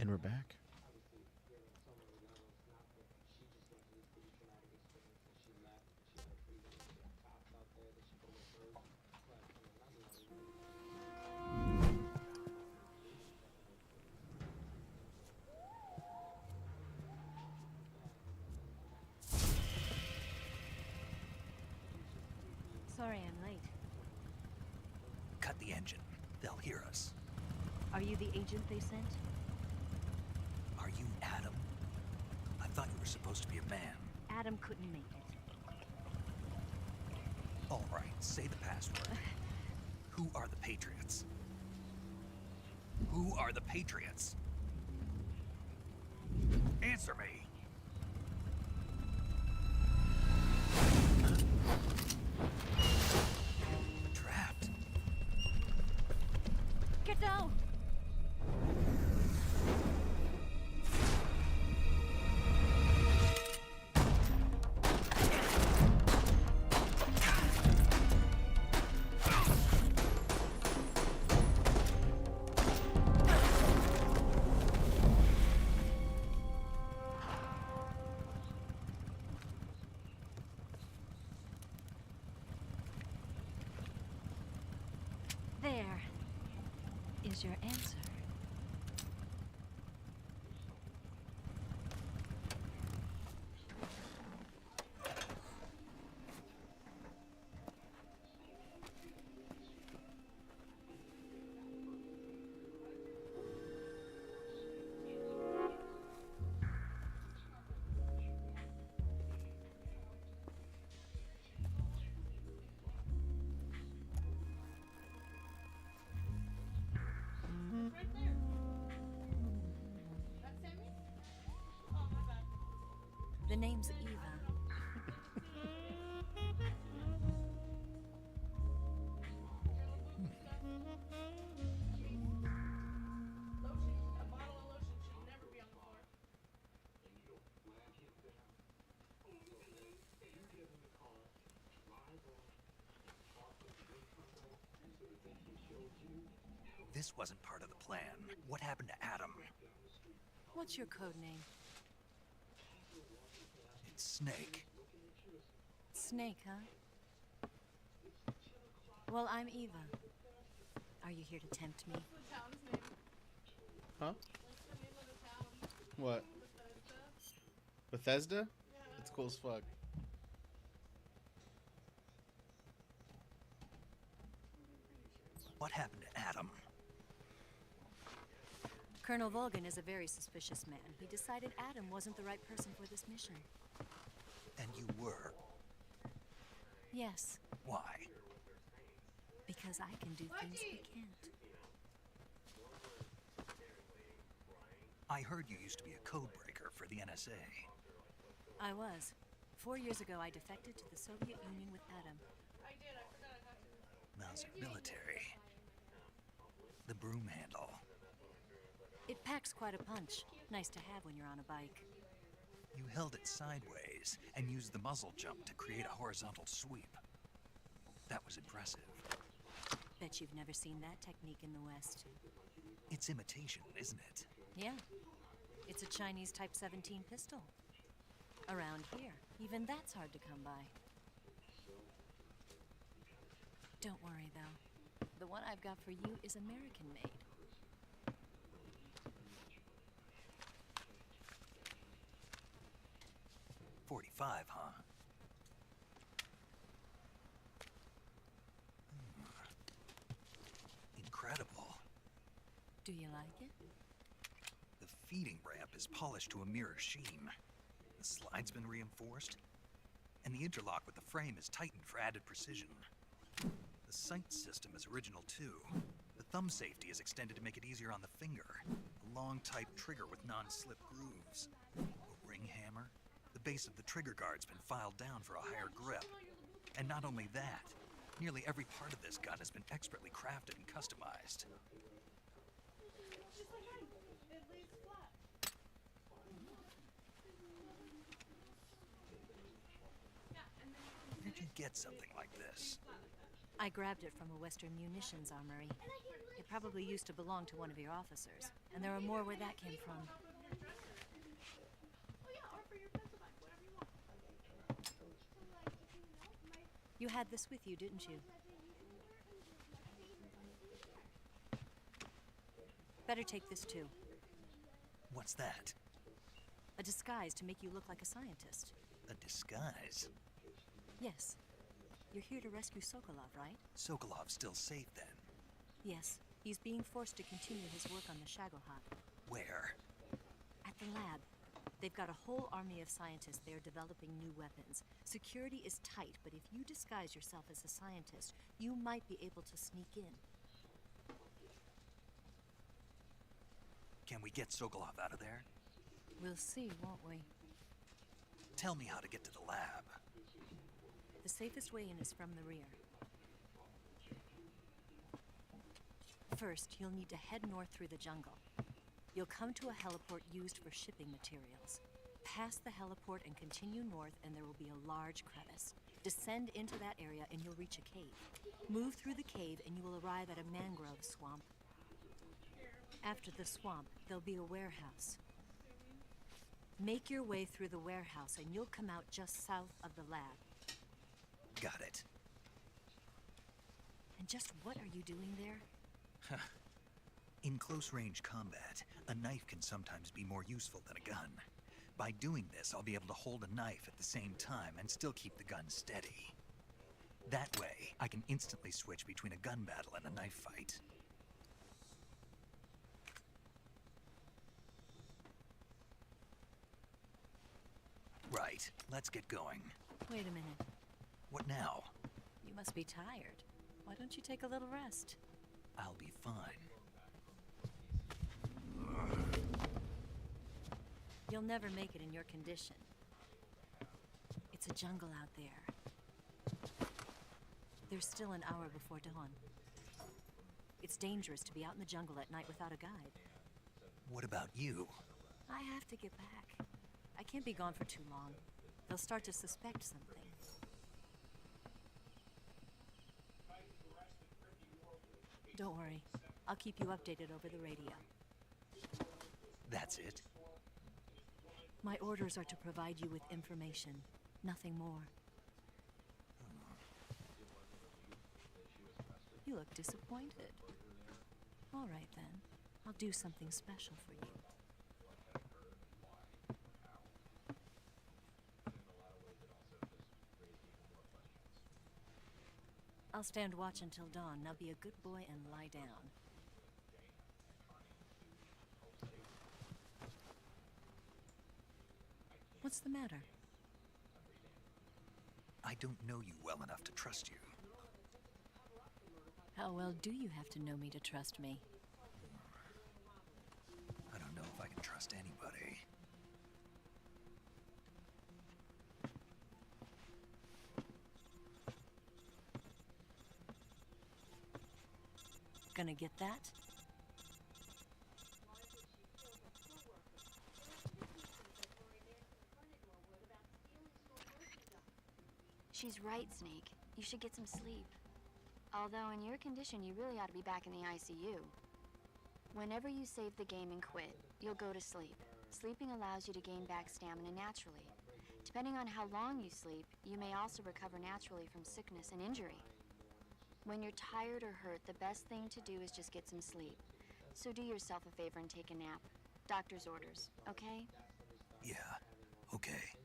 And we're back. Sorry I'm late. Cut the engine. They'll hear us. Are you the agent they sent? Are you Adam? I thought you were supposed to be a man. Adam couldn't make it. All right, say the password. Who are the Patriots? Who are the Patriots? Answer me. Trapped. Get down! There is your answer. The name's Eva. This wasn't part of the plan. What happened to Adam? What's your code name? It's Snake. Snake, huh? Well, I'm Eva. Are you here to tempt me? Huh? What? Bethesda? That's cool as fuck. What happened to Adam? Colonel Volgan is a very suspicious man. He decided Adam wasn't the right person for this mission. And you were? Yes, Why? because I can do things he can't. I heard you used to be a code breaker for the NSA. I was. 4 years ago, I defected to the Soviet Union with Adam. Mauser military. The broom handle. It packs quite a punch. Nice to have when you're on a bike. You held it sideways and used the muzzle jump to create a horizontal sweep. That was impressive. Bet you've never seen that technique in the West. It's imitation, isn't it? Yeah. It's a Chinese Type 17 pistol. Around here, even that's hard to come by. Don't worry, though. The one I've got for you is American-made. .45, huh? Incredible. Do you like it? The feeding ramp is polished to a mirror sheen. The slide's been reinforced, and the interlock with the frame is tightened for added precision. The sight system is original too. The thumb safety is extended to make it easier on the finger. A long type trigger with non-slip grooves. A ring hammer. The base of the trigger guard's been filed down for a higher grip. And not only that, nearly every part of this gun has been expertly crafted and customized. Where'd you get something like this? I grabbed it from a Western Munitions armory. It probably used to belong to one of your officers, and there are more where that came from. You had this with you, didn't you? Better take this too. What's that? A disguise to make you look like a scientist. A disguise? Yes. You're here to rescue Sokolov, right? Sokolov's still safe then? Yes. He's being forced to continue his work on the Shagohod. Where? At the lab. They've got a whole army of scientists there developing new weapons. Security is tight, but if you disguise yourself as a scientist, you might be able to sneak in. Can we get Sokolov out of there? We'll see, won't we? Tell me how to get to the lab. The safest way in is from the rear. First, you'll need to head north through the jungle. You'll come to a heliport used for shipping materials. Pass the heliport and continue north, and there will be a large crevice. Descend into that area and you'll reach a cave. Move through the cave and you will arrive at a mangrove swamp. After the swamp, there'll be a warehouse. Make your way through the warehouse and you'll come out just south of the lab. Got it. And just what are you doing there? In close-range combat, a knife can sometimes be more useful than a gun. By doing this, I'll be able to hold a knife at the same time and still keep the gun steady. That way, I can instantly switch between a gun battle and a knife fight. Right, let's get going. Wait a minute. What now? You must be tired. Why don't you take a little rest? I'll be fine. You'll never make it in your condition. It's a jungle out there. There's still an hour before dawn. It's dangerous to be out in the jungle at night without a guide. What about you? I have to get back. I can't be gone for too long. They'll start to suspect something. Don't worry. I'll keep you updated over the radio. That's it? My orders are to provide you with information, nothing more. You look disappointed. All right, then. I'll do something special for you. I'll stand watch until dawn. Now be a good boy and lie down. What's the matter? I don't know you well enough to trust you. How well do you have to know me to trust me? I don't know if I can trust anybody. Gonna get that? She's right, Snake. You should get some sleep. Although in your condition, you really ought to be back in the ICU. Whenever you save the game and quit, you'll go to sleep. Sleeping allows you to gain back stamina naturally. Depending on how long you sleep, you may also recover naturally from sickness and injury. When you're tired or hurt, the best thing to do is just get some sleep. So do yourself a favor and take a nap. Doctor's orders, okay? Yeah, okay.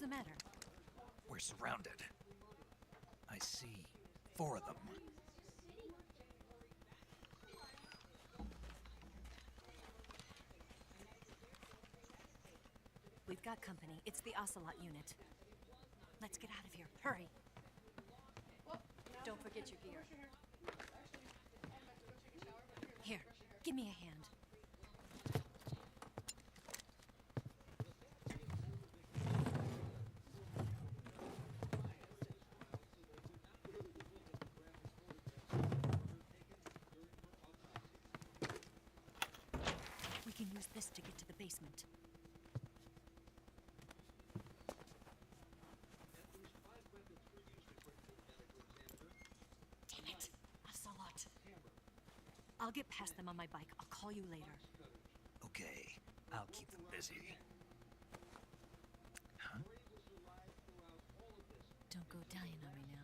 the matter? We're surrounded. I see 4 of them. We've got company. It's the Ocelot unit. Let's get out of here. Hurry. Don't forget your gear. Here, give me a hand. We can use this to get to the basement. Damn it! Ocelot. I'll get past them on my bike. I'll call you later. Okay, I'll keep them busy. Huh? Don't go dying on me now.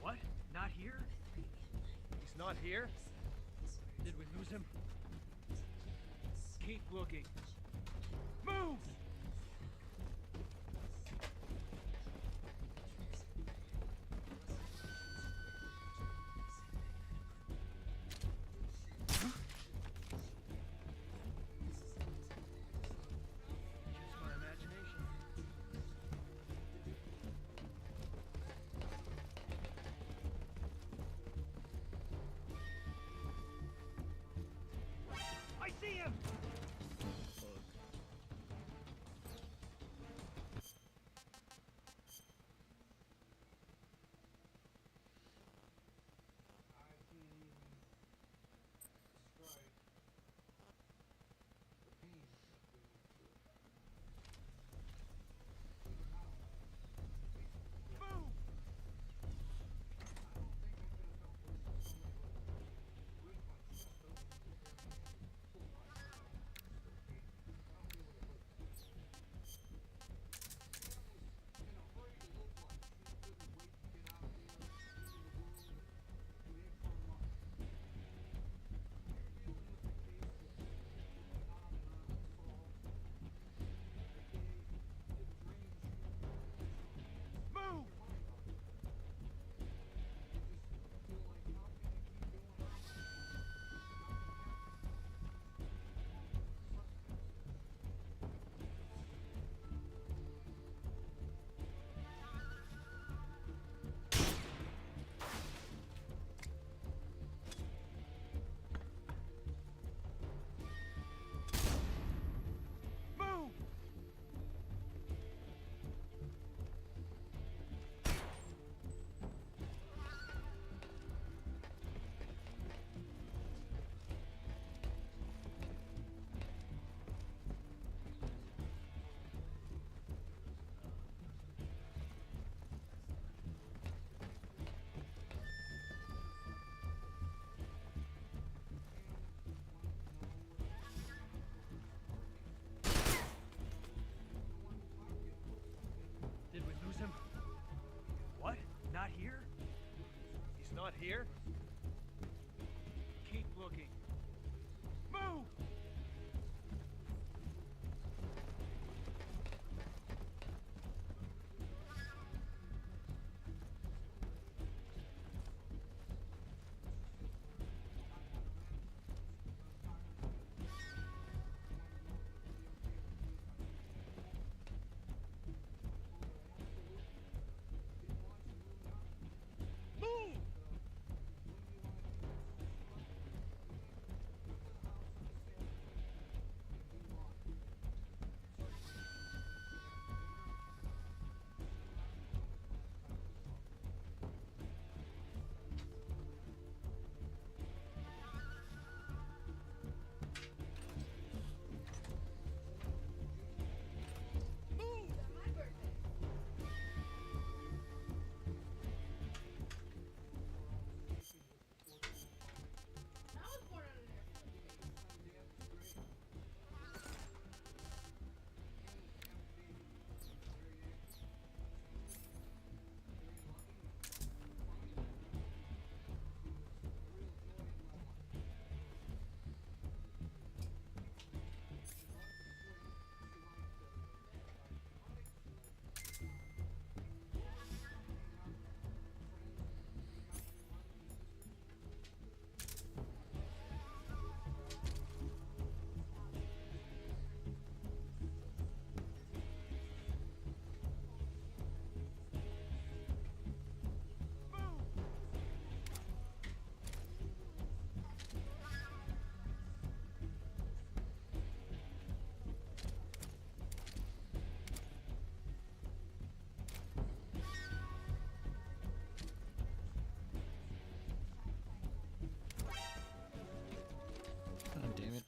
What? Not here? He's not here? Did we lose him? Keep looking. Move! Just my imagination. I see him! not here? Keep looking. Move! God damn it.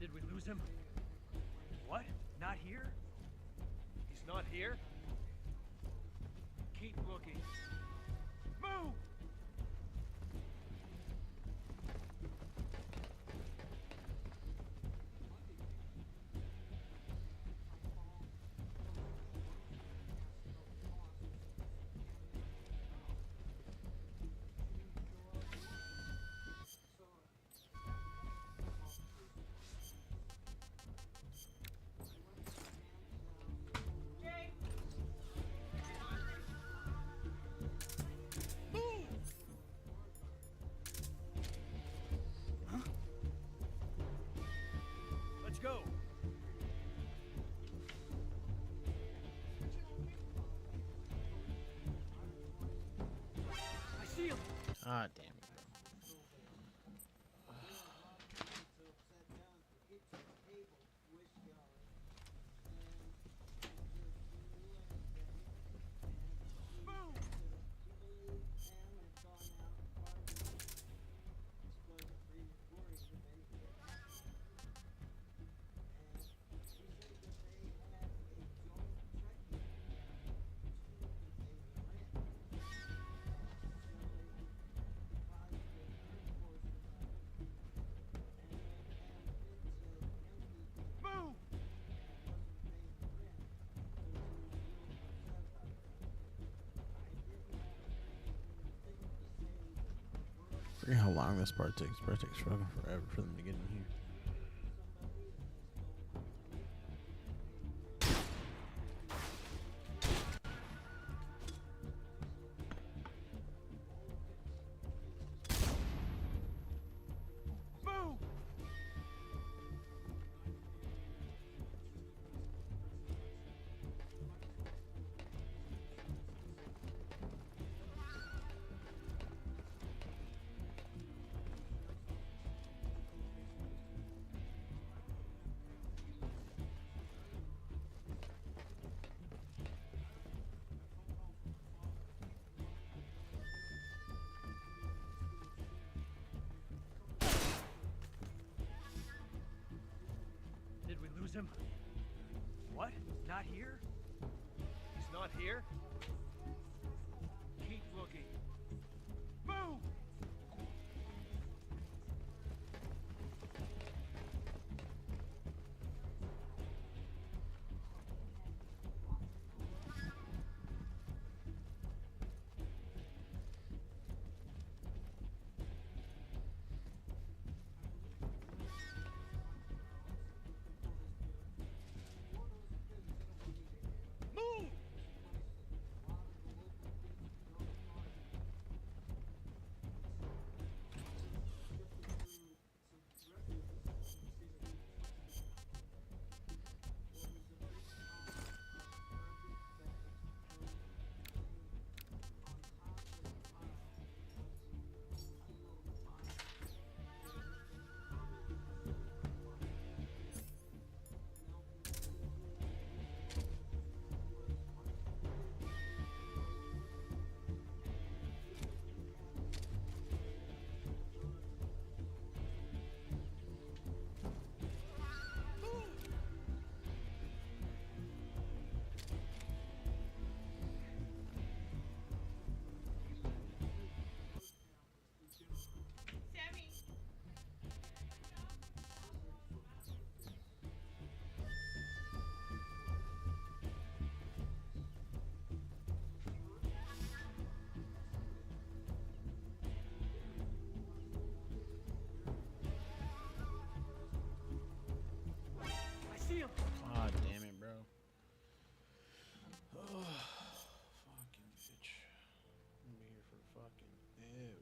Did we lose him? What? Not here? He's not here? Keep looking. Move! Go. I see him. Ah, damn it, bro. forget how long this part takes. This part takes fucking forever for them to get in here. Did we lose him? What? Not here? He's not here? Keep looking. Move! God damn it, bro. Oh, fucking bitch. I'm here for fucking. Ew.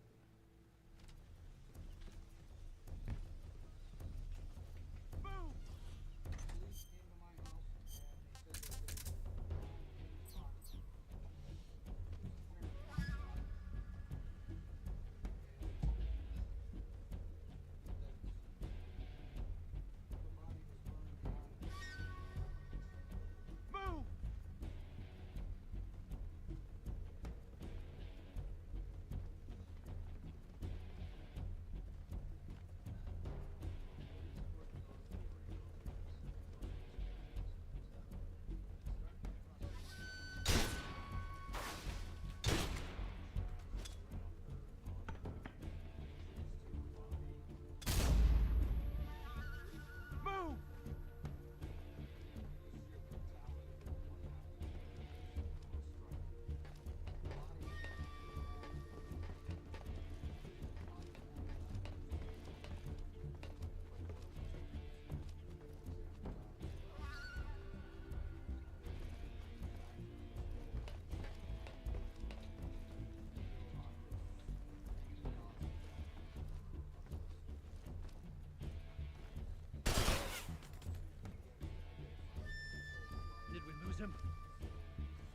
Did we lose him?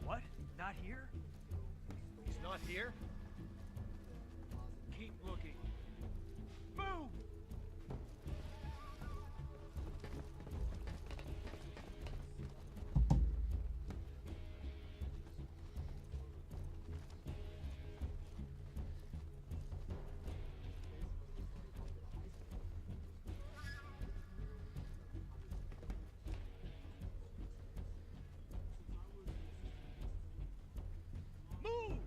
What? Not here? He's not here? Keep looking. Move! Move!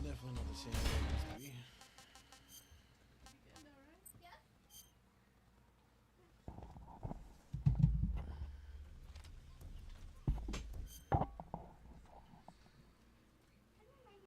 Definitely not the same as it used to be.